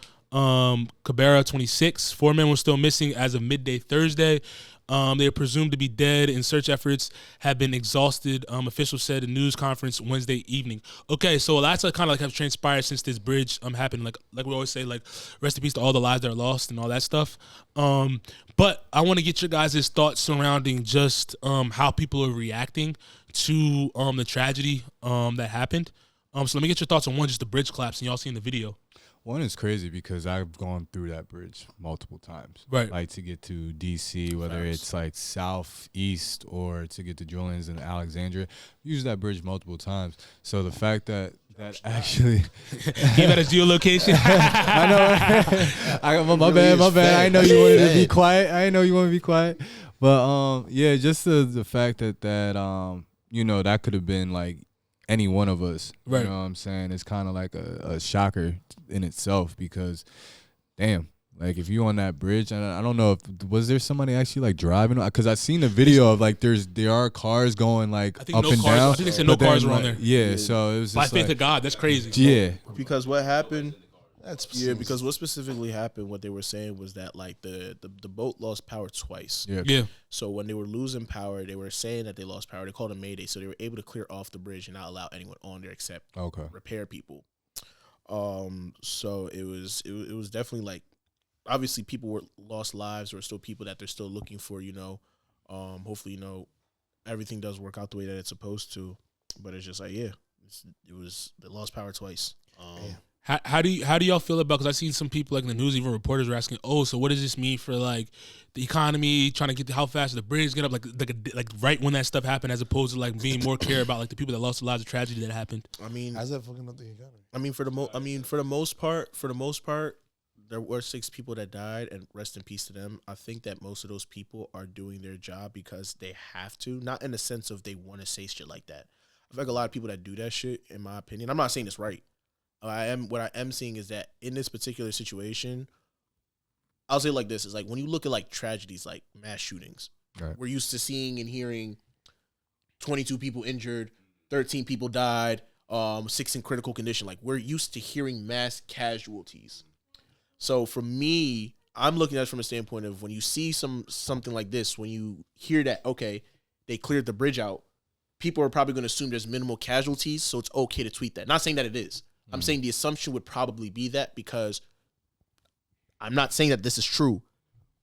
Cabrera, 26. 4 men were still missing as of midday Thursday. They are presumed to be dead, and search efforts have been exhausted, officials said in a news conference Wednesday evening. Okay, so that's kind of like have transpired since this bridge happened. Like we always say, like rest in peace to all the lives that are lost and all that stuff. But I want to get your guys' thoughts surrounding just how people are reacting to the tragedy that happened. So let me get your thoughts on one, just the bridge collapse, and y'all seen the video. One is crazy because I've gone through that bridge multiple times. Right. Like to get to DC, whether it's like southeast or to get to Julian's and Alexandria. I've used that bridge multiple times. So the fact that actually he got his geolocation. I know. My bad. I know you wanted to be quiet. I know you want to be quiet. But yeah, just the fact that you know, that could have been like any one of us. Right. You know what I'm saying? It's kind of like a shocker in itself because, damn, like if you on that bridge, and I don't know if was there somebody actually like driving, because I seen the video of like there are cars going like up and down. I think they said no cars were on there. Yeah, so it was by just faith like, of God. That's crazy. Yeah, because what happened. That's because what specifically happened, what they were saying was that like the boat lost power twice. Yeah. So when they were losing power, they were saying that they lost power. They called a mayday, so they were able to clear off the bridge and not allow anyone on there except repair people. So it was definitely like, obviously people were lost lives, or still people that they're still looking for. You know, hopefully everything does work out the way that it's supposed to. But it's just like they lost power twice. How do y'all feel about? Because I've seen some people like in the news, even reporters were asking, "Oh, so what does this mean for like the economy? Trying to get to how fast the bridge get up, like right when that stuff happened, as opposed to like being more care about like the people that lost their lives, the tragedy that happened." I mean, how's that fucking up the economy? I mean, for the most part, there were 6 people that died, and rest in peace to them. I think that most of those people are doing their job because they have to, not in the sense of they want to say shit like that. I feel like a lot of people that do that shit, in my opinion, I'm not saying it's right. What I am seeing is that in this particular situation, I'll say it like this: is like when you look at like tragedies like mass shootings, right. We're used to seeing and hearing 22 people injured, 13 people died, 6 in critical condition. Like we're used to hearing mass casualties. So for me, I'm looking at it from a standpoint of when you see something like this, when you hear that, okay, they cleared the bridge out, people are probably going to assume there's minimal casualties, so it's okay to tweet that. Not saying that it is. I'm saying the assumption would probably be that, because I'm not saying that this is true.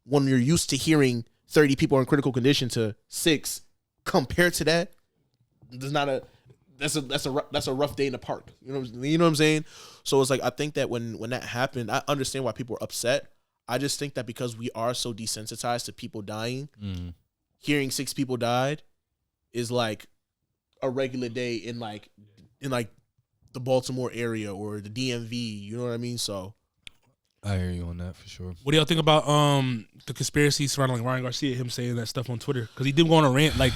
When you're used to hearing 30 people are in critical condition to 6, compared to that, that's a rough day in the park. You know what I'm saying? So it's like, I think that when that happened, I understand why people were upset. I just think that because we are so desensitized to people dying, hearing 6 people died is like a regular day in the Baltimore area or the DMV, you know what I mean? So I hear you on that for sure. What do y'all think about the conspiracy surrounding like Ryan Garcia, him saying that stuff on Twitter? Because he did go on a rant like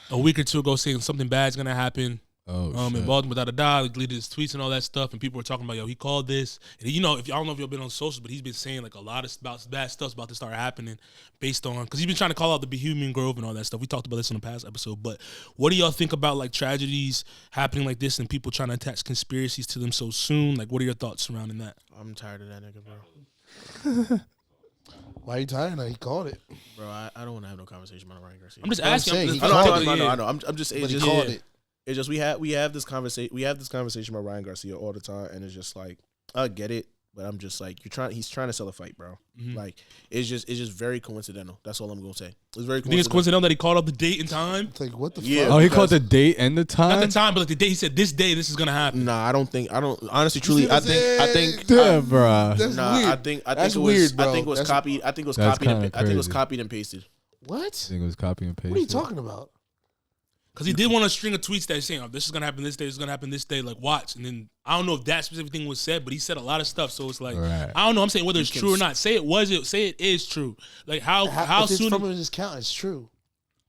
a week or two ago saying something bad's gonna happen. In Baltimore, he deleted his tweets and all that stuff, and people were talking about, yo, he called this. And I don't know if y'all been on socials, but he's been saying like a lot of bad stuff's about to start happening based on, because he's been trying to call out the Bohemian Grove and all that stuff. We talked about this in the past episode, but what do y'all think about like tragedies happening like this and people trying to attach conspiracies to them so soon? Like, what are your thoughts surrounding that? I'm tired of that nigga, bro. Why are you tired? He called it, bro. I don't want to have no conversation about Ryan Garcia. I'm just asking. I know. I'm just. But he called it. It's just we have this conversation. We have this conversation about Ryan Garcia all the time, and it's just like, I get it, but I'm just like, he's trying to sell a fight, bro. Mm-hmm. Like it's just very coincidental. That's all I'm gonna say. It's very. You think it's coincidental that he called up the date and time? It's like, what the Yeah. fuck? Oh, he called the date and the time? Not the time, but like the day. He said this day, this is gonna happen. Nah, I don't. Honestly, truly, I think. Yeah, bro. That's Nah, weird. I think That's it was. weird, bro. I think it was That's- copied. I think it was That's copied. I kinda think it was crazy. copied and pasted. What? I think it was copy and paste. What are you talking about? Because he did want a string of tweets that saying, oh, this is going to happen this day, this is going to happen this day, like, watch. And then, I don't know if that specific thing was said, but he said a lot of stuff, so it's like, Right. I don't know, I'm saying whether it's true or not. Say it is true. Like, how if it's soon... from his account, it's true.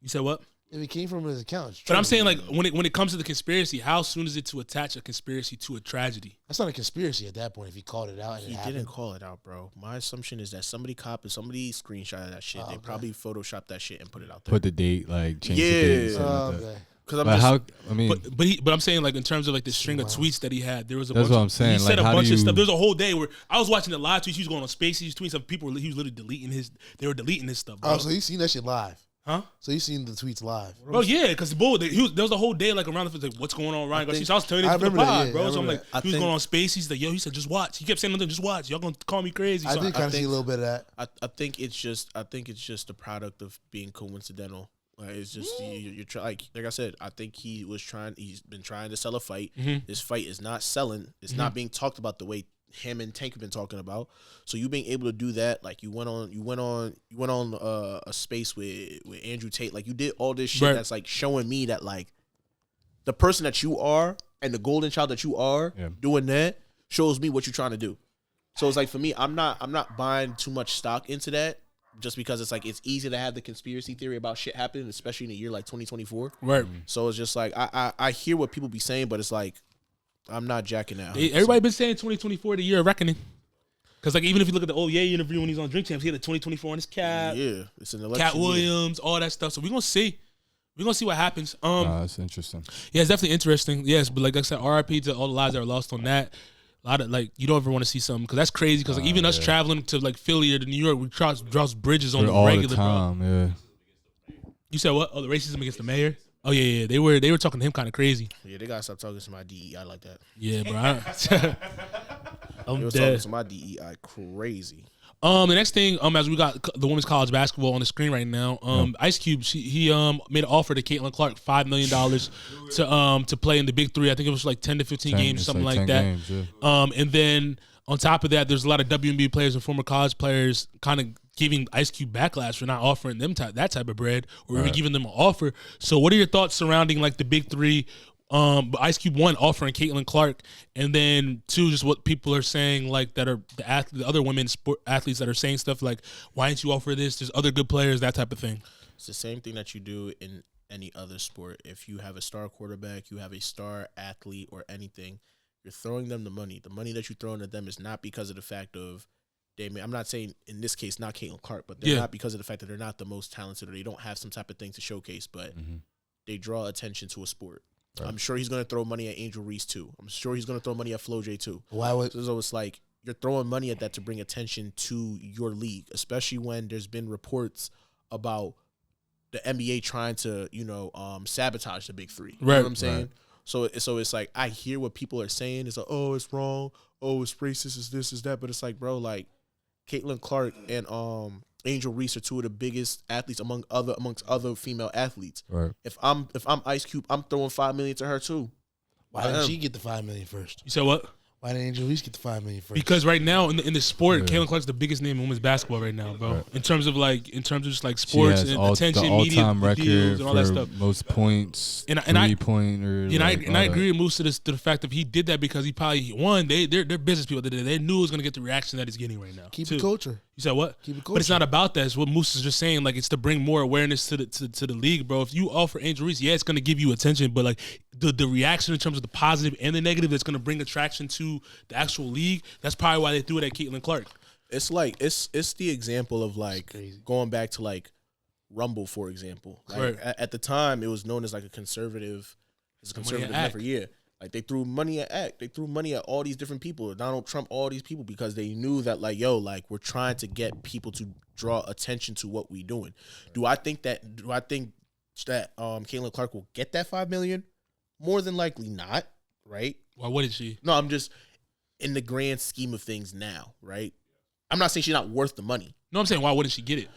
You said what? If it came from his account, it's true. But I'm saying, like, when it comes to the conspiracy, how soon is it to attach a conspiracy to a tragedy? That's not a conspiracy at that point if he called it out and He it happened. didn't call it out, bro. My assumption is that somebody screenshotted that shit. They okay. probably photoshopped that shit and put it out there. Put the date, like, change the Yeah. date. and stuff like that. Okay. Because I'm But just, how, I mean, But I'm saying, like, in terms of like the string of tweets that he had, there was a That's bunch what of, I'm saying. He said Like, a how do bunch of you- stuff. There was a whole day where I was watching the live tweets. He was going on Spaces tweets of people. He was literally deleting they were deleting his stuff, bro. Oh, so you seen that shit live? Huh? So you seen the tweets live? Bro, yeah, because there was a whole day like around the like, what's going on, Ryan Garcia? So I was turning I into the remember that, pod, yeah, bro. I So I'm like, remember he was going on Space. He's like, yo, he said, just watch. He kept saying nothing, just watch. Y'all gonna call me crazy. I So did kind of see a little bit of that. I think it's just a product of being coincidental. Like it's just you're like I said. I think he's been trying to sell a fight. Mhm. This fight is not selling. It's not being talked about the way him and Tank have been talking about. So you being able to do that, like you went on a space with Andrew Tate, like you did all this shit that's like showing me that like the person that you are and the golden child that you are doing that shows me what you're trying to do. So it's like for me, I'm not buying too much stock into that just because it's like it's easy to have the conspiracy theory about shit happening, especially in a year like 2024. Right. So it's just like I hear what people be saying, but it's like I'm not jacking out. Everybody been saying 2024 the year of reckoning. Because like even if you look at the old Ye interview when he's on Drink Champs, he had the 2024 on his cap. Yeah, it's an election. Cat Williams, all that stuff. So we're gonna see. We're gonna see what happens. That's interesting. Yeah, it's definitely interesting. Yes, but like I said, RIP to all the lives that were lost on that. A lot of like you don't ever want to see something because that's crazy. Because like even us traveling to like Philly or to New York, we cross bridges on the regular time, bro. Yeah. You said what? Oh, the racism against the mayor. Oh yeah. They were talking to him kind of crazy. Yeah, they gotta stop talking to my DEI like that. Yeah, bro. They was talking to my DEI crazy. The next thing, as we got the women's college basketball on the screen right now, Ice Cube, he made an offer to Caitlin Clark $5 million to play in the Big Three. I think it was like 10 to 15 games, something like that. Games, yeah. And then on top of that, there's a lot of WNBA players and former college players kind of giving Ice Cube backlash for not offering them that type of bread or even giving them an offer. So, what are your thoughts surrounding like the Big Three? Ice Cube, one, offering Caitlin Clark, and then two, just what people are saying, like that are the other women athletes that are saying stuff like, "Why didn't you offer this? There's other good players," that type of thing. It's the same thing that you do in any other sport. If you have a star quarterback, you have a star athlete, or anything, you're throwing them the money. The money that you're throwing at them is not because of the fact of I'm not saying in this case not Caitlin Clark, but they're not because of the fact that they're not the most talented or they don't have some type of thing to showcase, but they draw attention to a sport. Right. I'm sure he's going to throw money at Angel Reese too. I'm sure he's going to throw money at Flo J too. Why would so it's like you're throwing money at that to bring attention to your league, especially when there's been reports about the NBA trying to, sabotage the Big Three. You know what I'm saying? Right. So it's like I hear what people are saying. It's like, oh, it's wrong. Oh, it's racist. It's this, it's that. But it's like, bro, like Caitlin Clark and Angel Reese are two of the biggest athletes amongst other female athletes. Right. If I'm Ice Cube, I'm throwing $5 million to her too. Why didn't she get the $5 million first? You said what? Why didn't Angel Reese get the $5 million first? Because right now in the sport, Caitlin Clark's the biggest name in women's basketball right now, bro. Right. In terms of just like sports and attention, media deals and all that stuff. Most points, and three-pointer. And I agree with Moose to the fact that he did that because he probably they're business people. They knew it was gonna get the reaction that he's getting right now. Keep the culture. You said what? Keep it culture. But it's not about that. It's what Moose is just saying. Like it's to bring more awareness to the league, bro. If you offer Angel Reese, it's gonna give you attention, but like the reaction in terms of the positive and the negative that's gonna bring attraction to the actual league. That's probably why they threw it at Caitlin Clark. It's like it's the example of like going back to like Rumble, for example. Like at the time, it was known as like a conservative every year. Like they threw money at ACT. They threw money at all these different people, Donald Trump, all these people, because they knew that like, we're trying to get people to draw attention to what we doing. Do I think that Caitlin Clark will get that $5 million? More than likely not, right? Why wouldn't she? No, I'm just in the grand scheme of things now, right? I'm not saying she's not worth the money. No, I'm saying why wouldn't she get it?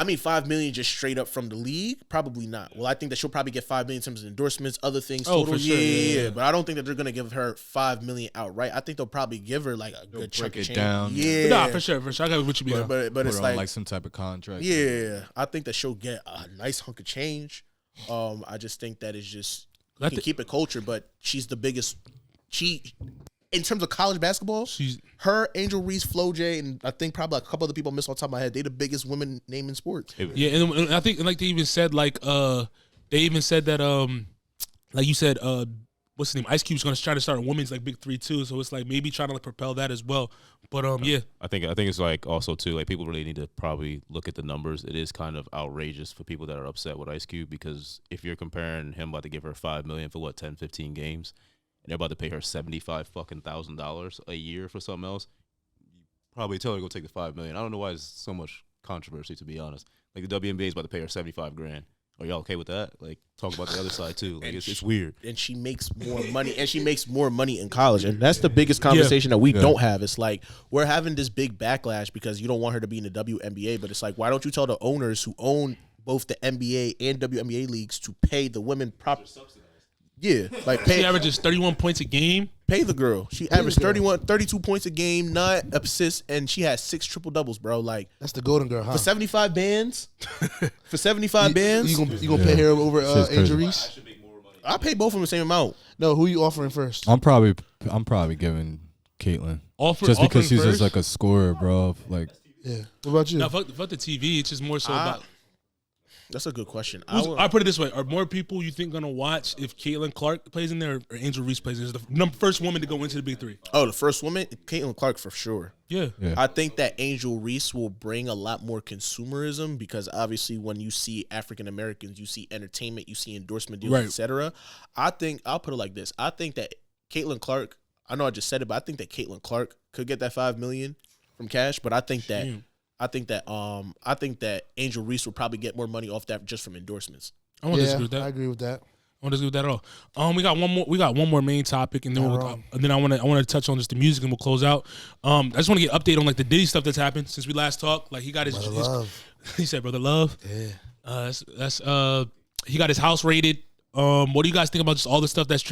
I mean, $5 million just straight up from the league? Probably not. Well, I think that she'll probably get $5 million in terms of endorsements, other things. For sure. Yeah. But I don't think that they're gonna give her $5 million outright. I think they'll probably give her like a good chunk of change. Down. Yeah, nah, for sure. I got what you mean. But it's like some type of contract. Yeah, I think that she'll get a nice hunk of change. I just think that it's just you can keep it culture, but she's the biggest. In terms of college basketball, her, Angel Reese, Flo J, and I think probably a couple other people I missed off the top of my head. They the biggest women name in sports. Yeah, and I think like they even said that like you said, what's the name? Ice Cube's gonna try to start a women's like Big Three too. So it's like maybe trying to like propel that as well. But yeah, I think it's like also too like people really need to probably look at the numbers. It is kind of outrageous for people that are upset with Ice Cube because if you're comparing him about to give her $5 million for 10, 15 games. They're about to pay her $75,000 a year for something else. You probably tell her to go take the $5 million. I don't know why there's so much controversy, to be honest. Like the WNBA is about to pay her $75,000. Are y'all okay with that? Like talk about the other side too. Like it's weird. And she makes more money. And she makes more money in college. And that's the biggest conversation that we don't have. It's like we're having this big backlash because you don't want her to be in the WNBA. But it's like, why don't you tell the owners who own both the NBA and WNBA leagues to pay the women proper? Yeah, like she averages 31 points a game. Pay the girl. She averaged 32 points a game, 9 assists, and she had 6 triple doubles, bro. Like that's the golden girl, huh? For 75 bands, you gonna pay her over Angel Reese? I pay both of them the same amount. No, who you offering first? I'm probably giving Caitlyn just because she's just like a scorer, bro. Like, yeah. What about you? No, fuck the TV. It's just more so about. That's a good question. I put it this way: are more people you think gonna watch if Caitlin Clark plays in there or Angel Reese plays in there? The first woman to go into the big three. Oh, the first woman, Caitlin Clark for sure. Yeah. I think that Angel Reese will bring a lot more consumerism because obviously when you see African Americans, you see entertainment, you see endorsement deals, etc. I think I'll put it like this: I think that Caitlin Clark. I know I just said it, but I think that Caitlin Clark could get that $5 million from cash. But I think that Angel Reese will probably get more money off that just from endorsements. I won't disagree with that. I agree with that. I won't disagree with that at all. We got one more main topic, and then I want to touch on just the music, and we'll close out. I just want to get an update on like the Diddy stuff that's happened since we last talked. Like he got his love. He said, "Brother Love." Yeah. He got his house raided. What do you guys think about just all the stuff that's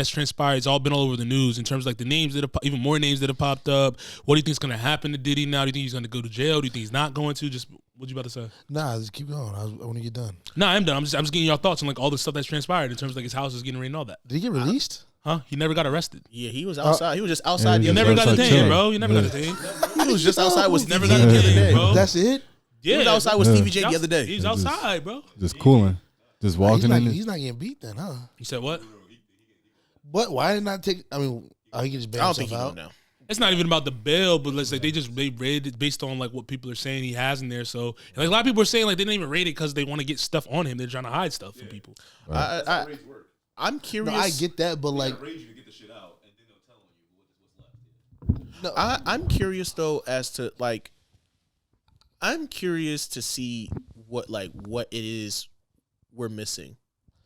transpired? It's all been all over the news in terms of like the names that have, even more names that have popped up. What do you think is going to happen to Diddy now? Do you think he's going to go to jail? Do you think he's not going to? Just what you about to say? Nah, just keep going. I want to get done. Nah, I'm done. I'm just getting your thoughts on like all the stuff that's transpired in terms of like his house is getting raided and all that. Did he get released? Huh? He never got arrested. Yeah, he was outside. He was just outside. You never got detained, bro. You never got detained. He was just outside with never got detained, bro. That's it? Yeah, he was outside with Stevie J the other day. He was outside, bro. Just cooling. Just walking in. He's not getting beat then, huh? You said what? What? Why did not take? I mean, he can just bail himself out. Now. It's not even about the bail, but it's like they rated it based on like what people are saying he has in there. So like a lot of people are saying like they didn't even rate it because they want to get stuff on him. They're trying to hide stuff from people. Right. I'm curious. No, I get that, but like, I'm curious though as to like, I'm curious to see what it is we're missing.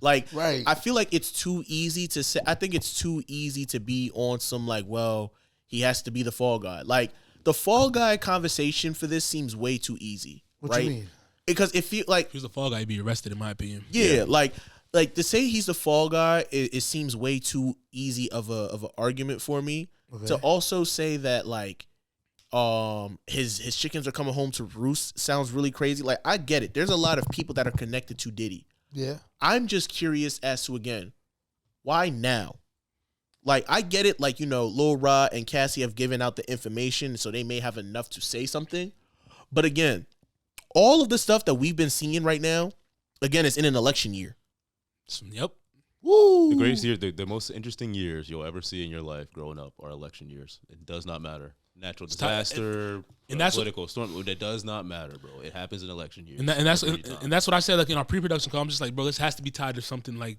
Like, right. I feel like it's too easy to say. I think it's too easy to be on some like, well, he has to be the fall guy. Like the fall guy conversation for this seems way too easy. What right? you mean? Because if he like, if he's a fall guy, he'd be arrested in my opinion. Yeah. Like to say he's the fall guy, it seems way too easy of an argument for me. Okay. To also say that like, his chickens are coming home to roost sounds really crazy. Like I get it. There's a lot of people that are connected to Diddy. Yeah. I'm just curious as to again, why now? Like I get it. Like Lil Rod and Cassie have given out the information, so they may have enough to say something. But again, all of the stuff that we've been seeing right now, again, it's in an election year. Yep. Woo. The greatest year, the most interesting years you'll ever see in your life growing up are election years. It does not matter. Natural disaster, and that's political storm. That does not matter, bro. It happens in election years. And that's what I said. Like in our pre-production call, I'm just like, bro, this has to be tied to something like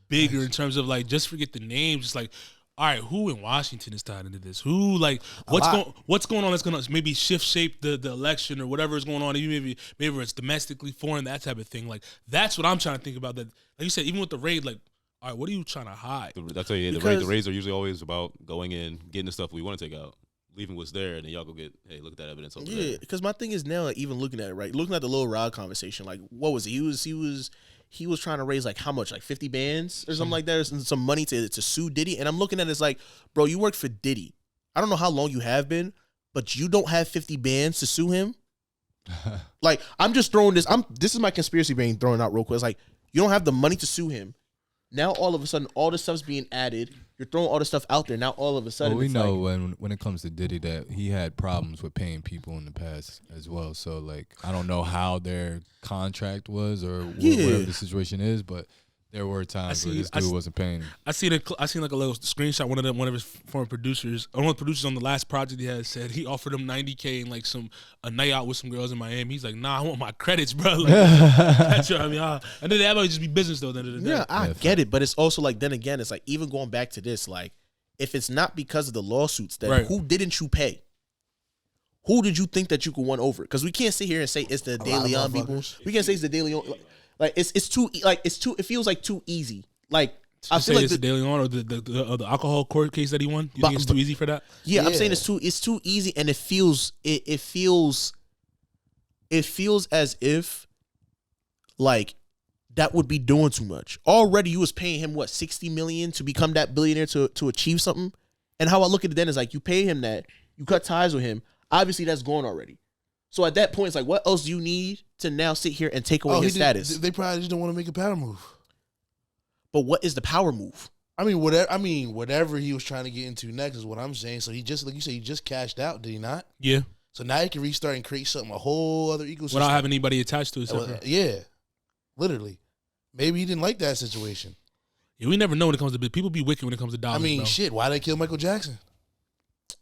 bigger in terms of like just forget the names. Just like, all right, who in Washington is tied into this? Who like what's going on that's gonna maybe shape the election or whatever is going on? Maybe it's domestically, foreign, that type of thing. Like that's what I'm trying to think about. That like you said, even with the raid, like. All right, what are you trying to hide? That's what the raids are usually always about going in, getting the stuff we want to take out, leaving what's there, and then y'all go get, hey, look at that evidence over there. Yeah, because my thing is now, like, even looking at it, right? Looking at the Lil Rod conversation, like, what was it? He was trying to raise like how much, like 50 bands or something like that, or some money to sue Diddy. And I'm looking at it as like, bro, you work for Diddy. I don't know how long you have been, but you don't have 50 bands to sue him. Like, I'm just throwing this. This is my conspiracy brain throwing out real quick. It's like you don't have the money to sue him. Now all of a sudden, all this stuff's being added. You're throwing all this stuff out there. Now all of a sudden, we know when it comes to Diddy that he had problems with paying people in the past as well. So like, I don't know how their contract was or whatever the situation is, but there were times where this dude wasn't paying. I seen like a little screenshot. One of his former producers, one of the producers on the last project he had said he offered him $90K and like a night out with some girls in Miami. He's like, nah, I want my credits, bro. Like, that's what I mean. And then that might just be business though. At the end of the day. Yeah, I get it, but it's also like then again, it's like even going back to this, like if it's not because of the lawsuits, then who didn't you pay? Who did you think that you could win over? Because we can't sit here and say it's the De Leon people. We can't say it's the De Leon. Like it's too it feels like too easy. Like I feel like it's the De Leon or the alcohol court case that he won. You think it's too easy for that? Yeah, I'm saying it's too easy, and it feels as if like that would be doing too much. Already, you was paying him what $60 million to become that billionaire to achieve something. And how I look at it then is like, you pay him that, you cut ties with him. Obviously, that's gone already. So at that point, it's like, what else do you need to now sit here and take away his status? They probably just don't want to make a power move. But what is the power move? Whatever he was trying to get into next is what I'm saying. So he just, like you said, he just cashed out, did he not? Yeah. So now he can restart and create something, a whole other ecosystem. Without having anybody attached to it. Yeah. Literally. Maybe he didn't like that situation. Yeah, we never know when it comes to people be wicked when it comes to dollars. Shit, why they kill Michael Jackson?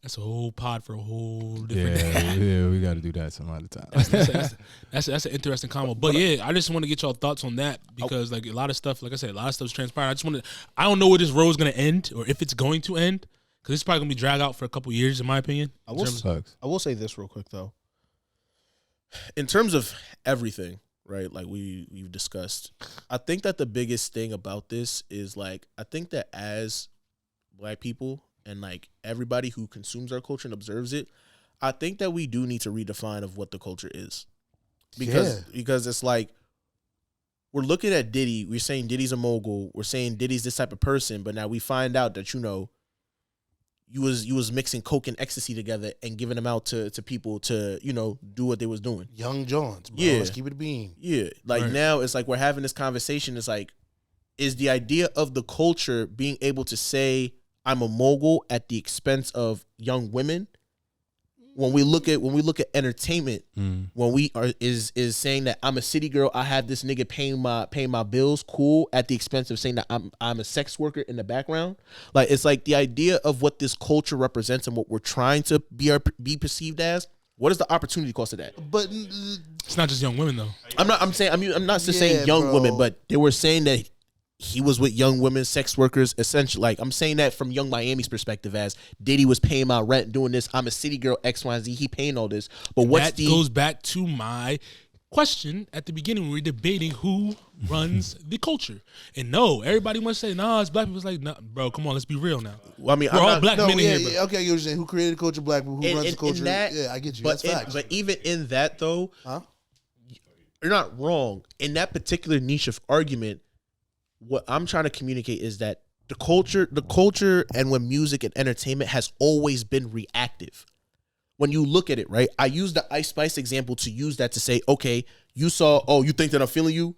That's a whole pod for a whole different day. Yeah, we got to do that some other time. That's an interesting combo. But yeah, I just want to get y'all thoughts on that because like a lot of stuff, like I said, a lot of stuff's transpiring. I don't know where this road's gonna end or if it's going to end because it's probably gonna be dragged out for a couple years, in my opinion. I will say this real quick though. In terms of everything, right? Like we've discussed, I think that the biggest thing about this is like I think that as Black people and like everybody who consumes our culture and observes it, I think that we do need to redefine of what the culture is, because it's like we're looking at Diddy, we're saying Diddy's a mogul, we're saying Diddy's this type of person, but now we find out that you was mixing coke and ecstasy together and giving them out to people to do what they was doing. Young Johns, bro. Yeah, let's keep it a bean. Yeah, like right. Now it's like we're having this conversation. It's like, is the idea of the culture being able to say I'm a mogul at the expense of young women? When we look at entertainment, when we are is saying that I'm a city girl, I have this nigga paying my bills, cool, at the expense of saying that I'm a sex worker in the background. Like it's like the idea of what this culture represents and what we're trying to be perceived as. What is the opportunity cost of that? But it's not just young women though. I'm not just saying young women, but they were saying that he was with young women, sex workers, essentially. Like, I'm saying that from Young Miami's perspective, as Diddy was paying my rent, doing this. I'm a city girl, X, Y, and Z. He paying all this. But that goes back to my question at the beginning when we were debating who runs the culture. And no, everybody wants to say, nah, it's Black people. It's like, nah, bro, come on, let's be real now. Well, I mean, we're all Black men in here, bro. Okay, you're saying who created the culture, Black people, who runs the culture. Yeah, I get you. That's facts. But even in that, though, you're not wrong. In that particular niche of argument, what I'm trying to communicate is that the culture and when music and entertainment has always been reactive. When you look at it, right? I use the Ice Spice example to use that to say, okay, you think that I'm feeling you?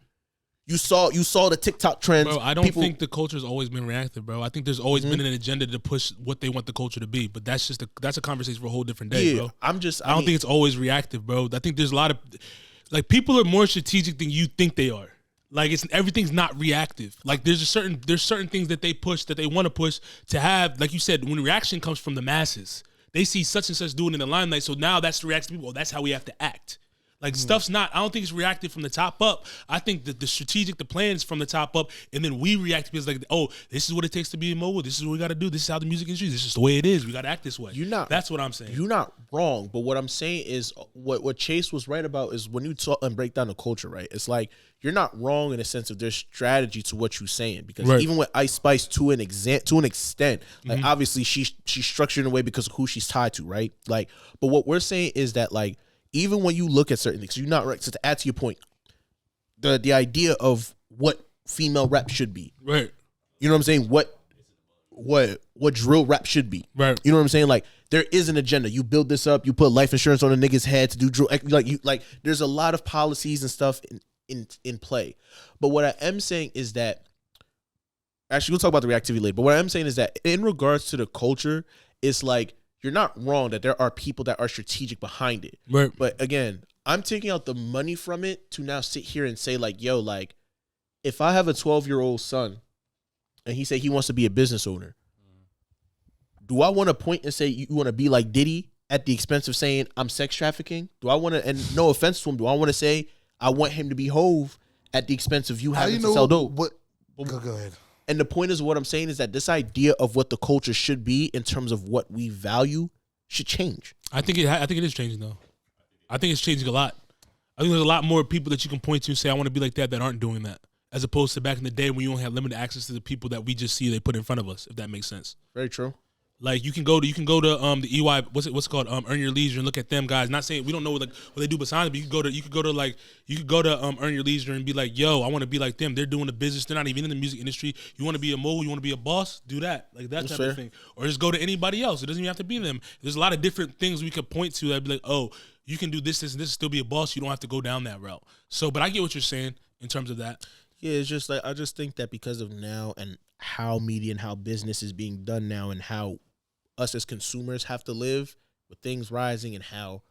You saw the TikTok trends. Bro, I don't think the culture's always been reactive, bro. I think there's always been an agenda to push what they want the culture to be. But that's a conversation for a whole different day, bro. I don't think it's always reactive, bro. I think there's a lot of people are more strategic than you think they are. Like everything's not reactive. Like there's certain things that they push that they want to push to have, like you said, when reaction comes from the masses, they see such and such doing in the limelight. So now that's the reaction to people. That's how we have to act. Like stuff's not. I don't think it's reactive from the top up. I think that the plan is from the top up, and then we react because like, oh, this is what it takes to be immobile. This is what we got to do. This is how the music industry. This is just the way it is. We got to act this way. That's what I'm saying. You're not wrong, but what I'm saying is what Chase was right about is when you talk and break down the culture, right? It's like you're not wrong in the sense of there's strategy to what you're saying because even with Ice Spice to an extent, like obviously she's structured in a way because of who she's tied to, right? Like, but what we're saying is that like. Even when you look at certain things, you're not right. So to add to your point, the idea of what female rap should be, right? You know what I'm saying? What drill rap should be, right? You know what I'm saying? Like there is an agenda. You build this up. You put life insurance on a nigga's head to do drill. Like there's a lot of policies and stuff in play. But what I am saying is that actually we'll talk about the reactivity later. But what I'm saying is that in regards to the culture, it's like. You're not wrong that there are people that are strategic behind it. Right. But again, I'm taking out the money from it to now sit here and say like, yo, like if I have a 12-year-old son and he say he wants to be a business owner, do I want to point and say you want to be like Diddy at the expense of saying I'm sex trafficking? Do I want to, and no offense to him, do I want to say I want him to be Hove at the expense of you having to sell dope? Go ahead. And the point is, what I'm saying is that this idea of what the culture should be in terms of what we value should change. I think it is changing though. I think it's changing a lot. I think there's a lot more people that you can point to and say I want to be like that aren't doing that, as opposed to back in the day when you only had limited access to the people that we just see they put in front of us. If that makes sense. Very true. Like you can go to the EY what's it called Earn Your Leisure and look at them guys. Not saying we don't know like what they do besides, but you could go to Earn Your Leisure and be like, yo, I want to be like them. They're doing the business. They're not even in the music industry. You want to be a mogul? You want to be a boss? Do that, like that type of thing. Or just go to anybody else. It doesn't even have to be them. There's a lot of different things we could point to that'd be like, oh, you can do this, and this, still be a boss. You don't have to go down that route. So, but I get what you're saying in terms of that. Yeah, it's just like I just think that because of now and how media and how business is being done now and how us as consumers have to live with things rising and how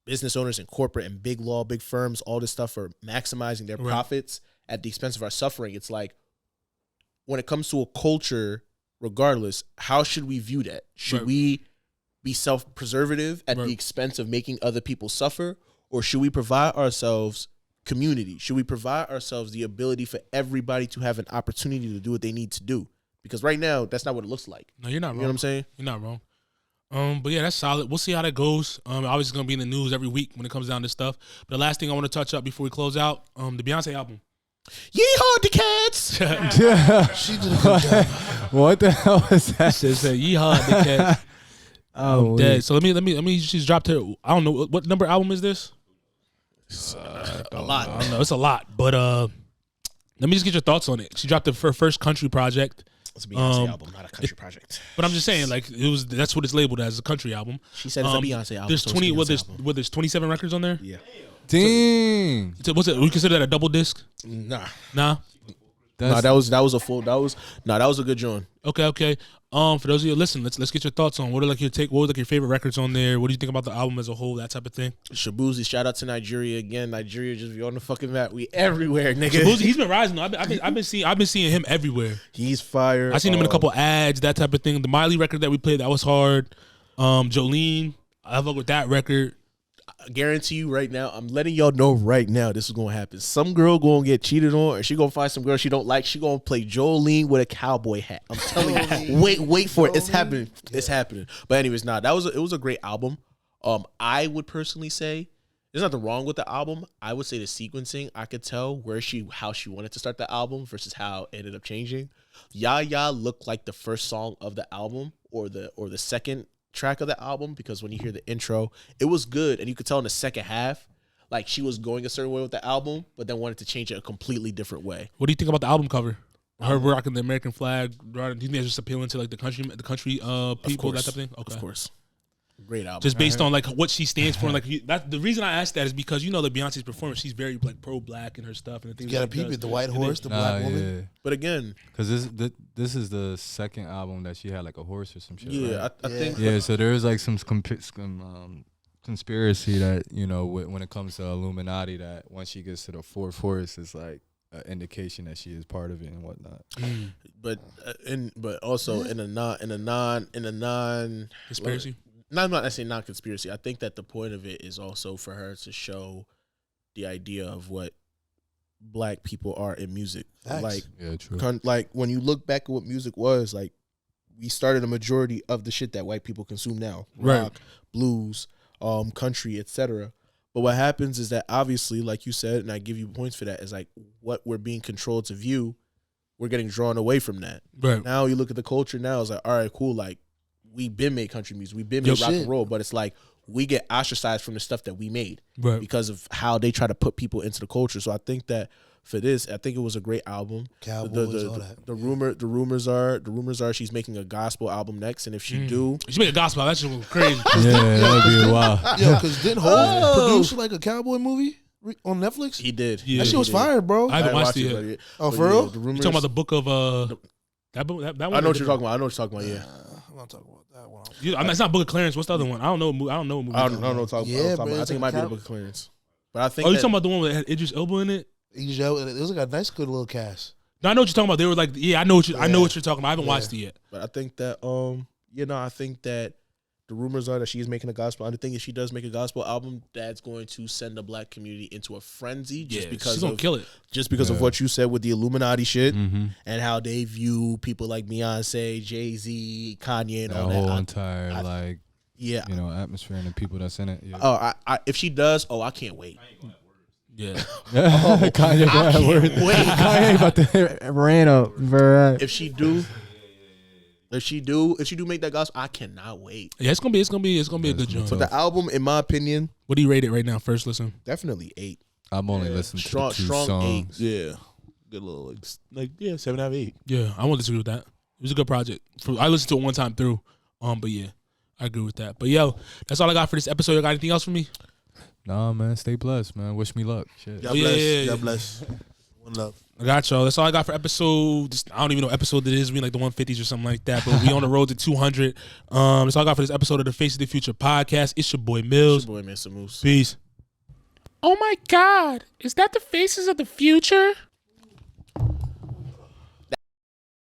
business owners and corporate and big law, big firms, all this stuff are maximizing their profits at the expense of our suffering. It's like when it comes to a culture, regardless, how should we view that? Should we be self-preservative at the expense of making other people suffer? Or should we provide ourselves community? Should we provide ourselves the ability for everybody to have an opportunity to do what they need to do? Because right now, that's not what it looks like. No, you're not wrong. You know what I'm saying? You're not wrong. But yeah, that's solid. We'll see how that goes. Obviously, it's going to be in the news every week when it comes down to stuff. But the last thing I want to touch up before we close out, the Beyonce album. Yeehaw, the cats! She did a good job. What the hell is that? She said, yeehaw, the cats. Oh, dead. So let me. She's dropped her. I don't know what number album is this. A lot. I don't know. It's a lot. But let me just get your thoughts on it. She dropped her first country project. It's a Beyonce album, not a country project. But I'm just saying, like that's what it's labeled as, a country album. She said it's a Beyonce album. There's so 20. Beyonce There's 27 records on there. Yeah. Dang. So what's it? We consider that a double disc? Nah. Nah. That was a good joint. Okay. For those of you listen, let's get your thoughts on what are like your favorite records on there? What do you think about the album as a whole? That type of thing. Shabuzi, shout out to Nigeria again. Nigeria just be on the fucking map. We everywhere, nigga. Shabuzi, he's been rising. I've been seeing him everywhere. He's fire. I seen him in a couple ads, that type of thing. The Miley record that we played, that was hard. Jolene, I fuck with that record. I guarantee you right now, I'm letting y'all know right now this is gonna happen. Some girl gonna get cheated on, or she gonna find some girl she don't like. She gonna play Jolene with a cowboy hat. I'm telling you, wait for it. It's happening. It's happening. But anyways, it was a great album. I would personally say there's nothing wrong with the album. I would say the sequencing, I could tell how she wanted to start the album versus how it ended up changing. Ya looked like the first song of the album or the second track of the album, because when you hear the intro, it was good, and you could tell in the second half, like she was going a certain way with the album, but then wanted to change it a completely different way. What do you think about the album cover? Her rocking the American flag. Do you think that's just appealing to like the country people, that type of thing? Okay, of course. Great album. Just based on like what she stands for, and like that. The reason I asked that is because that Beyonce's performance, she's very like pro-black in her stuff and the things. You gotta peep it. The white horse, the black woman. Yeah. But again, because this is the second album that she had like a horse or some shit. Yeah, right? I think. Yeah, so there is like some conspiracy that when it comes to Illuminati, that once she gets to the fourth horse, it's like an indication that she is part of it and whatnot. But also in a non conspiracy. I'm not necessarily non-conspiracy. I think that the point of it is also for her to show the idea of what black people are in music. Facts. Like, yeah, true. Like when you look back at what music was, like we started a majority of the shit that white people consume now. Rock, blues, country, etc. But what happens is that obviously, like you said, and I give you points for that, is like what we're being controlled to view, we're getting drawn away from that. Right. Now you look at the culture now, it's like, all right, cool, like we've been made country music, we've been made rock and roll, but it's like we get ostracized from the stuff that we made because of how they try to put people into the culture. So I think that for this, I think it was a great album. Cowboys, all that. The rumors are she's making a gospel album next, and if she she make a gospel, that's just crazy. Yeah, that'd be wild. Yo, because didn't Hov produce like a cowboy movie on Netflix? he did. Yeah. That shit was fire, bro. I haven't watched it yet. Oh, for real? The You rumors, talking about the book of that one? I know what you're talking about. Yeah. I'm not talking about that one. It's not Book of Clarence. What's the other one? I don't know. What movie. I don't know what talking Yeah, about. bro, I it's think it might like be the cow- Book of Clarence. But I think You talking about the one that had Idris Elba in it? It was like a nice, good little cast. No, I know what you're talking about. They were like, I know what you're talking about. I haven't watched it yet. But I think that I think that the rumors are that she is making a gospel. I think if she does make a gospel album, that's going to send the black community into a frenzy because she's gonna kill it. Just because of what you said with the Illuminati shit Mm-hmm. and how they view people like Beyonce, Jay-Z, Kanye, and That all whole that. entire atmosphere and the people that's in it. Yeah. Oh, if she does, I can't wait. Yeah. Kanye, Wait, Kanye about to ran up, bro. if she do, If she do make that gospel, I cannot wait. Yeah, it's gonna be a good joint. But the album, in my opinion, what do you rate it right now? First listen, definitely 8. I'm only listening to the 2 songs. 8. Yeah, good little 7.5, 8. Yeah, I won't disagree with that. It was a good project. I listened to it one time through. But yeah, I agree with that. But yo, that's all I got for this episode. You got anything else for me? Nah, man. Stay blessed, man. Wish me luck. Shit. God bless. God bless. One love. I got y'all. That's all I got for episode. I don't even know what episode it is. We like the 150s or something like that. But we on the road to 200. That's all I got for this episode of the Face of the Future podcast. It's your boy Mills. It's your boy Mr. Moose. Peace. Oh my God, is that the Faces of the Future?